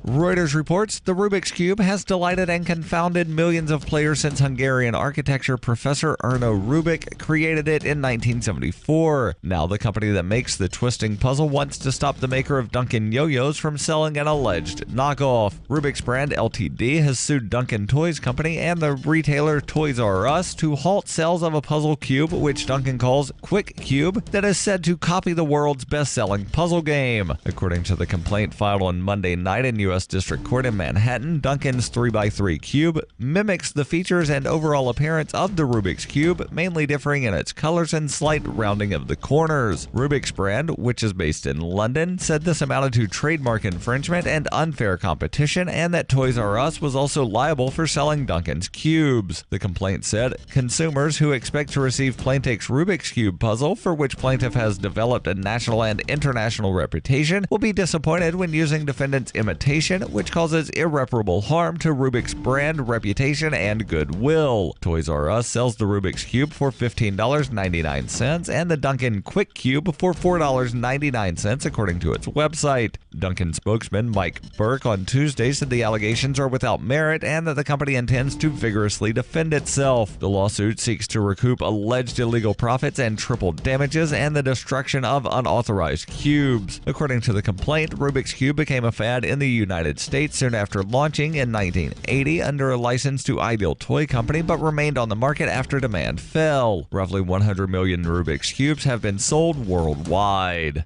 Reuters reports the Rubik's Cube has delighted and confounded millions of players since Hungarian architecture professor Erno Rubik created it in 1974. Now the company that makes the twisting puzzle wants to stop the maker of Duncan yo-yos from selling an alleged knockoff. Rubik's brand Ltd has sued Duncan Toys Company and the retailer Toys R Us to halt sales of a puzzle cube, which Duncan calls Quick Cube, that is said to copy the world's best-selling puzzle game. According to the complaint filed on Monday night in U.S. U.S. District Court in Manhattan, Duncan's 3x3 cube mimics the features and overall appearance of the Rubik's Cube, mainly differing in its colors and slight rounding of the corners. Rubik's brand, which is based in London, said this amounted to trademark infringement and unfair competition, and that Toys R Us was also liable for selling Duncan's cubes. The complaint said consumers who expect to receive Plaintiff's Rubik's Cube puzzle, for which plaintiff has developed a national and international reputation, will be disappointed when using defendant's imitation, which causes irreparable harm to Rubik's brand, reputation, and goodwill. Toys R Us sells the Rubik's Cube for $15.99 and the Duncan Quick Cube for $4.99, according to its website. Duncan spokesman Mike Burke on Tuesday said the allegations are without merit and that the company intends to vigorously defend itself. The lawsuit seeks to recoup alleged illegal profits and triple damages and the destruction of unauthorized cubes. According to the complaint, Rubik's Cube became a fad in the United States soon after launching in 1980 under a license to Ideal Toy Company, but remained on the market after demand fell. Roughly 100 million Rubik's Cubes have been sold worldwide.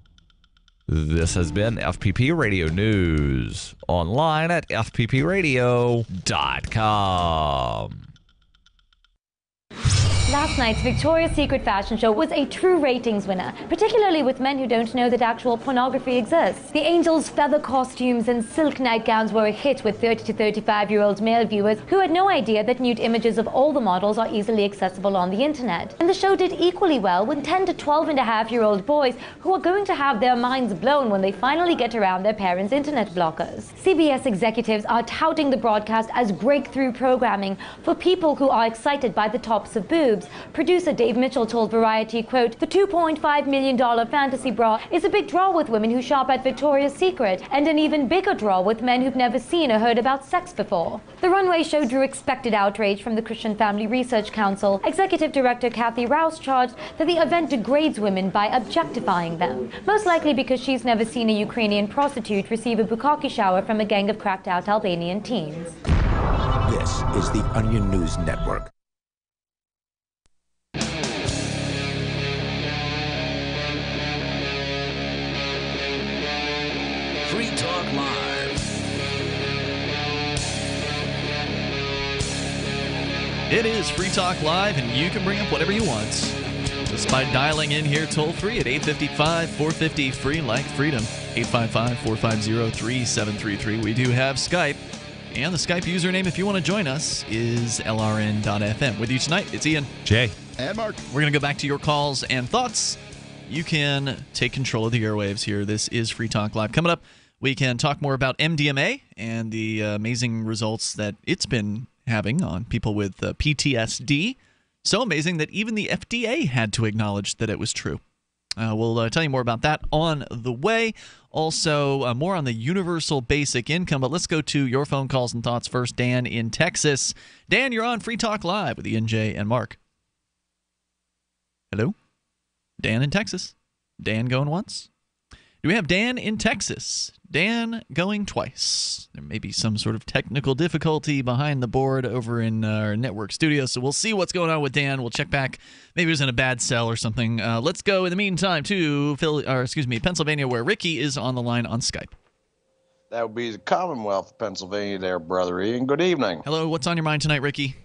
This has been FPP Radio News, online at fppradio.com. Last night's Victoria's Secret fashion show was a true ratings winner, particularly with men who don't know that actual pornography exists. The angels' feather costumes and silk nightgowns were a hit with 30 to 35-year-old male viewers who had no idea that nude images of all the models are easily accessible on the internet. And the show did equally well with 10 to 12-and-a-half-year-old boys who are going to have their minds blown when they finally get around their parents' internet blockers. CBS executives are touting the broadcast as breakthrough programming for people who are excited by the tops of boobs. Producer Dave Mitchell told Variety, quote, "The $2.5 million fantasy bra is a big draw with women who shop at Victoria's Secret, and an even bigger draw with men who've never seen or heard about sex before." The runway show drew expected outrage from the Christian Family Research Council. Executive Director Kathy Rouse charged that the event degrades women by objectifying them, most likely because she's never seen a Ukrainian prostitute receive a bukkake shower from a gang of cracked-out Albanian teens. This is the Onion News Network. Free Talk Live. It is Free Talk Live, and you can bring up whatever you want just by dialing in here toll-free at 855-450-FREE, like freedom, 855-450-3733. We do have Skype, and the Skype username, if you want to join us, is lrn.fm. With you tonight, it's Ian, Jay, and Mark. We're going to go back to your calls and thoughts. You can take control of the airwaves here. This is Free Talk Live. Coming up, we can talk more about MDMA and the amazing results that it's been having on people with PTSD. So amazing that even the FDA had to acknowledge that it was true. We'll tell you more about that on the way. Also, more on the universal basic income. But let's go to your phone calls and thoughts first. Dan in Texas. Dan, you're on Free Talk Live with Ian, Jay, and Mark. Hello? Dan in Texas. Dan going once? Do we have Dan in Texas? Dan going twice. There may be some sort of technical difficulty behind the board over in our network studio, so we'll see what's going on with Dan. We'll check back. Maybe it was in a bad cell or something. Let's go in the meantime to Pennsylvania, where Ricky is on the line on Skype. That would be the Commonwealth of Pennsylvania there, Brother Ian. Good evening. Hello, what's on your mind tonight, Ricky?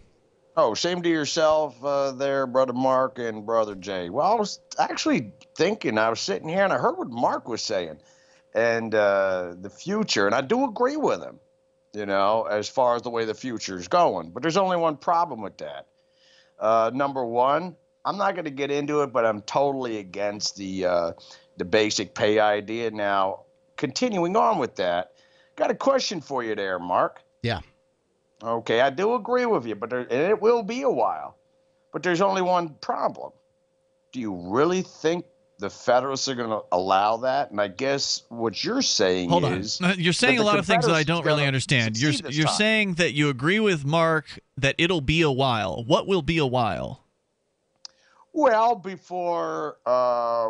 Oh, shame to yourself there, Brother Mark and Brother Jay. Well, I was actually thinking, I was sitting here and I heard what Mark was saying and the future, and I do agree with him, you know, as far as the way the future is going. But there's only one problem with that. Number one, I'm not going to get into it, but I'm totally against the basic pay idea. Now, continuing on with that, got a question for you there, Mark. Yeah. Okay, I do agree with you, but and it will be a while. But there's only one problem. Do you really think the Federalists are going to allow that? And I guess what you're saying is... Hold on. You're saying a lot of things that I don't really understand. You're saying that you agree with Mark that it'll be a while. What will be a while? Well, before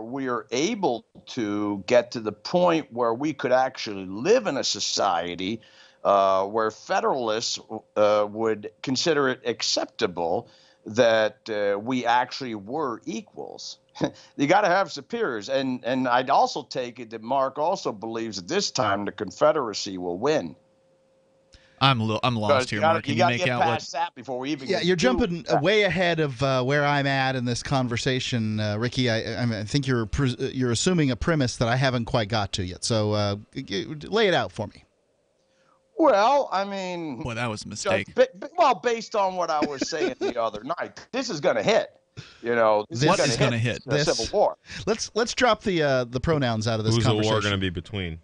we are able to get to the point where we could actually live in a society where Federalists would consider it acceptable that we actually were equals. You got to have superiors. And I'd also take it that Mark also believes at this time the Confederacy will win. I'm lost here, Mark. Can you make out what? That before we even you're jumping way ahead of where I'm at in this conversation, Ricky. I think you're assuming a premise that I haven't quite got to yet. So lay it out for me. Well, I mean, boy, that was a mistake. Based on what I was saying the other night, this is going to hit. What is going to hit? The Civil War. Let's drop the pronouns out of this conversation. Who's the war going to be between?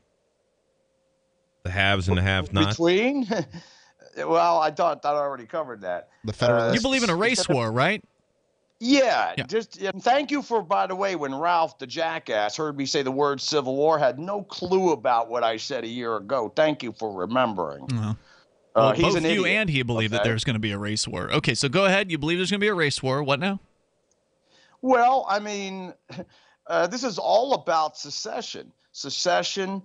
The haves and the have-nots? Between? Well, I thought I already covered that. The Federalists. You believe in a race war, right? Yeah. And thank you for, by the way, when Ralph the jackass heard me say the word Civil War, had no clue about what I said a year ago. Thank you for remembering. Well, he's both an you idiot. and he believe that there's going to be a race war. Okay, so go ahead. You believe there's going to be a race war. What now? Well, I mean, this is all about secession. Secession,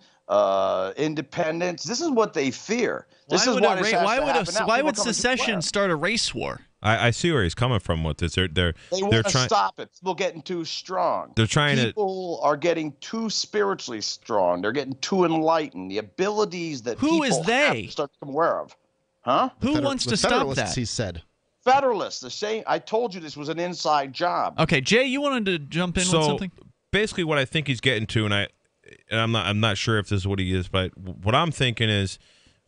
independence. This is what they fear. Why would secession start a race war? I see where he's coming from with this. They want to stop it. People getting too strong. They're trying People are getting too spiritually strong. They're getting too enlightened. The abilities that Who people is they? have to start to become aware of. Huh? Who wants to stop that? He said. Federalists. The same. I told you this was an inside job. Okay, Jay, you wanted to jump in with something? Basically, what I think he's getting to, and I'm not sure if this is what he is, but what I'm thinking is,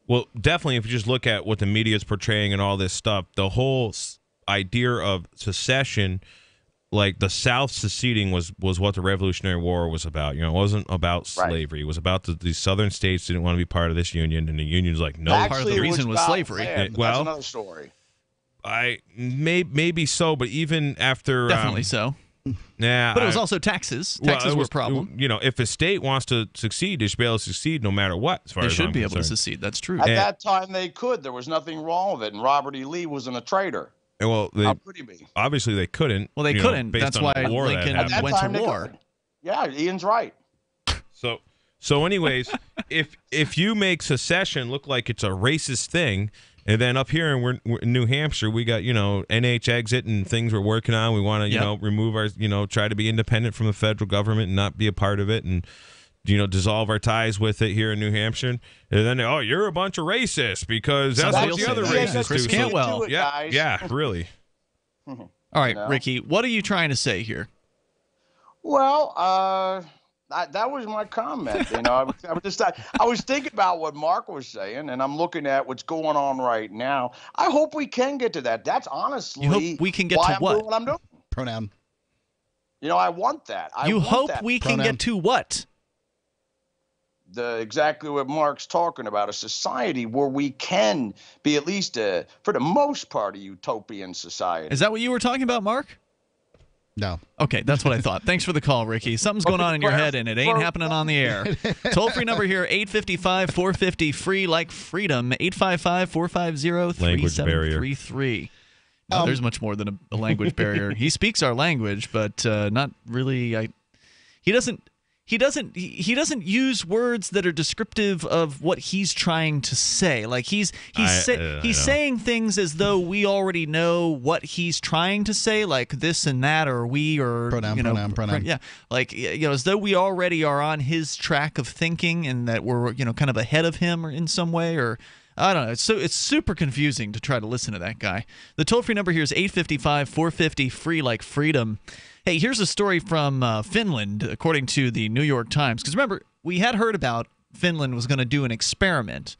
well, definitely if you just look at what the media is portraying and all this stuff, the whole idea of secession, like the South seceding was what the Revolutionary War was about. It wasn't about slavery. It was about the southern states didn't want to be part of this union, and the union's like, no. Actually, part of the reason was slavery. That's another story. Maybe so, but even after definitely so. Yeah, but it was also taxes. Taxes were a problem. If a state wants to succeed, they should be able to succeed no matter what. As far as they should I'm be concerned. able to succeed. That's true. At that time, they could. There was nothing wrong with it, and Robert E. Lee wasn't a traitor. Well, How could he be? Obviously, they couldn't. Well, they couldn't. Based That's on why the war Lincoln that went to war. Could. Yeah, Ian's right. So, anyways, if you make secession look like it's a racist thing. And then up here we're in New Hampshire, we got, NH exit and things we're working on. We want to, remove our, try to be independent from the federal government and not be a part of it and, dissolve our ties with it here in New Hampshire. And then, you're a bunch of racists because that's what the other racists Chris do. Cantwell. Yeah, really. All right, Ricky, what are you trying to say here? Well, that was my comment. I was thinking about what Mark was saying, and I'm looking at what's going on right now. I hope we can get to that. That's honestly you hope we can get why to what? I'm doing what I'm doing. Pronoun. I want that. You hope we can get to what? Exactly what Mark's talking about, a society where we can be at least, for the most part, a utopian society. Is that what you were talking about, Mark? No. Okay, that's what I thought. Thanks for the call, Ricky. Something's going on in your head, and it ain't happening on the air. Toll-free number here, 855-450-FREE, like freedom, 855-450-3733. No, there's much more than a language barrier. He speaks our language, but not really. He doesn't use words that are descriptive of what he's trying to say. Like he's saying things as though we already know what he's trying to say, like this and that, or we, or pronoun. Yeah, like as though we already are on his track of thinking and that we're kind of ahead of him or in some way, or I don't know. It's super confusing to try to listen to that guy. The toll-free number here is 855-450-FREE, like freedom. Hey, here's a story from Finland, according to the New York Times. Because remember, we had heard about Finland was going to do an experiment.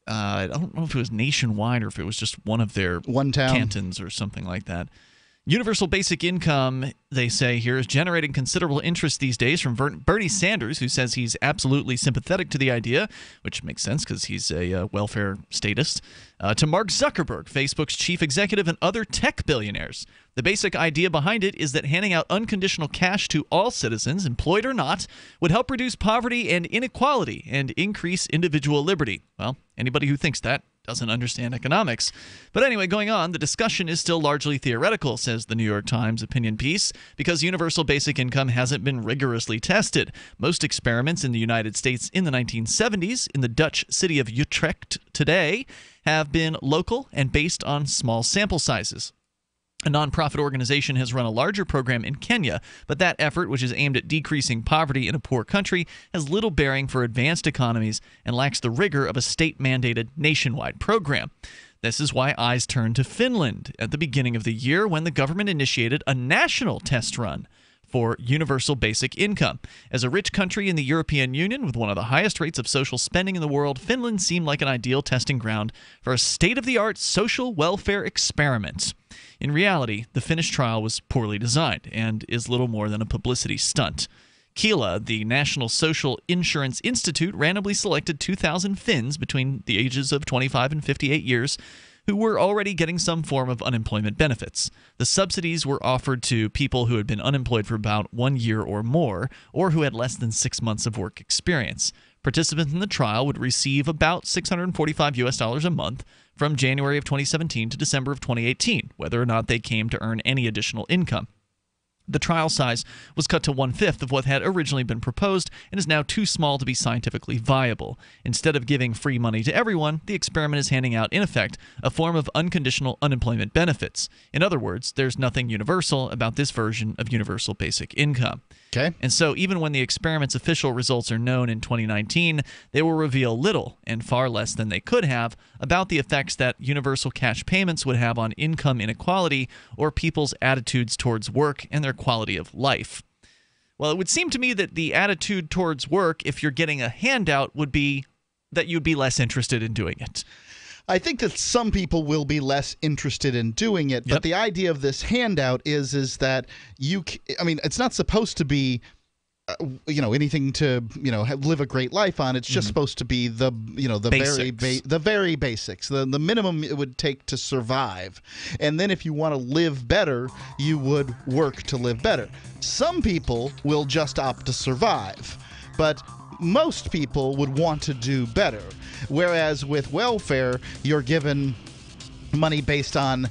I don't know if it was nationwide or if it was just one of their cantons or something like that. Universal basic income, they say here, is generating considerable interest these days from Bernie Sanders, who says he's absolutely sympathetic to the idea, which makes sense because he's a welfare statist, to Mark Zuckerberg, Facebook's chief executive, and other tech billionaires. The basic idea behind it is that handing out unconditional cash to all citizens, employed or not, would help reduce poverty and inequality and increase individual liberty. Well, anybody who thinks that doesn't understand economics. But anyway, going on, the discussion is still largely theoretical, says the New York Times opinion piece, because universal basic income hasn't been rigorously tested. Most experiments in the United States in the 1970s, in the Dutch city of Utrecht today, have been local and based on small sample sizes. A nonprofit organization has run a larger program in Kenya, but that effort, which is aimed at decreasing poverty in a poor country, has little bearing for advanced economies and lacks the rigor of a state-mandated nationwide program. This is why eyes turned to Finland at the beginning of the year when the government initiated a national test run for universal basic income. As a rich country in the European Union with one of the highest rates of social spending in the world, Finland seemed like an ideal testing ground for a state-of-the-art social welfare experiment. In reality, the Finnish trial was poorly designed and is little more than a publicity stunt. Kela, the National Social Insurance Institute, randomly selected 2,000 Finns between the ages of 25 and 58 years who were already getting some form of unemployment benefits. The subsidies were offered to people who had been unemployed for about 1 year or more, or who had less than 6 months of work experience. Participants in the trial would receive about $645 a month from January of 2017 to December of 2018, whether or not they came to earn any additional income. The trial size was cut to 1/5 of what had originally been proposed and is now too small to be scientifically viable. Instead of giving free money to everyone, the experiment is handing out, in effect, a form of unconditional unemployment benefits. In other words, there's nothing universal about this version of universal basic income. Okay. And so even when the experiment's official results are known in 2019, they will reveal little, and far less than they could have, about the effects that universal cash payments would have on income inequality or people's attitudes towards work and their quality of life. Well, it would seem to me that the attitude towards work, if you're getting a handout, would be that you'd be less interested in doing it. I think that some people will be less interested in doing it, but the idea of this handout is that it's not supposed to be, anything to, live a great life on. It's just supposed to be the very basics, the minimum it would take to survive. And then if you want to live better, you would work to live better. Some people will just opt to survive, but most people would want to do better. Whereas with welfare, you're given money based on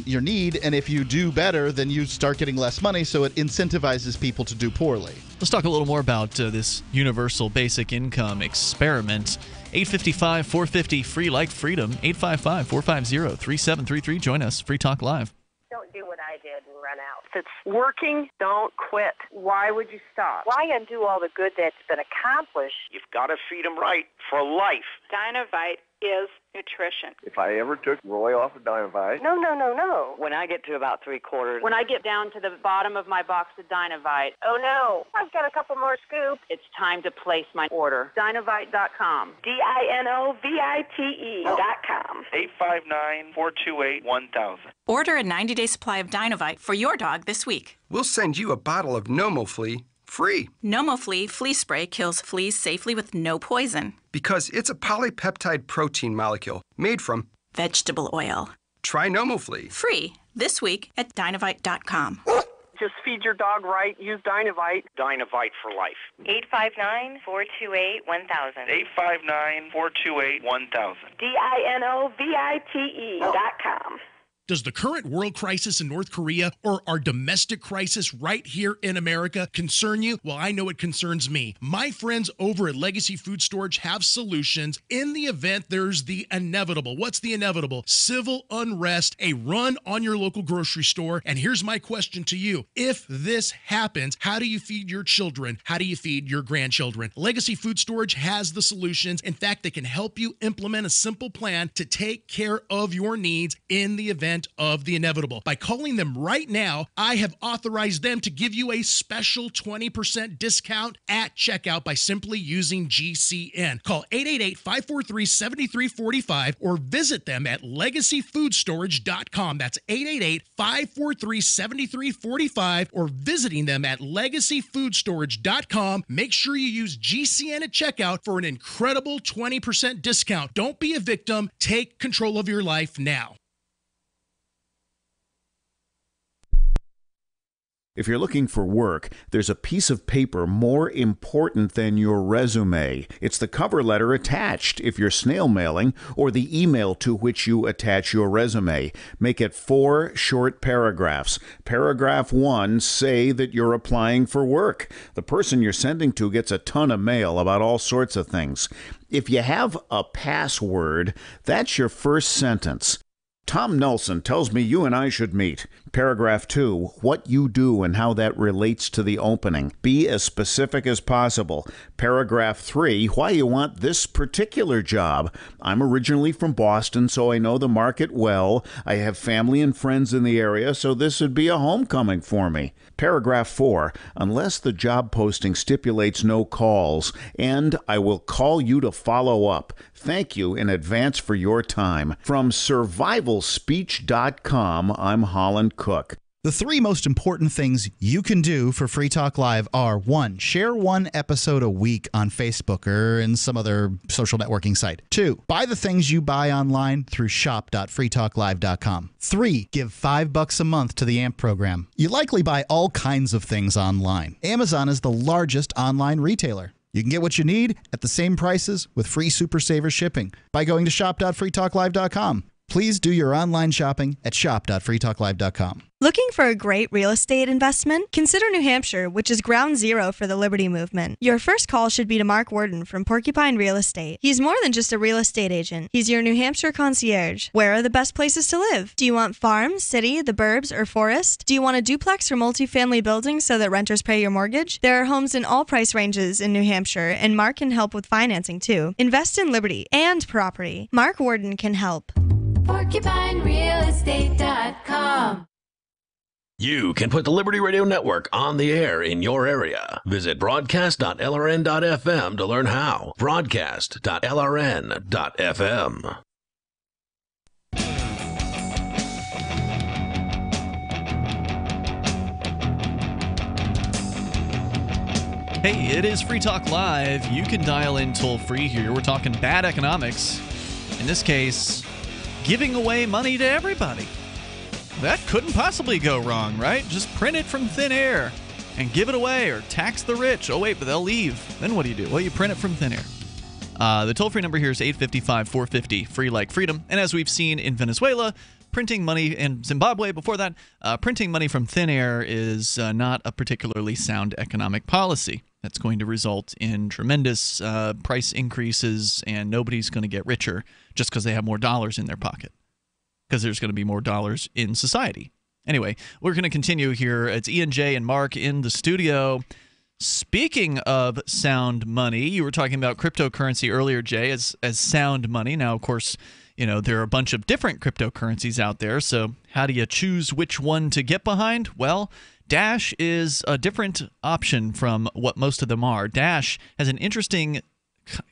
your need, and if you do better, then you start getting less money, so it incentivizes people to do poorly. Let's talk a little more about this universal basic income experiment. 855-450 free like freedom. 855-450-3733. Join us. Free Talk Live. Don't do what I did and run out. If it's working, don't quit. Why would you stop? Why undo all the good that's been accomplished? You've got to feed them right for life. Dynavite is nutrition. If I ever took Roy off of Dynavite... No. When I get to about 3/4... When I get down to the bottom of my box of Dynavite, oh no, I've got a couple more scoops. It's time to place my order. Dynavite.com. DINOVITE.com. 859-428-1000. Order a 90-day supply of Dynavite for your dog this week. We'll send you a bottle of NomoFlea free. NomoFlea flea spray kills fleas safely with no poison. Because it's a polypeptide protein molecule made from vegetable oil. Try NomoFlea. Free this week at Dynavite.com. Just feed your dog right. Use Dynavite. Dynavite for life. 859-428-1000. 859-428-1000. DINOVITE.com. Does the current world crisis in North Korea or our domestic crisis right here in America concern you? Well, I know it concerns me. My friends over at Legacy Food Storage have solutions in the event there's the inevitable. What's the inevitable? Civil unrest, a run on your local grocery store. And here's my question to you. If this happens, how do you feed your children? How do you feed your grandchildren? Legacy Food Storage has the solutions. In fact, they can help you implement a simple plan to take care of your needs in the event of the inevitable. By calling them right now, I have authorized them to give you a special 20% discount at checkout by simply using GCN. Call 888-543-7345 or visit them at legacyfoodstorage.com. That's 888-543-7345 or visiting them at legacyfoodstorage.com. Make sure you use GCN at checkout for an incredible 20% discount. Don't be a victim. Take control of your life now. If you're looking for work, there's a piece of paper more important than your resume. It's the cover letter attached if you're snail mailing, or the email to which you attach your resume. Make it 4 short paragraphs. Paragraph 1, say that you're applying for work. The person you're sending to gets a ton of mail about all sorts of things. If you have a password, that's your first sentence. Tom Nelson tells me you and I should meet. Paragraph 2, what you do and how that relates to the opening. Be as specific as possible. Paragraph 3, why you want this particular job. I'm originally from Boston, so I know the market well. I have family and friends in the area, so this would be a homecoming for me. Paragraph 4, unless the job posting stipulates no calls, and I will call you to follow up. Thank you in advance for your time. From survivalspeech.com, I'm Holland Cook. The 3 most important things you can do for Free Talk Live are: 1, share 1 episode a week on Facebook or in some other social networking site. 2, buy the things you buy online through shop.freetalklive.com. 3, give $5 a month to the AMP program. You likely buy all kinds of things online. Amazon is the largest online retailer. You can get what you need at the same prices with free Super Saver shipping by going to shop.freetalklive.com. Please do your online shopping at shop.freetalklive.com. Looking for a great real estate investment? Consider New Hampshire, which is ground zero for the Liberty Movement. Your first call should be to Mark Worden from Porcupine Real Estate. He's more than just a real estate agent. He's your New Hampshire concierge. Where are the best places to live? Do you want farm, city, the burbs, or forest? Do you want a duplex or multifamily building so that renters pay your mortgage? There are homes in all price ranges in New Hampshire, and Mark can help with financing too. Invest in liberty and property. Mark Worden can help. PorcupineRealEstate.com. You can put the Liberty Radio Network on the air in your area. Visit broadcast.lrn.fm to learn how. Broadcast.lrn.fm. Hey, it is Free Talk Live. You can dial in toll-free here. We're talking bad economics. In this case, giving away money to everybody. That couldn't possibly go wrong, right? Just print it from thin air and give it away, or tax the rich. Oh, wait, but they'll leave. Then what do? Well, you print it from thin air. The toll-free number here is 855-450, free like freedom. And as we've seen in Venezuela, printing money in Zimbabwe before that, printing money from thin air is not a particularly sound economic policy. That's going to result in tremendous price increases, and nobody's going to get richer just because they have more dollars in their pocket, because there's going to be more dollars in society. Anyway, we're going to continue here. It's Ian, Jay, and Mark in the studio. Speaking of sound money, you were talking about cryptocurrency earlier, Jay, as sound money. Now, of course, you know, there are a bunch of different cryptocurrencies out there, so how do you choose which one to get behind? Well, Dash is a different option from what most of them are. Dash has an interesting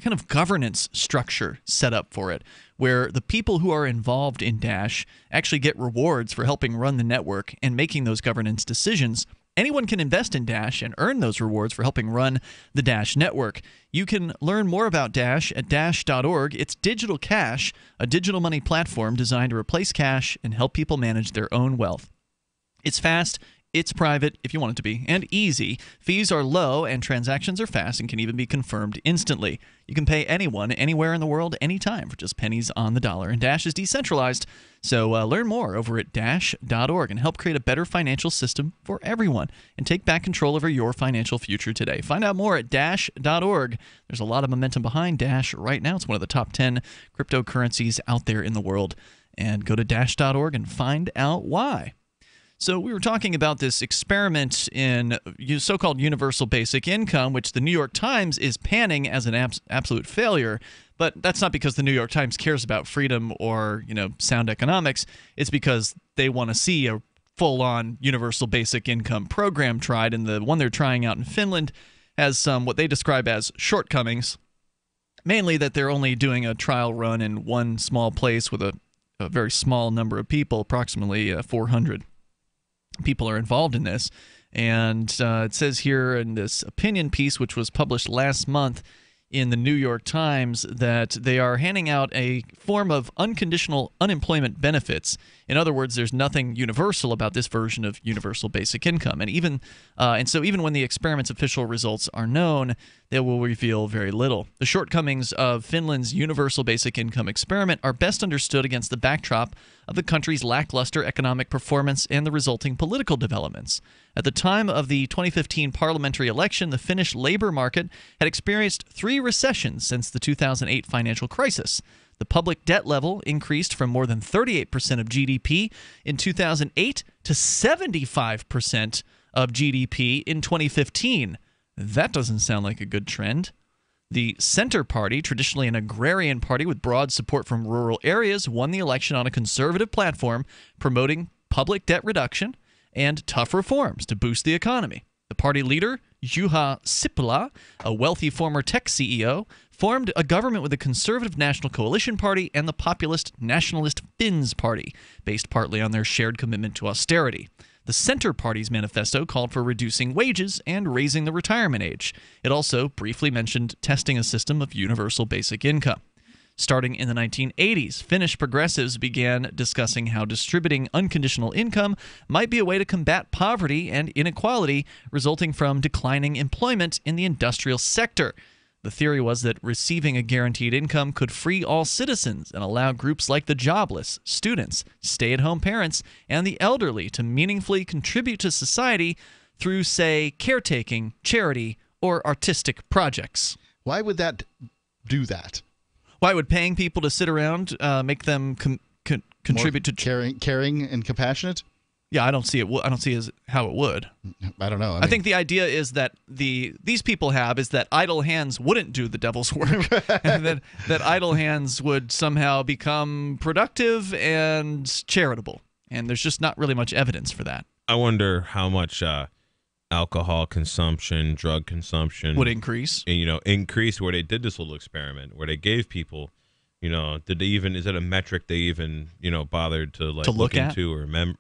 kind of governance structure set up for it, where the people who are involved in Dash actually get rewards for helping run the network and making those governance decisions. Anyone can invest in Dash and earn those rewards for helping run the Dash network. You can learn more about Dash at dash.org. It's digital cash, a digital money platform designed to replace cash and help people manage their own wealth. It's fast, it's private, if you want it to be, and easy. Fees are low, and transactions are fast and can even be confirmed instantly. You can pay anyone, anywhere in the world, anytime for just pennies on the dollar. And Dash is decentralized, so learn more over at dash.org and help create a better financial system for everyone. And take back control over your financial future today. Find out more at dash.org. There's a lot of momentum behind Dash right now. It's one of the top 10 cryptocurrencies out there in the world. And go to dash.org and find out why. So we were talking about this experiment in so-called universal basic income, which the New York Times is panning as an absolute failure. But that's not because the New York Times cares about freedom or, sound economics. It's because they want to see a full-on universal basic income program tried, and the one they're trying out in Finland has some what they describe as shortcomings, mainly that they're only doing a trial run in one small place with a very small number of people, approximately 400. People are involved in this, and it says here in this opinion piece, which was published last month in the New York Times, that they are handing out a form of unconditional unemployment benefits. In other words, there's nothing universal about this version of universal basic income, and so even when the experiment's official results are known, they will reveal very little. The shortcomings of Finland's universal basic income experiment are best understood against the backdrop of the country's lackluster economic performance and the resulting political developments. At the time of the 2015 parliamentary election, the Finnish labor market had experienced 3 recessions since the 2008 financial crisis. The public debt level increased from more than 38% of GDP in 2008 to 75% of GDP in 2015. That doesn't sound like a good trend. The Center Party, traditionally an agrarian party with broad support from rural areas, won the election on a conservative platform promoting public debt reduction and tough reforms to boost the economy. The party leader, Juha Sipilä, a wealthy former tech CEO, formed a government with the Conservative National Coalition Party and the populist Nationalist Finns Party, based partly on their shared commitment to austerity. The Center Party's manifesto called for reducing wages and raising the retirement age. It also briefly mentioned testing a system of universal basic income. Starting in the 1980s, Finnish progressives began discussing how distributing unconditional income might be a way to combat poverty and inequality resulting from declining employment in the industrial sector. The theory was that receiving a guaranteed income could free all citizens and allow groups like the jobless, students, stay-at-home parents, and the elderly to meaningfully contribute to society through, say, caretaking, charity, or artistic projects. Why would that do that? Why would paying people to sit around make them contribute to caring and compassionate? Yeah, I don't see it. I don't see how it would. I don't know. I think the idea is that these people have is that idle hands wouldn't do the devil's work, and that idle hands would somehow become productive and charitable. And there's just not really much evidence for that. I wonder how much alcohol consumption, drug consumption would increase. And, increase where they did this little experiment where they gave people, did they even, is it a metric they even, bothered to look into or remember,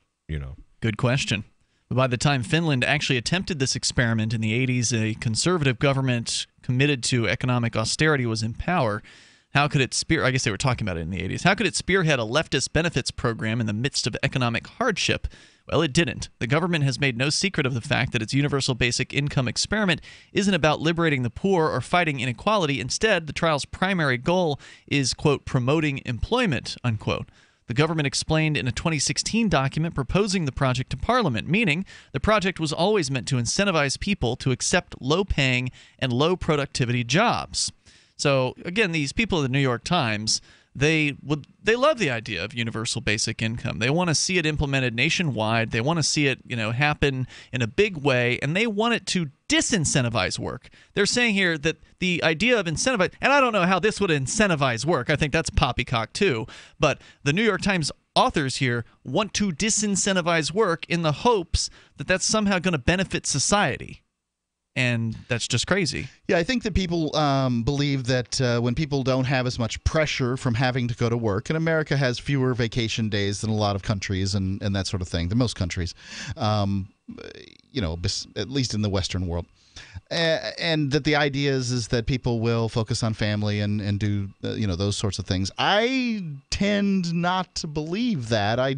Good question. But by the time Finland actually attempted this experiment in the 80s, a conservative government committed to economic austerity was in power. How could it I guess they were talking about it in the 80s. How could it spearhead a leftist benefits program in the midst of economic hardship? Well, it didn't. The government has made no secret of the fact that its universal basic income experiment isn't about liberating the poor or fighting inequality. Instead, the trial's primary goal is, quote, promoting employment, unquote. The government explained in a 2016 document proposing the project to Parliament, meaning the project was always meant to incentivize people to accept low-paying and low-productivity jobs. So, again, these people at the New York Times, they love the idea of universal basic income. They want to see it implemented nationwide. They want to see it, happen in a big way, and they want it to disincentivize work. They're saying here that the idea of incentivize, and I don't know how this would incentivize work. I think that's poppycock too. But the New York Times authors here want to disincentivize work in the hopes that that's somehow going to benefit society. And that's just crazy. Yeah, I think that people believe that when people don't have as much pressure from having to go to work, and America has fewer vacation days than a lot of countries and that sort of thing, than most countries, at least in the Western world. And that the idea is that people will focus on family and do those sorts of things. I tend not to believe that. I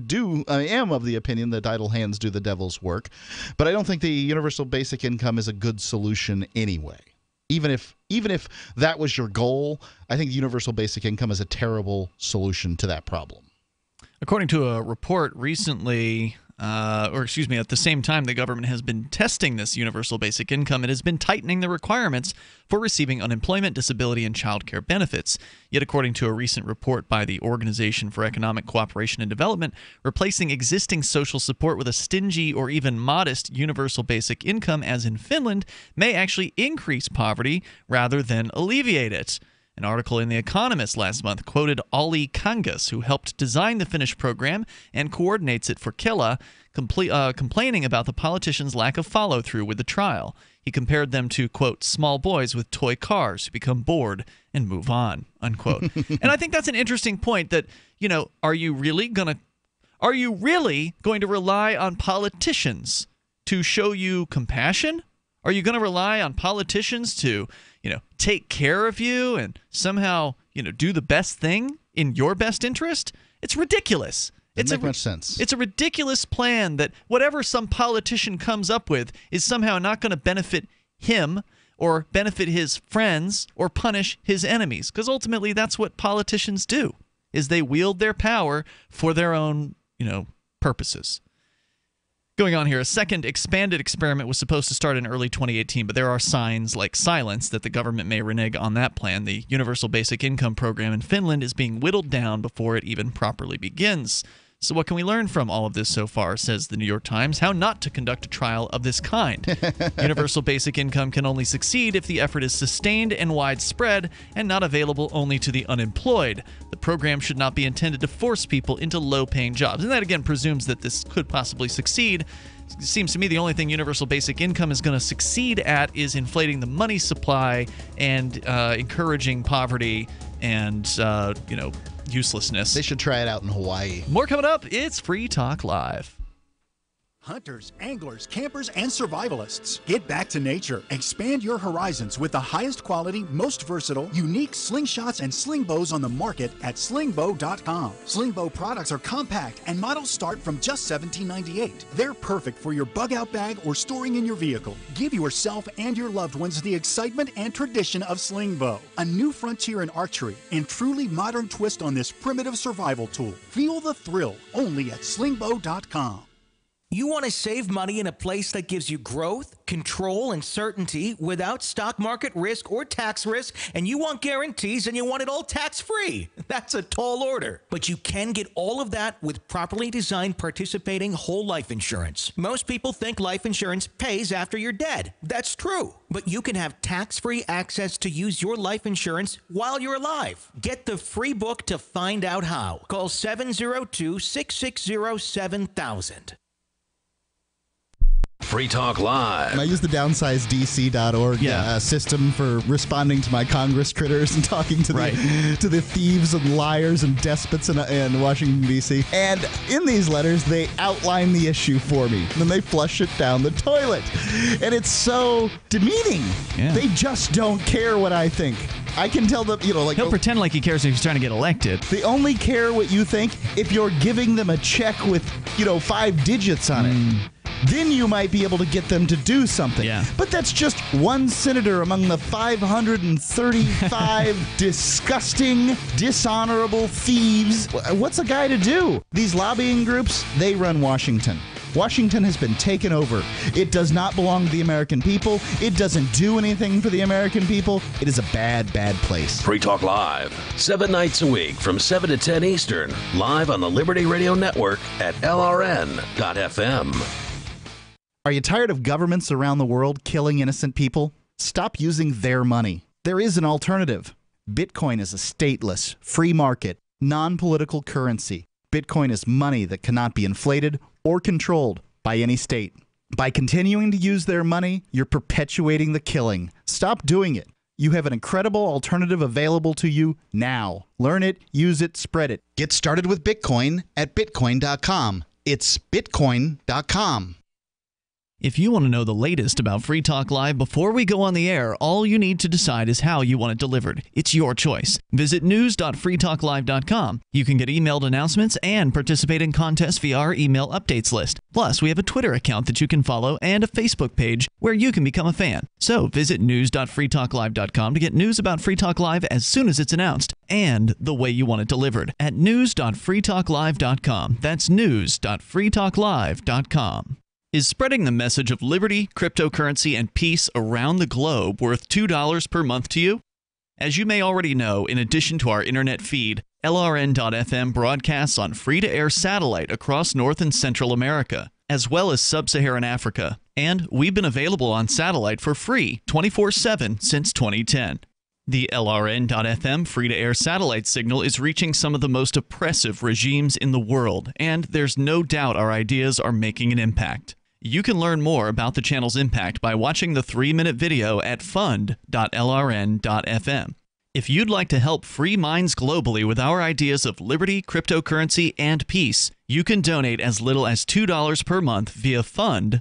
am of the opinion that idle hands do the devil's work, but I don't think the universal basic income is a good solution anyway. Even if that was your goal, I think universal basic income is a terrible solution to that problem. According to a report recently, at the same time the government has been testing this universal basic income, it has been tightening the requirements for receiving unemployment, disability, and child care benefits. Yet, according to a recent report by the Organization for Economic Cooperation and Development, replacing existing social support with a stingy or even modest universal basic income, as in Finland, may actually increase poverty rather than alleviate it. An article in The Economist last month quoted Olli Kangas, who helped design the Finnish program and coordinates it for Kela, complaining about the politicians' lack of follow-through with the trial. He compared them to, quote, small boys with toy cars who become bored and move on, unquote. And I think that's an interesting point that, are you really going to rely on politicians to show you compassion? Are you going to rely on politicians to, take care of you and somehow, do the best thing in your best interest? It's ridiculous. Doesn't make much sense. It's a ridiculous plan that whatever some politician comes up with is somehow not going to benefit him or benefit his friends or punish his enemies. Because ultimately that's what politicians do, is they wield their power for their own, purposes. Going on here, a second expanded experiment was supposed to start in early 2018, but there are signs like silence that the government may renege on that plan. The Universal Basic Income program in Finland is being whittled down before it even properly begins. So what can we learn from all of this so far, says the New York Times? How not to conduct a trial of this kind. Universal basic income can only succeed if the effort is sustained and widespread and not available only to the unemployed. The program should not be intended to force people into low-paying jobs. And that, again, presumes that this could possibly succeed. It seems to me the only thing universal basic income is going to succeed at is inflating the money supply and encouraging poverty and, uselessness. They should try it out in Hawaii. More coming up. It's Free Talk Live. Hunters, anglers, campers, and survivalists. Get back to nature. Expand your horizons with the highest quality, most versatile, unique slingshots and sling bows on the market at slingbow.com. Sling bow products are compact and models start from just $17.98. They're perfect for your bug-out bag or storing in your vehicle. Give yourself and your loved ones the excitement and tradition of sling bow. A new frontier in archery and truly modern twist on this primitive survival tool. Feel the thrill only at slingbow.com. You want to save money in a place that gives you growth, control, and certainty without stock market risk or tax risk, and you want guarantees and you want it all tax-free. That's a tall order. But you can get all of that with properly designed participating whole life insurance. Most people think life insurance pays after you're dead. That's true. But you can have tax-free access to use your life insurance while you're alive. Get the free book to find out how. Call 702-660-7000. Free Talk Live. And I use the downsizeDC.org system for responding to my Congress critters and talking to the thieves and liars and despots in Washington, D.C. And in these letters, they outline the issue for me. Then they flush it down the toilet. And it's so demeaning. Yeah. They just don't care what I think. I can tell them, he'll pretend like he cares if he's trying to get elected. They only care what you think if you're giving them a check with, 5 digits on it. Then you might be able to get them to do something. Yeah. But that's just one senator among the 535 disgusting, dishonorable thieves. What's a guy to do? These lobbying groups, they run Washington. Washington has been taken over. It does not belong to the American people. It doesn't do anything for the American people. It is a bad, bad place. Free Talk Live, 7 nights a week from 7 to 10 Eastern, live on the Liberty Radio Network at LRN.FM. Are you tired of governments around the world killing innocent people? Stop using their money. There is an alternative. Bitcoin is a stateless, free market, non-political currency. Bitcoin is money that cannot be inflated or controlled by any state. By continuing to use their money, you're perpetuating the killing. Stop doing it. You have an incredible alternative available to you now. Learn it, use it, spread it. Get started with Bitcoin at Bitcoin.com. It's Bitcoin.com. If you want to know the latest about Free Talk Live before we go on the air, all you need to decide is how you want it delivered. It's your choice. Visit news.freetalklive.com. You can get emailed announcements and participate in contests via our email updates list. Plus, we have a Twitter account that you can follow and a Facebook page where you can become a fan. So visit news.freetalklive.com to get news about Free Talk Live as soon as it's announced and the way you want it delivered at news.freetalklive.com. That's news.freetalklive.com. Is spreading the message of liberty, cryptocurrency, and peace around the globe worth $2 per month to you? As you may already know, in addition to our internet feed, LRN.FM broadcasts on free-to-air satellite across North and Central America, as well as Sub-Saharan Africa. And we've been available on satellite for free 24/7 since 2010. The LRN.FM free-to-air satellite signal is reaching some of the most oppressive regimes in the world, and there's no doubt our ideas are making an impact. You can learn more about the channel's impact by watching the 3-minute video at fund.lrn.fm. If you'd like to help free minds globally with our ideas of liberty, cryptocurrency, and peace, you can donate as little as $2 per month via fund.lrn.fm.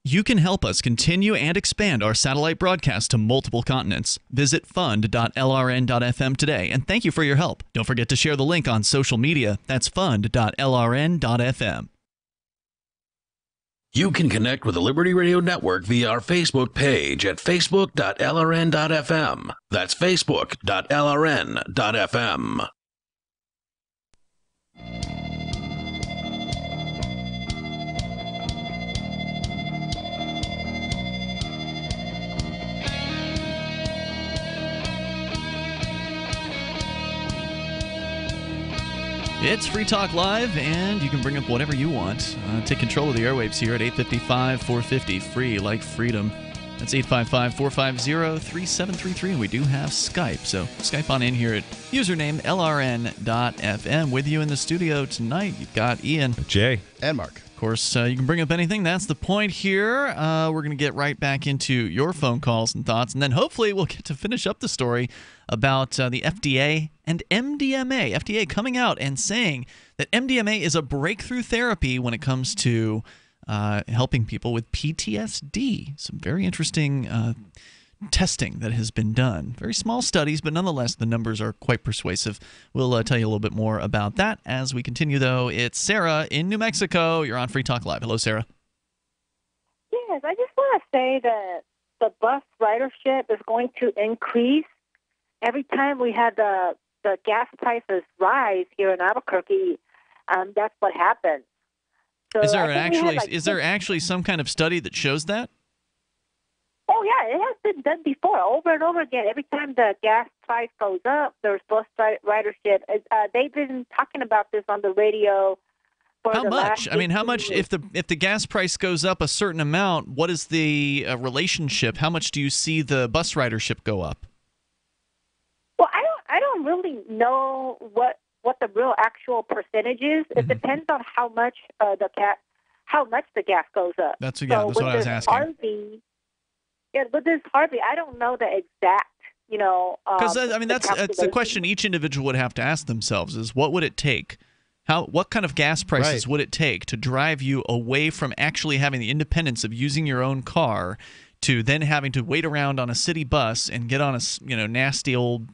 You can help us continue and expand our satellite broadcast to multiple continents. Visit fund.lrn.fm today, and thank you for your help. Don't forget to share the link on social media. That's fund.lrn.fm. You can connect with the Liberty Radio Network via our Facebook page at facebook.lrn.fm. That's facebook.lrn.fm. It's Free Talk Live, and you can bring up whatever you want. Take control of the airwaves here at 855-450, free like freedom. That's 855-450-3733, and we do have Skype. So Skype on in here at username LRN.FM. With you in the studio tonight, you've got Ian. Jay. And Mark. Of course, you can bring up anything. That's the point here. We're going to get right back into your phone calls and thoughts, and then hopefully we'll get to finish up the story about the FDA and MDMA. FDA coming out and saying that MDMA is a breakthrough therapy when it comes to helping people with PTSD. Some very interesting testing that has been done. Very small studies, but nonetheless, the numbers are quite persuasive. We'll tell you a little bit more about that as we continue, though. It's Sarah in New Mexico. You're on Free Talk Live. Hello, Sarah. Yes, I just want to say that the bus ridership is going to increase every time we had the gas prices rise here in Albuquerque. That's what happens. So is there actually some kind of study that shows that? Oh, yeah, it has been done before, over and over again. Every time the gas price goes up, there's bus ridership. They've been talking about this on the radio for how much? I mean, how much, if the gas price goes up a certain amount, what is the relationship? How much do you see the bus ridership go up? Well, I don't really know what the real actual percentage is. It depends on how much the gas goes up. That's what I was asking. With this Harvey, I don't know the exact, because that's the question each individual would have to ask themselves: is what would it take? What kind of gas prices would it take to drive you away from actually having the independence of using your own car, to then having to wait around on a city bus and get on a nasty old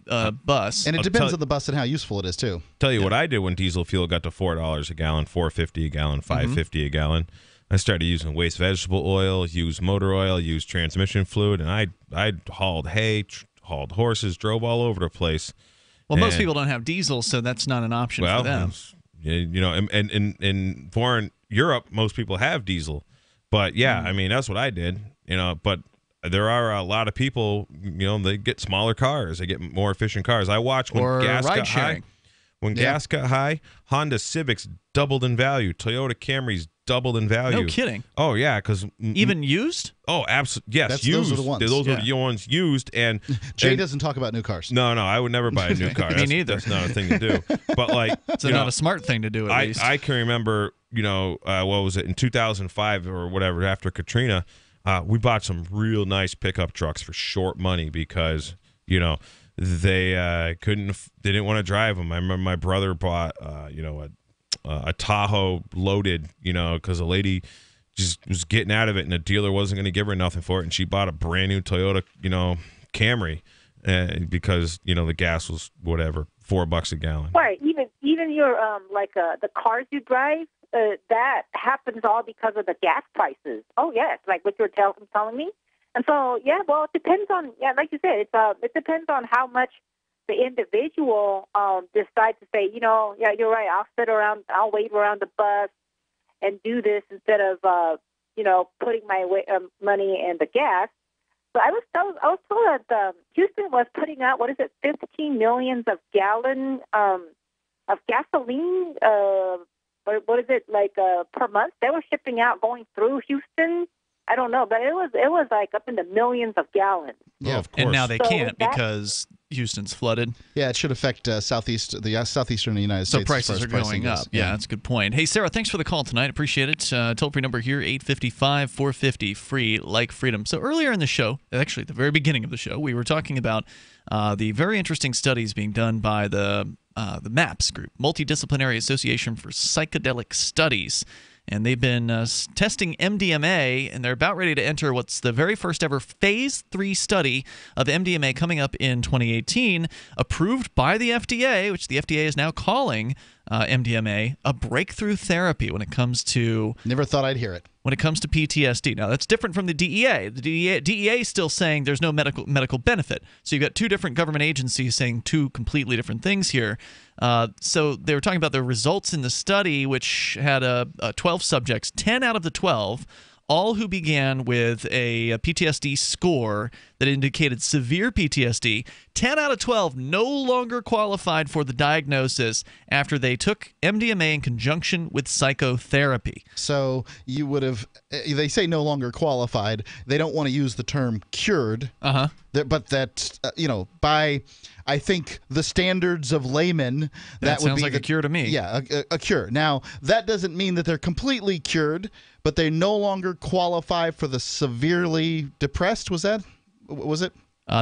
bus? And it depends on the bus and how useful it is too. Tell you what I did when diesel fuel got to $4 a gallon, $4.50 a gallon, $5.50 a gallon. I started using waste vegetable oil, used motor oil, used transmission fluid, and I hauled hay, hauled horses, drove all over the place. Well, most people don't have diesel, so that's not an option for them. And in foreign Europe, most people have diesel. But yeah, I mean, that's what I did. But there are a lot of people, they get smaller cars, they get more efficient cars. I watched when gas got high. When gas got high, Honda Civics doubled in value. Toyota Camrys doubled in value. No kidding. Oh yeah, because even used. Oh, absolutely. Yes, used. Those are the ones. Those are the ones used. And Jay doesn't talk about new cars. No, I would never buy a new car. Me neither. That's not a thing to do. But it's not a smart thing to do. At least I can remember. What was it in 2005 or whatever after Katrina? We bought some real nice pickup trucks for short money because they didn't want to drive them. I remember my brother bought a Tahoe loaded, because a lady just was getting out of it and the dealer wasn't going to give her nothing for it, and she bought a brand new Toyota Camry because the gas was whatever $4 a gallon. Right. Even your the cars you drive, that happens all because of the gas prices. Oh yes, like what you're telling me. And so it depends on like you said, it depends on how much the individual decides to say, you're right, I'll wait around the bus and do this instead of putting my money in the gas. But I was told that Houston was putting out 15 million of gallon of gasoline. What is it per month? They were shipping out going through Houston. I don't know, but it was like up in the millions of gallons. Yeah, of course. And now they can't because Houston's flooded. Yeah, it should affect the southeastern United States. So prices are going up. Yeah, that's a good point. Hey, Sarah, thanks for the call tonight. Appreciate it. Toll-free number here, 855-450, free like freedom. So earlier in the show, actually at the very beginning of the show, we were talking about the very interesting studies being done by the MAPS group, Multidisciplinary Association for Psychedelic Studies. And they've been testing MDMA, and they're about ready to enter what's the very first ever Phase 3 study of MDMA coming up in 2018, approved by the FDA, which the FDA is now calling MDMA a breakthrough therapy when it comes to... Never thought I'd hear it. When it comes to PTSD. Now, that's different from the DEA. The DEA is still saying there's no medical benefit. So you've got two different government agencies saying two completely different things here. So they were talking about the results in the study, which had 12 subjects, 10 out of the 12, all who began with a PTSD score that indicated severe PTSD. 10 out of 12 no longer qualified for the diagnosis after they took MDMA in conjunction with psychotherapy. So you would have, they say no longer qualified. They don't want to use the term cured. But that, by, I think, the standards of laymen, that would sounds be like a cure to me. Yeah, a cure. Now, that doesn't mean that they're completely cured, but they no longer qualify for the severely depressed. Was it?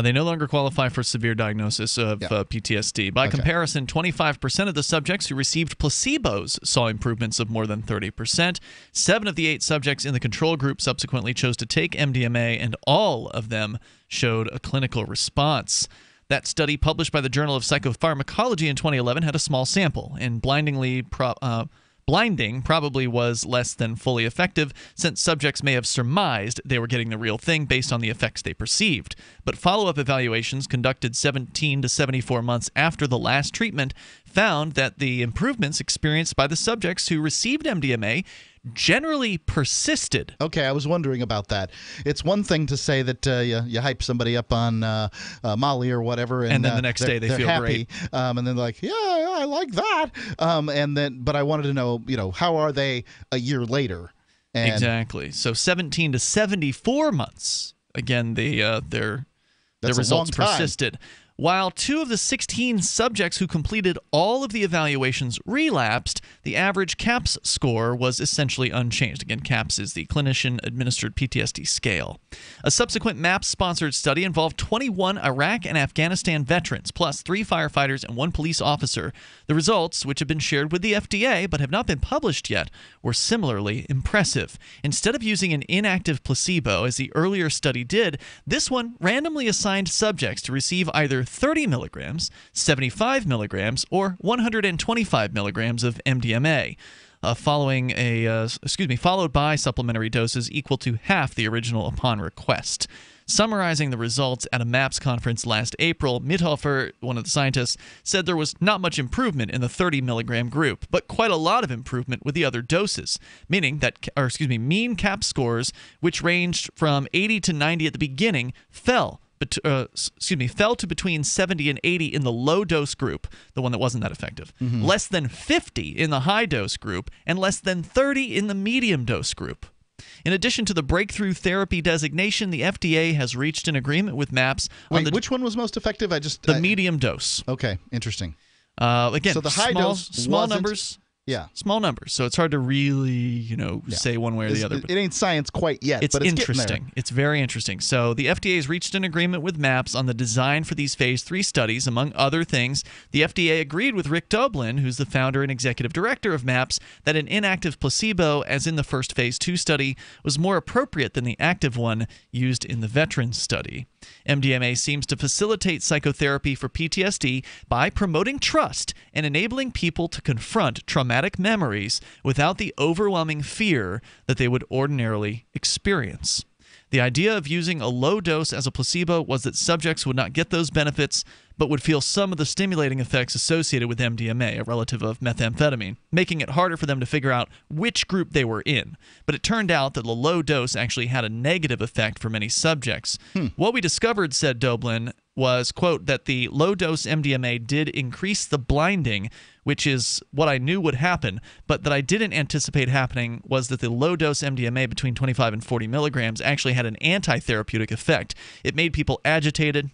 They no longer qualify for severe diagnosis of PTSD. By comparison, 25% of the subjects who received placebos saw improvements of more than 30%. 7 of the 8 subjects in the control group subsequently chose to take MDMA, and all of them showed a clinical response. That study, published by the Journal of Psychopharmacology in 2011, had a small sample, and blinding probably was less than fully effective, since subjects may have surmised they were getting the real thing based on the effects they perceived. But follow-up evaluations conducted 17 to 74 months after the last treatment found that the improvements experienced by the subjects who received MDMA generally persisted. Okay, I was wondering about that. It's one thing to say that you hype somebody up on Molly or whatever, and then the next day they feel happy, great, and then like, yeah, I like that, but I wanted to know, how are they a year later? And exactly. So 17 to 74 months. Again, their results persisted. While 2 of the 16 subjects who completed all of the evaluations relapsed, the average CAPS score was essentially unchanged. Again, CAPS is the clinician-administered PTSD scale. A subsequent MAPS-sponsored study involved 21 Iraq and Afghanistan veterans, plus 3 firefighters and 1 police officer. The results, which have been shared with the FDA but have not been published yet, were similarly impressive. Instead of using an inactive placebo, as the earlier study did, this one randomly assigned subjects to receive either 30 milligrams, 75 milligrams, or 125 milligrams of MDMA, followed by supplementary doses equal to half the original upon request. Summarizing the results at a MAPS conference last April, Mithofer, one of the scientists, said there was not much improvement in the 30 milligram group, but quite a lot of improvement with the other doses, meaning that, mean CAPS scores, which ranged from 80 to 90 at the beginning, fell to between 70 and 80 in the low-dose group, the one that wasn't that effective, less than 50 in the high-dose group, and less than 30 in the medium-dose group. In addition to the breakthrough therapy designation, the FDA has reached an agreement with MAPS on which one was most effective? The medium dose. Okay, interesting. Again, so the high dose small numbers. Yeah. Small numbers. So it's hard to really, say one way or the other. It ain't science quite yet, but it's interesting. It's very interesting. So the FDA has reached an agreement with MAPS on the design for these phase 3 studies. Among other things, the FDA agreed with Rick Dublin, who's the founder and executive director of MAPS, that an inactive placebo, as in the first phase 2 study, was more appropriate than the active one used in the veterans study. MDMA seems to facilitate psychotherapy for PTSD by promoting trust and enabling people to confront traumatic memories without the overwhelming fear that they would ordinarily experience. The idea of using a low dose as a placebo was that subjects would not get those benefits, but would feel some of the stimulating effects associated with MDMA, a relative of methamphetamine, making it harder for them to figure out which group they were in. But it turned out that the low dose actually had a negative effect for many subjects. What we discovered, said Dublin, was, quote, that the low-dose MDMA did increase the blinding, which is what I knew would happen, but that I didn't anticipate happening was that the low-dose MDMA between 25 and 40 milligrams actually had an anti-therapeutic effect. It made people agitated.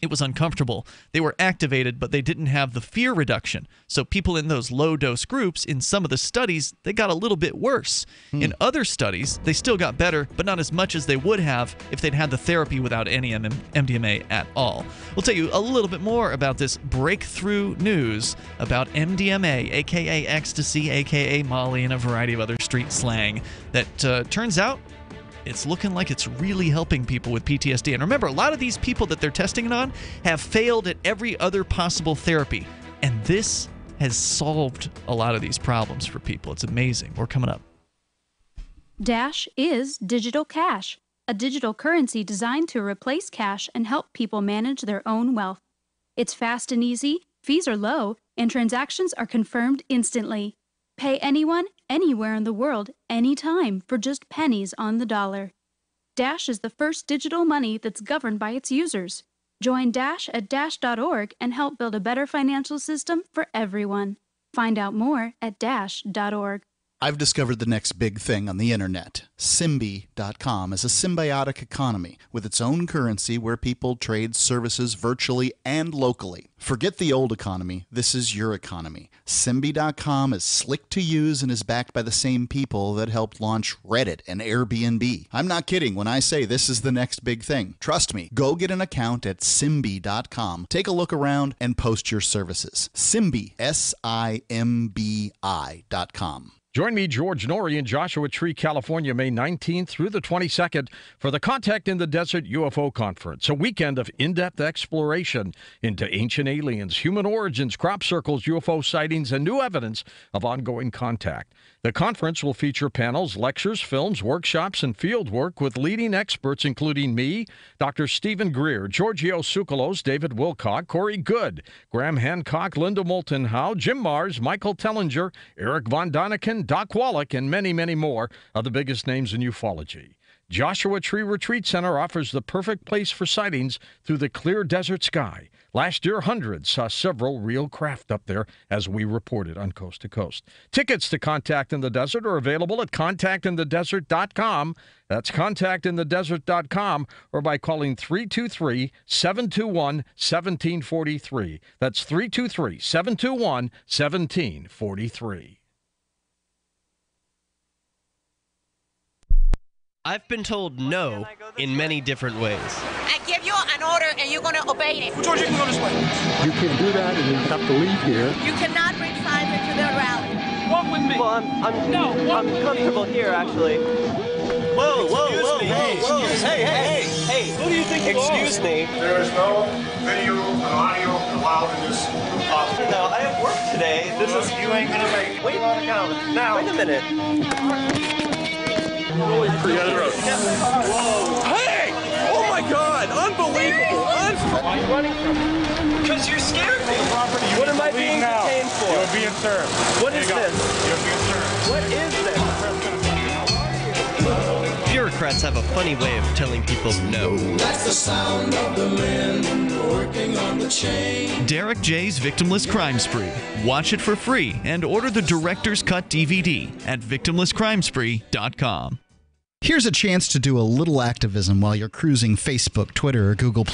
It was uncomfortable. They were activated, but they didn't have the fear reduction. So people in those low-dose groups, in some of the studies, they got a little bit worse. In other studies, they still got better, but not as much as they would have if they'd had the therapy without any MDMA at all. We'll tell you a little bit more about this breakthrough news about MDMA, a.k.a. ecstasy, a.k.a. Molly, and a variety of other street slang that turns out it's looking like it's really helping people with PTSD. And remember, a lot of these people that they're testing it on have failed at every other possible therapy. And this has solved a lot of these problems for people. It's amazing. We're coming up. Dash is digital cash, a digital currency designed to replace cash and help people manage their own wealth. It's fast and easy, fees are low, and transactions are confirmed instantly. Pay anyone, anywhere in the world, anytime, for just pennies on the dollar. Dash is the first digital money that's governed by its users. Join Dash at dash.org and help build a better financial system for everyone. Find out more at dash.org. I've discovered the next big thing on the internet. Symbi.com is a symbiotic economy with its own currency where people trade services virtually and locally. Forget the old economy. This is your economy. Symbi.com is slick to use and is backed by the same people that helped launch Reddit and Airbnb. I'm not kidding when I say this is the next big thing. Trust me. Go get an account at Symbi.com. Take a look around and post your services. Symbi, Simbi.com. Join me, George Norrie, in Joshua Tree, California, May 19th through the 22nd for the Contact in the Desert UFO Conference, a weekend of in-depth exploration into ancient aliens, human origins, crop circles, UFO sightings, and new evidence of ongoing contact. The conference will feature panels, lectures, films, workshops, and field work with leading experts including me, Dr. Stephen Greer, Giorgio Tsoukalos, David Wilcock, Corey Good, Graham Hancock, Linda Moulton Howe, Jim Mars, Michael Tellinger, Eric Von Daniken, Doc Wallach, and many, many more of the biggest names in ufology. Joshua Tree Retreat Center offers the perfect place for sightings through the clear desert sky. Last year, hundreds saw several real craft up there, as we reported on Coast to Coast. Tickets to Contact in the Desert are available at contactinthedesert.com. That's contactinthedesert.com, or by calling 323-721-1743. That's 323-721-1743. I've been told no in many different ways. I give you an order and you're going to obey it. George, you can go this way. You can't do that and you have to leave here. You cannot bring signs into their rally. Walk with me. Well, I'm comfortable here, actually. Whoa, hey. Who do you think you are? Excuse me. There is no video and audio allowed in this office. No, I have work today. You ain't gonna make it. Wait a minute. Hey! Oh my God! Unbelievable! Why are you running from me? Because you're scared me. What am I being detained for? You're being served. What is this? You're being served. What is this? Bureaucrats have a funny way of telling people no. That's the sound of the men working on the chain. Derek J's Victimless Crime Spree. Watch it for free and order the Director's Cut DVD at victimlesscrimespree.com. Here's a chance to do a little activism while you're cruising Facebook, Twitter, or Google+.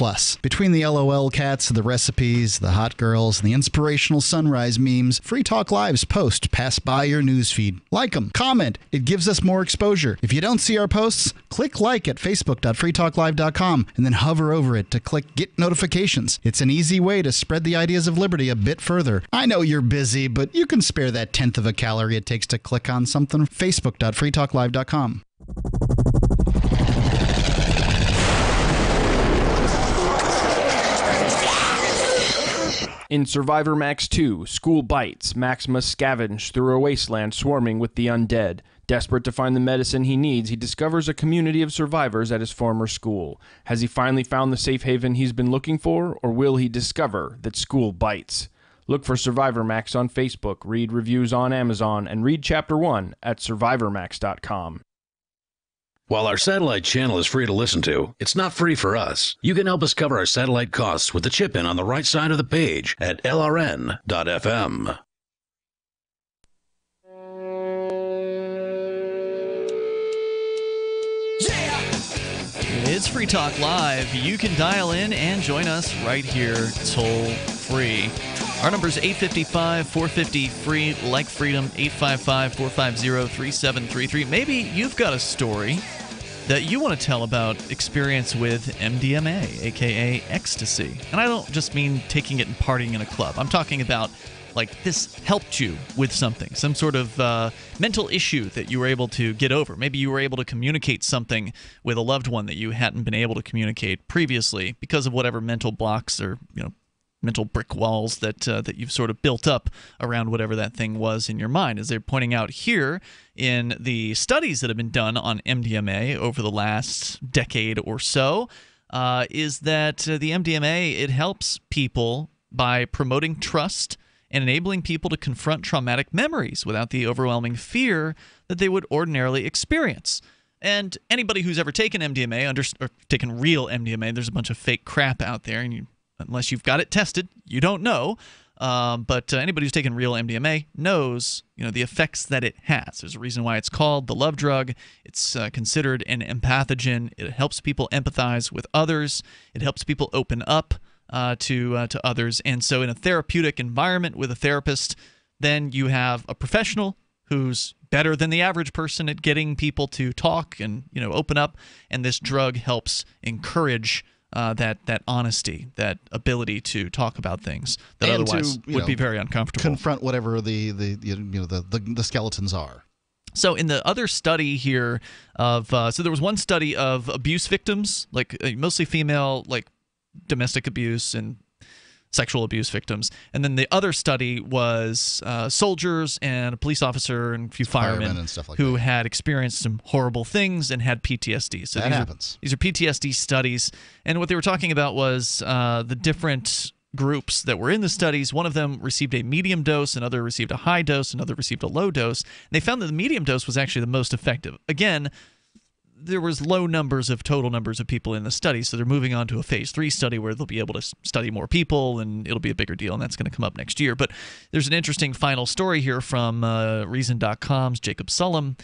Between the LOL cats, the recipes, the hot girls, and the inspirational sunrise memes, Free Talk Live's posts pass by your newsfeed. Like them, comment. It gives us more exposure. If you don't see our posts, click like at facebook.freetalklive.com and then hover over it to click Get Notifications. It's an easy way to spread the ideas of liberty a bit further. I know you're busy, but you can spare that 1/10 of a calorie it takes to click on something. facebook.freetalklive.com. In Survivor Max 2, School Bites, Max must scavenge through a wasteland swarming with the undead. Desperate to find the medicine he needs, he discovers a community of survivors at his former school. Has he finally found the safe haven he's been looking for, or will he discover that school bites? Look for Survivor Max on Facebook, read reviews on Amazon, and read Chapter 1 at survivormax.com. While our satellite channel is free to listen to, it's not free for us. You can help us cover our satellite costs with the chip-in on the right side of the page at lrn.fm. It's Free Talk Live. You can dial in and join us right here, toll-free. Our number is 855-450-FREE, like freedom, 855-450-3733. Maybe you've got a story that you want to tell about experience with MDMA, a.k.a. ecstasy. And I don't just mean taking it and partying in a club. I'm talking about, like, this helped you with something, some sort of mental issue that you were able to get over. Maybe you were able to communicate something with a loved one that you hadn't been able to communicate previously because of whatever mental blocks or, mental brick walls that you've sort of built up around whatever that thing was in your mind. As they're pointing out here in the studies that have been done on MDMA over the last decade or so, is that the MDMA, it helps people by promoting trust and enabling people to confront traumatic memories without the overwhelming fear that they would ordinarily experience. And anybody who's ever taken MDMA, or taken real MDMA, there's a bunch of fake crap out there, and unless you've got it tested, you don't know. But anybody who's taken real MDMA knows, the effects that it has. There's a reason why it's called the love drug. It's considered an empathogen. It helps people empathize with others. It helps people open up to others. And so in a therapeutic environment with a therapist, then you have a professional who's better than the average person at getting people to talk and open up. And this drug helps encourage that honesty, that ability to talk about things that and otherwise would be very uncomfortable. Confront whatever the skeletons are. So in the other study here so there was one study of abuse victims, like mostly female, like domestic abuse and sexual abuse victims, and then the other study was soldiers and a police officer and a few firemen and stuff like who that. had experienced some horrible things and had PTSD. So that happens. These are PTSD studies, and what they were talking about was the different groups that were in the studies. One of them received a medium dose, another received a high dose, another received a low dose. And they found that the medium dose was actually the most effective. Again, there was low total numbers of people in the study, so they're moving on to a phase 3 study where they'll be able to study more people, and it'll be a bigger deal, and that's going to come up next year. But there's an interesting final story here from Reason.com's Jacob Sullum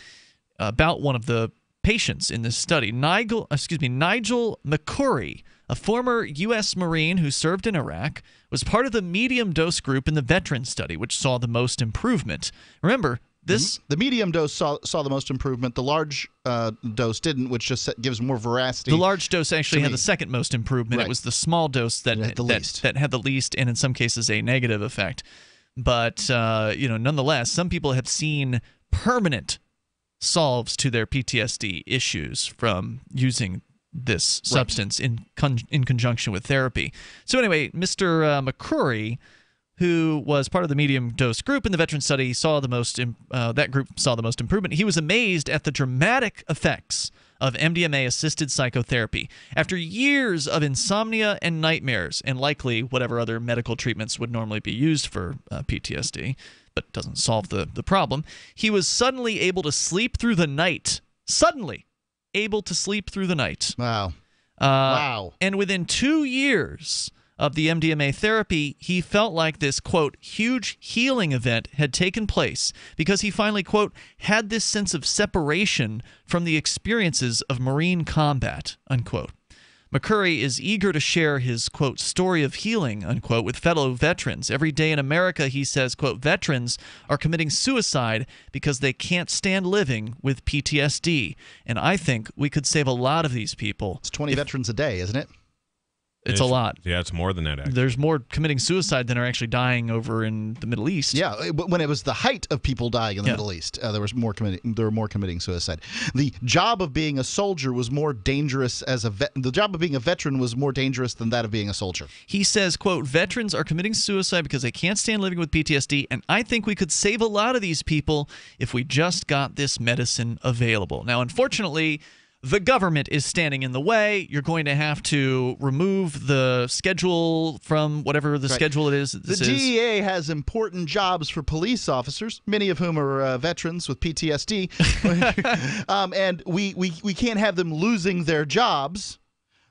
about one of the patients in this study, Nigel McCurry, a former U.S. Marine who served in Iraq, was part of the medium dose group in the veteran study, which saw the most improvement. Remember, the medium dose saw the most improvement. The large dose didn't, which just gives more veracity. The large dose actually had the second most improvement. Right. It was the small dose that had the least, and in some cases a negative effect. But nonetheless, some people have seen permanent solves to their PTSD issues from using this substance in conjunction with therapy. So anyway, Mr. McCurry, who was part of the medium dose group in the veteran study, that group saw the most improvement. He was amazed at the dramatic effects of MDMA-assisted psychotherapy. After years of insomnia and nightmares, and likely whatever other medical treatments would normally be used for PTSD, but doesn't solve the problem, he was suddenly able to sleep through the night. Suddenly able to sleep through the night. Wow. Wow. And within 2 years of the MDMA therapy, he felt like this, quote, huge healing event had taken place because he finally, quote, had this sense of separation from the experiences of Marine combat, unquote. McCurry is eager to share his, quote, story of healing, unquote, with fellow veterans. Every day in America, he says, quote, veterans are committing suicide because they can't stand living with PTSD. And I think we could save a lot of these people. It's 20 veterans a day, isn't it? It's a lot. Yeah, it's more than that, actually. There's more committing suicide than are actually dying over in the Middle East. Yeah, when it was the height of people dying in the Middle East, there were more committing suicide. The job of being a soldier was more dangerous the job of being a veteran was more dangerous than that of being a soldier. He says, quote, veterans are committing suicide because they can't stand living with PTSD, and I think we could save a lot of these people if we just got this medicine available. Now, unfortunately, the government is standing in the way. You're going to have to remove the schedule from whatever the schedule it is. The DEA has important jobs for police officers, many of whom are veterans with PTSD, and we can't have them losing their jobs.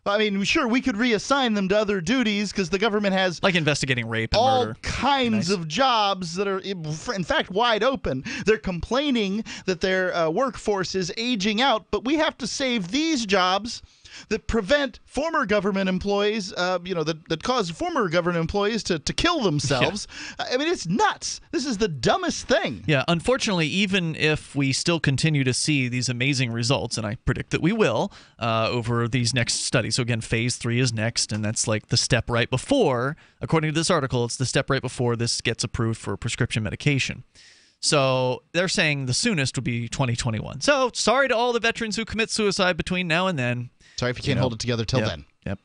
I mean, sure, we could reassign them to other duties because the government has like investigating rape and all murder. Kinds of jobs that are, in fact, wide open. They're complaining that their workforce is aging out, but we have to save these jobs that prevent former government employees, that cause former government employees to kill themselves. Yeah. I mean, it's nuts. This is the dumbest thing. Yeah, unfortunately, even if we still continue to see these amazing results, and I predict that we will over these next studies. So again, phase 3 is next, and that's like the step right before, according to this article, it's the step right before this gets approved for prescription medication. So they're saying the soonest would be 2021. So sorry to all the veterans who commit suicide between now and then. Sorry if you can't hold it together till then. Yep,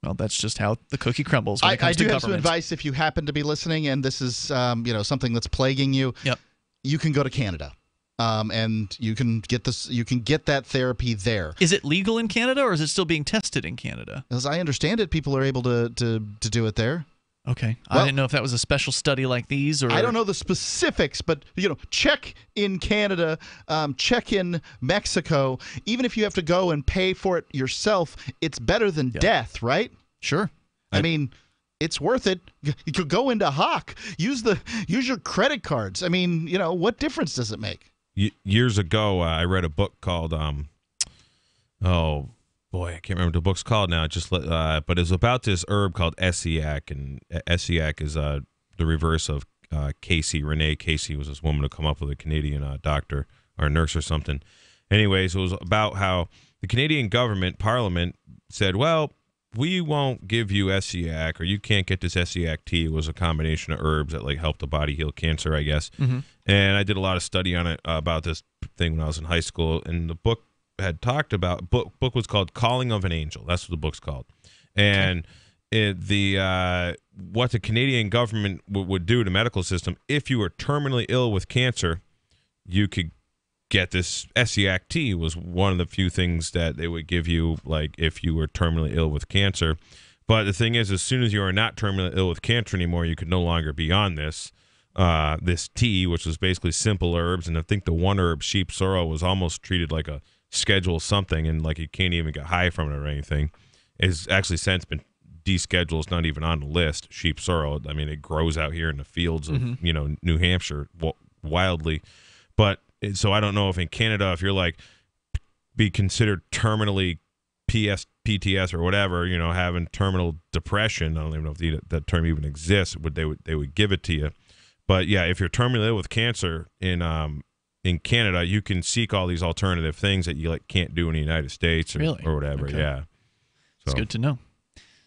well, that's just how the cookie crumbles when it comes to government. I do have some advice if you happen to be listening, and this is something that's plaguing you. Yep. You can go to Canada, and you can get this. You can get that therapy there. Is it legal in Canada, or is it still being tested in Canada? As I understand it, people are able to do it there. Okay. Well, I didn't know if that was a special study like these, or I don't know the specifics, but check in Canada, check in Mexico. Even if you have to go and pay for it yourself, it's better than death, right? Sure. I mean, it's worth it. You could go into Hawk, use your credit cards. I mean, what difference does it make? Years ago, I read a book called oh boy, I can't remember what the book's called now. But it's about this herb called Essiac, and Essiac is the reverse of Casey. Renee Casey was this woman to come up with a Canadian doctor or nurse or something. Anyways, it was about how the Canadian government, Parliament, said, well, we won't give you Essiac, or you can't get this Essiac tea. It was a combination of herbs that help the body heal cancer, I guess. Mm-hmm. And I did a lot of study on it about this thing when I was in high school, and the book had talked about book was called Calling of an Angel. That's what the book's called. And what the Canadian government would do to medical system, if you were terminally ill with cancer, you could get this Essiac tea. Was one of the few things that they would give you, if you were terminally ill with cancer. But the thing is, as soon as you are not terminally ill with cancer anymore, you could no longer be on this tea, which was basically simple herbs. And I think the one herb, sheep sorrel, was almost treated like a schedule something, and you can't even get high from it or anything. It's actually since been descheduled. It's not even on the list. Sheep sorrel, I mean, it grows out here in the fields of New Hampshire wildly. But so I don't know if in Canada, if you're be considered terminally PTS or whatever, having terminal depression, I don't even know if that term even exists, they would give it to you. But yeah, if you're terminally ill with cancer in Canada, you can seek all these alternative things that you can't do in the United States or whatever. Okay. Yeah, it's good to know.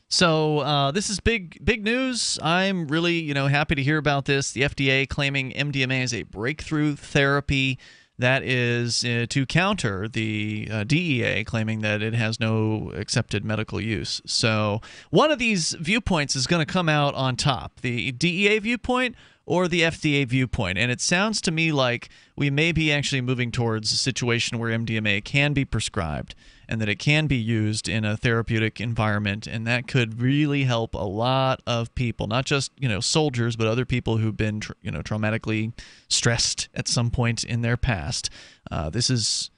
So this is big news. I'm really happy to hear about this. The FDA claiming MDMA is a breakthrough therapy that is to counter the DEA claiming that it has no accepted medical use. So one of these viewpoints is going to come out on top: the DEA viewpoint or the FDA viewpoint. And it sounds to me like we may be actually moving towards a situation where MDMA can be prescribed and that it can be used in a therapeutic environment, and that could really help a lot of people, not just soldiers, but other people who've been traumatically stressed at some point in their past. It's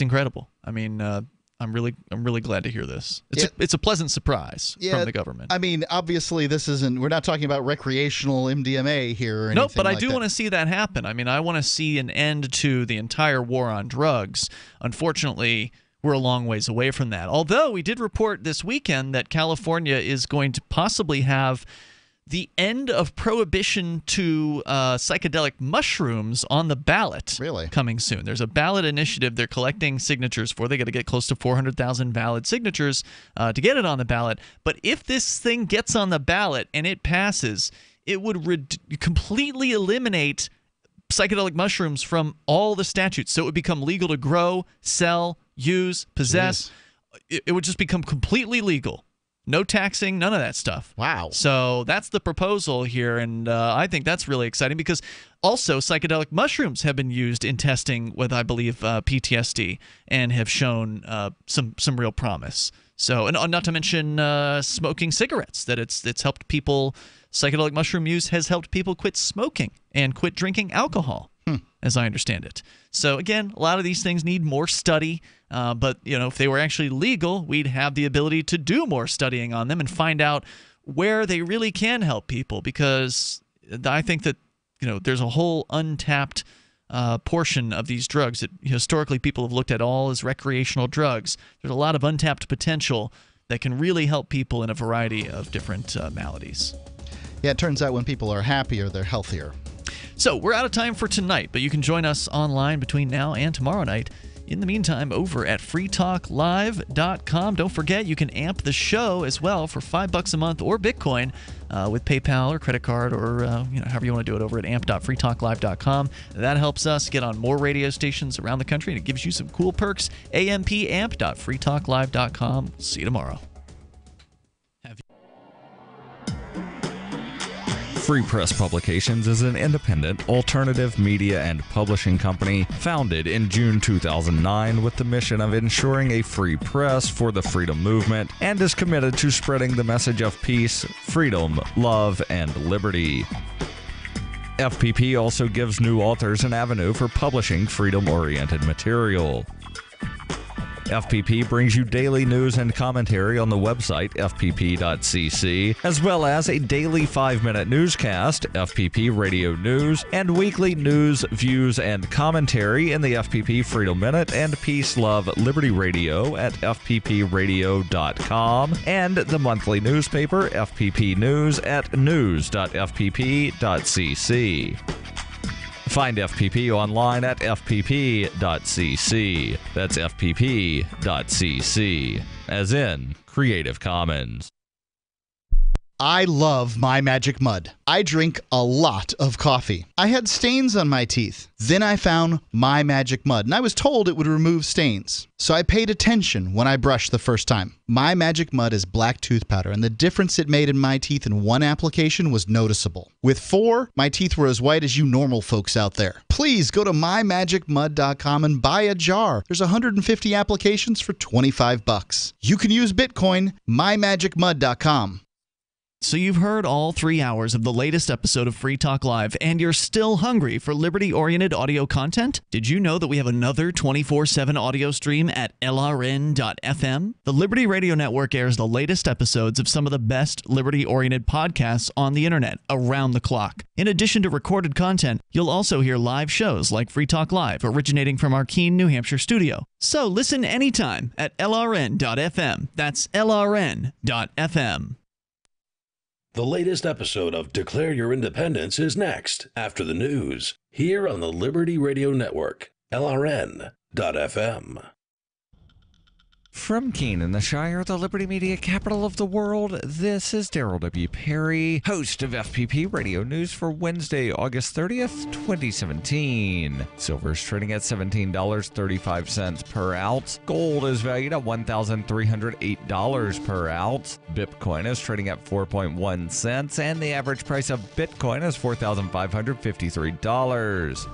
incredible. I mean, I'm really glad to hear this. It's a pleasant surprise from the government. I mean, obviously, we're not talking about recreational MDMA here or anything. Nope, but I do that. want to see that happen. I mean, I want to see an end to the entire war on drugs. Unfortunately, we're a long ways away from that. Although we did report this weekend that California is going to possibly have the end of prohibition to psychedelic mushrooms on the ballot coming soon. There's a ballot initiative they're collecting signatures for. They got to get close to 400,000 valid signatures to get it on the ballot. But if this thing gets on the ballot and it passes, it would completely eliminate psychedelic mushrooms from all the statutes. So it would become legal to grow, sell, use, possess. It would just become completely legal. No taxing, none of that stuff. Wow. So that's the proposal here, and I think that's really exciting because also psychedelic mushrooms have been used in testing with, I believe, PTSD and have shown some real promise. So, and not to mention smoking cigarettes, that it's helped people. Psychedelic mushroom use has helped people quit smoking and quit drinking alcohol, as I understand it. So again, a lot of these things need more study, but if they were actually legal, we'd have the ability to do more studying on them and find out where they really can help people, because I think that there's a whole untapped portion of these drugs that historically people have looked at all as recreational drugs. There's a lot of untapped potential that can really help people in a variety of different maladies. Yeah, it turns out when people are happier, they're healthier. So we're out of time for tonight, but you can join us online between now and tomorrow night. In the meantime, over at freetalklive.com. Don't forget, you can amp the show as well for $5 a month or Bitcoin with PayPal or credit card or however you want to do it over at amp.freetalklive.com. That helps us get on more radio stations around the country, and it gives you some cool perks. amp.freetalklive.com. See you tomorrow. Free Press Publications is an independent, alternative media and publishing company founded in June 2009 with the mission of ensuring a free press for the freedom movement and is committed to spreading the message of peace, freedom, love, and liberty. FPP also gives new authors an avenue for publishing freedom-oriented material. FPP brings you daily news and commentary on the website fpp.cc, as well as a daily 5-minute newscast, FPP Radio News, and weekly news, views, and commentary in the FPP Freedom Minute and Peace, Love, Liberty Radio at fppradio.com, and the monthly newspaper FPP News at news.fpp.cc. Find FPP online at fpp.cc. That's fpp.cc, as in Creative Commons. I love My Magic Mud. I drink a lot of coffee. I had stains on my teeth. Then I found My Magic Mud, and I was told it would remove stains. So I paid attention when I brushed the first time. My Magic Mud is black tooth powder, and the difference it made in my teeth in one application was noticeable. With 4, my teeth were as white as you normal folks out there. Please go to mymagicmud.com and buy a jar. There's 150 applications for $25. You can use Bitcoin, mymagicmud.com. So you've heard all 3 hours of the latest episode of Free Talk Live, and you're still hungry for liberty-oriented audio content? Did you know that we have another 24/7 audio stream at LRN.FM? The Liberty Radio Network airs the latest episodes of some of the best liberty-oriented podcasts on the internet around the clock. In addition to recorded content, you'll also hear live shows like Free Talk Live, originating from our Keene, New Hampshire studio. So listen anytime at LRN.FM. That's LRN.FM. The latest episode of Declare Your Independence is next, after the news, here on the Liberty Radio Network, LRN.FM. From Keene in the Shire, the Liberty Media capital of the world, this is Daryl W. Perry, host of FPP Radio News for Wednesday, August 30th, 2017. Silver is trading at $17.35 per ounce. Gold is valued at $1,308 per ounce. Bitcoin is trading at 4.1 cents, and the average price of Bitcoin is $4,553.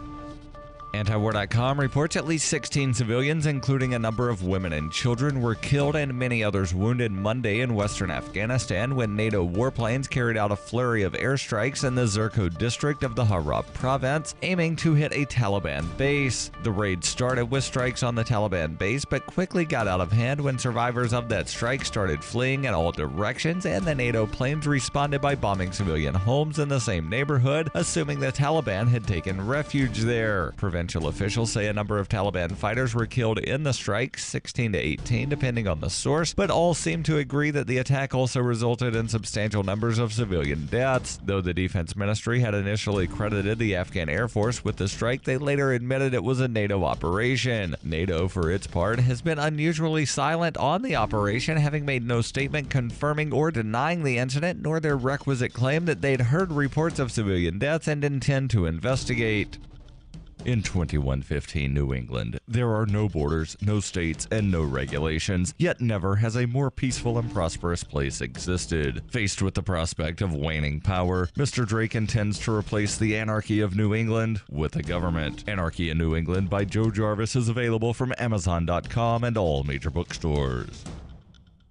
Antiwar.com reports at least 16 civilians, including a number of women and children, were killed and many others wounded Monday in western Afghanistan when NATO warplanes carried out a flurry of airstrikes in the Zirko district of the Herat province, aiming to hit a Taliban base. The raid started with strikes on the Taliban base, but quickly got out of hand when survivors of that strike started fleeing in all directions, and the NATO planes responded by bombing civilian homes in the same neighborhood, assuming the Taliban had taken refuge there. Provincial officials say a number of Taliban fighters were killed in the strike, 16 to 18 depending on the source, but all seem to agree that the attack also resulted in substantial numbers of civilian deaths. Though the defense ministry had initially credited the Afghan Air Force with the strike, they later admitted it was a NATO operation. NATO, for its part, has been unusually silent on the operation, having made no statement confirming or denying the incident, nor their requisite claim that they'd heard reports of civilian deaths and intend to investigate. In 2115 New England, there are no borders, no states, and no regulations, yet never has a more peaceful and prosperous place existed. Faced with the prospect of waning power, Mr. Drake intends to replace the anarchy of New England with a government. Anarchy in New England by Joe Jarvis is available from Amazon.com and all major bookstores.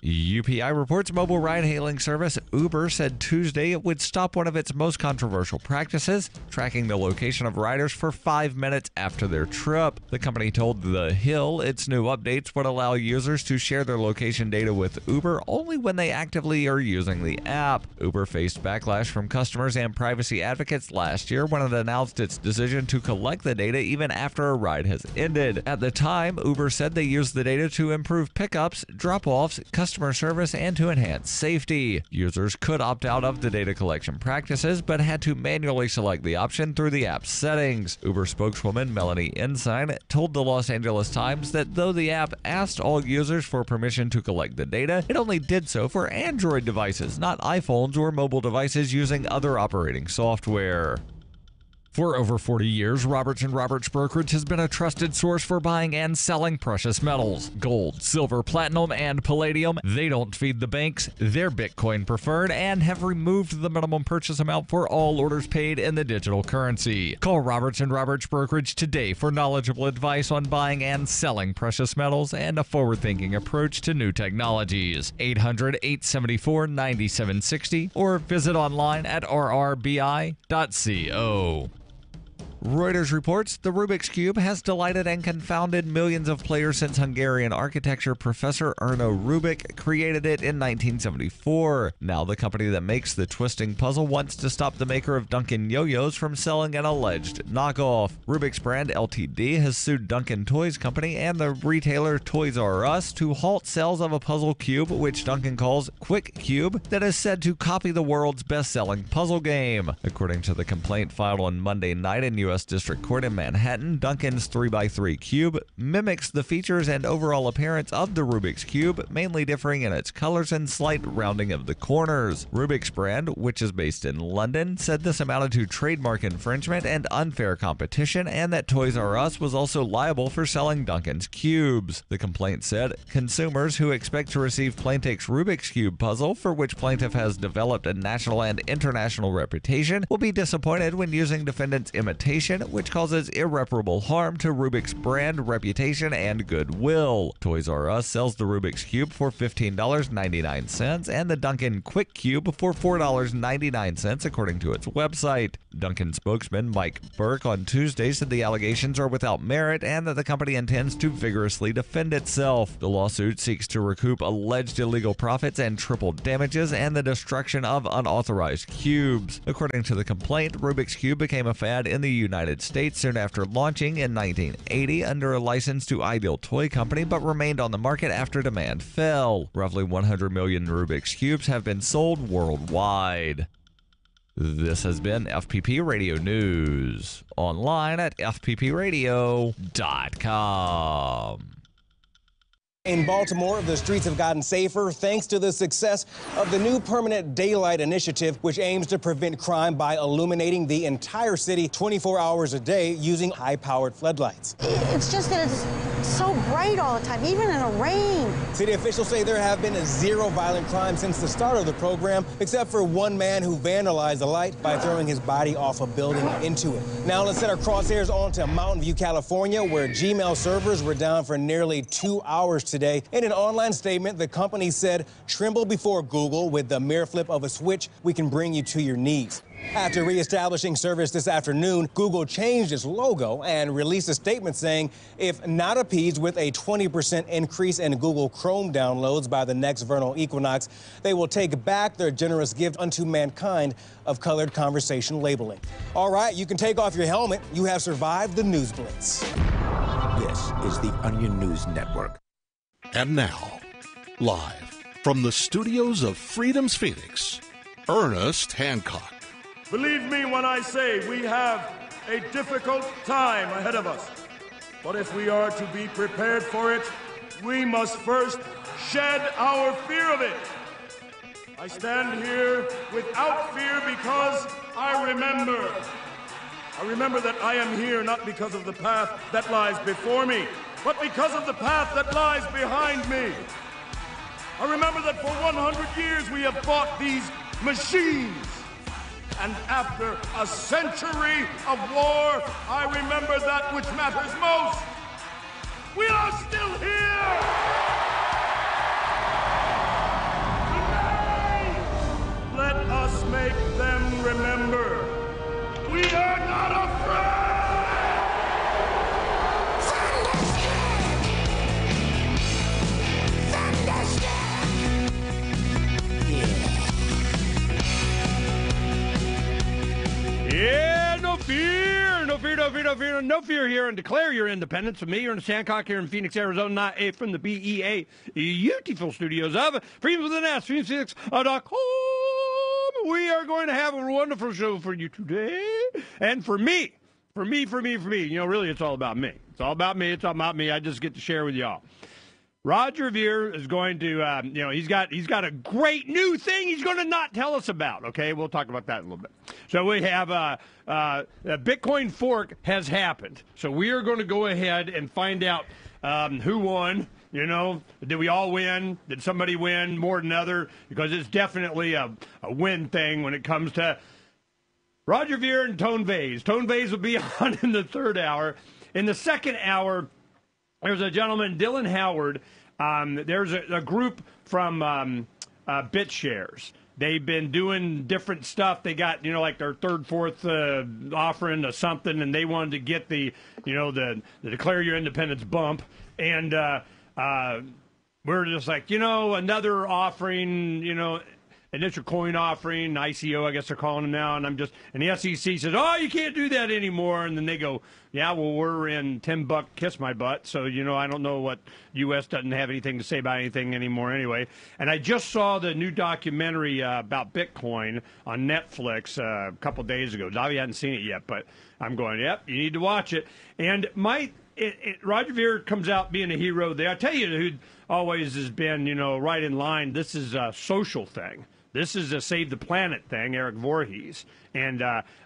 UPI reports mobile ride-hailing service Uber said Tuesday it would stop one of its most controversial practices, tracking the location of riders for 5 minutes after their trip. The company told The Hill its new updates would allow users to share their location data with Uber only when they actively are using the app. Uber faced backlash from customers and privacy advocates last year when it announced its decision to collect the data even after a ride has ended. At the time, Uber said they used the data to improve pickups, drop-offs, customer service, and to enhance safety. Users could opt out of the data collection practices, but had to manually select the option through the app's settings. Uber spokeswoman Melanie Ensign told the Los Angeles Times that though the app asked all users for permission to collect the data, it only did so for Android devices, not iPhones or mobile devices using other operating software. For over 40 years, Roberts & Roberts Brokerage has been a trusted source for buying and selling precious metals. Gold, silver, platinum, and palladium. They don't feed the banks. They're Bitcoin preferred and have removed the minimum purchase amount for all orders paid in the digital currency. Call Roberts & Roberts Brokerage today for knowledgeable advice on buying and selling precious metals and a forward-thinking approach to new technologies. 800-874-9760 or visit online at rrbi.co. Reuters reports the Rubik's Cube has delighted and confounded millions of players since Hungarian architecture professor Erno Rubik created it in 1974. Now the company that makes the twisting puzzle wants to stop the maker of Duncan yo-yos from selling an alleged knockoff. Rubik's brand Ltd has sued Duncan Toys Company and the retailer Toys R Us to halt sales of a puzzle cube, which Duncan calls Quick Cube, that is said to copy the world's best-selling puzzle game. According to the complaint filed on Monday night in U.S. District Court in Manhattan, Duncan's 3x3 cube mimics the features and overall appearance of the Rubik's Cube, mainly differing in its colors and slight rounding of the corners. Rubik's brand, which is based in London, said this amounted to trademark infringement and unfair competition, and that Toys R Us was also liable for selling Duncan's cubes. The complaint said consumers who expect to receive Plaintiff's Rubik's Cube puzzle, for which Plaintiff has developed a national and international reputation, will be disappointed when using defendant's imitation, which causes irreparable harm to Rubik's brand, reputation, and goodwill. Toys R Us sells the Rubik's Cube for $15.99 and the Duncan Quick Cube for $4.99, according to its website. Duncan spokesman Mike Burke on Tuesday said the allegations are without merit and that the company intends to vigorously defend itself. The lawsuit seeks to recoup alleged illegal profits and triple damages and the destruction of unauthorized cubes. According to the complaint, Rubik's Cube became a fad in the United States soon after launching in 1980 under a license to Ideal Toy Company, but remained on the market after demand fell. Roughly 100 million Rubik's Cubes have been sold worldwide. This has been FPP Radio News, online at fppradio.com. In Baltimore, the streets have gotten safer thanks to the success of the new Permanent Daylight Initiative, which aims to prevent crime by illuminating the entire city 24 hours a day using high-powered floodlights. It's just that it's so bright all the time, even in the rain. City officials say there have been 0 violent crimes since the start of the program, except for one man who vandalized the light by throwing his body off a building into it. Now let's set our crosshairs on to Mountain View, California, where Gmail servers were down for nearly 2 hours today. In an online statement, the company said, "Tremble before Google. With the mere flip of a switch, we can bring you to your knees." After reestablishing service this afternoon, Google changed its logo and released a statement saying, if not appeased with a 20% increase in Google Chrome downloads by the next vernal equinox, they will take back their generous gift unto mankind of colored conversation labeling. All right, you can take off your helmet. You have survived the News Blitz. This is the Onion News Network. And now, live from the studios of Freedom's Phoenix, Ernest Hancock. Believe me when I say we have a difficult time ahead of us. But if we are to be prepared for it, we must first shed our fear of it. I stand here without fear because I remember that I am here not because of the path that lies before me, but because of the path that lies behind me. I remember that for 100 years we have fought these machines. And after a century of war, I remember that which matters most. We are still here! Today, let us make them remember. We are not afraid! Yeah, no fear here, and declare your independence from me, Ernest Hancock, here in Phoenix, Arizona, not a from the BEA beautiful studios of Freedom with an S, freedomsix.com. We are going to have a wonderful show for you today, and for me. You know, really, it's all about me. It's all about me. I just get to share with y'all. Roger Ver is going to, he's got a great new thing he's going to not tell us about. Okay, we'll talk about that in a little bit. So we have a Bitcoin fork has happened. So we are going to go ahead and find out who won. Did we all win? Did somebody win more than other? Because it's definitely a win thing when it comes to Roger Ver and Tone Vase. Tone Vase will be on in the third hour. In the second hour, there's a gentleman, Dylan Howard. There's a group from BitShares. They've been doing different stuff. They got, like their third, fourth offering or something, and they wanted to get the Declare Your Independence bump. And we're just like, another offering, initial coin offering, ICO, I guess they're calling them now. And the SEC says, oh, you can't do that anymore. And then they go, yeah, well, we're in $10 kiss my butt. So, I don't know what U.S. doesn't have anything to say about anything anymore anyway. And I just saw the new documentary about Bitcoin on Netflix a couple days ago. Davi hadn't seen it yet, but I'm going, yep, you need to watch it. And Roger Ver comes out being a hero there. I tell you who always has been, right in line. This is a social thing. This is a Save the Planet thing, Eric Voorhees. And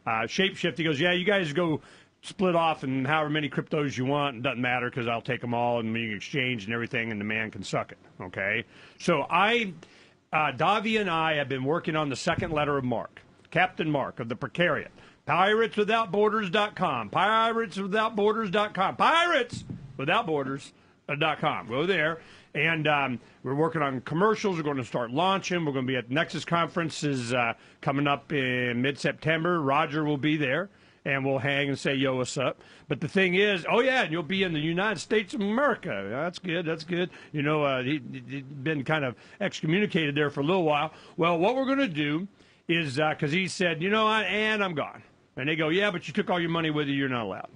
Shapeshift, he goes, yeah, you guys go split off and however many cryptos you want. It doesn't matter because I'll take them all and we can exchange and everything and the man can suck it, okay? So Davi and I have been working on the second letter of Mark, Captain Mark of the Precariat. PiratesWithoutBorders.com. PiratesWithoutBorders.com. PiratesWithoutBorders.com. Go there. And we're working on commercials. We're going to start launching. We're going to be at Nexus conferences coming up in mid-September. Roger will be there, and we'll hang and say, yo, what's up? But the thing is, oh, yeah, and you'll be in the United States of America. That's good. That's good. He'd been kind of excommunicated there for a little while. Well, what we're going to do is, because he said, and I'm gone. And they go, yeah, but you took all your money with you. You're not allowed.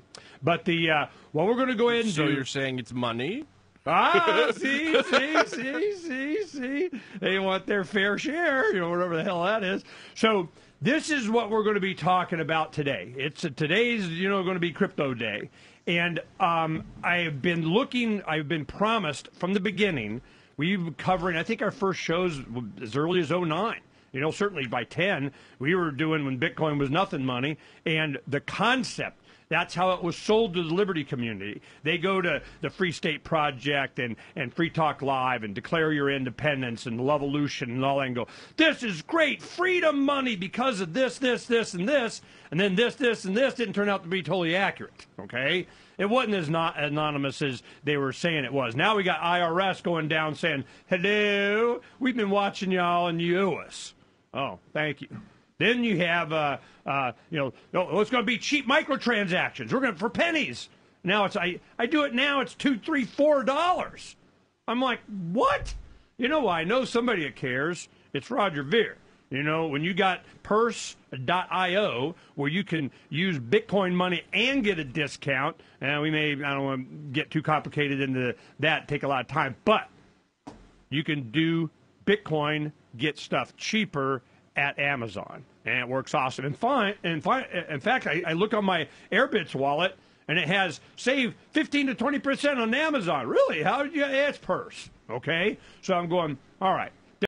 But what we're going to go ahead and do. So you're saying it's money? See. They want their fair share, whatever the hell that is. So this is what we're going to be talking about today. Today's, going to be crypto day. And I've been promised from the beginning, we've been covering, I think our first shows as early as 2009. Certainly by 10, we were doing when Bitcoin was nothing money. And the concept, that's how it was sold to the Liberty community. They go to the Free State Project and Free Talk Live and Declare Your Independence and Levolution and all that and go, this is great, freedom money because of this, and this. And then this, and this didn't turn out to be totally accurate, okay? It wasn't as not anonymous as they were saying it was. Now we got IRS going down saying, hello, we've been watching y'all and you owe us. Oh, thank you. Then you have, it's going to be cheap microtransactions. We're going for pennies. Now I do it now. It's $2, $3, $4. I'm like, what? I know somebody that cares. It's Roger Ver. When you got Purse.io, where you can use Bitcoin money and get a discount, and I don't want to get too complicated into that, take a lot of time, but you can do Bitcoin, get stuff cheaper at Amazon, and it works awesome. In fact, I look on my Airbits wallet, and it has save 15 to 20% on Amazon. Really? How did you? It's Purse. Okay, so I'm going. All right.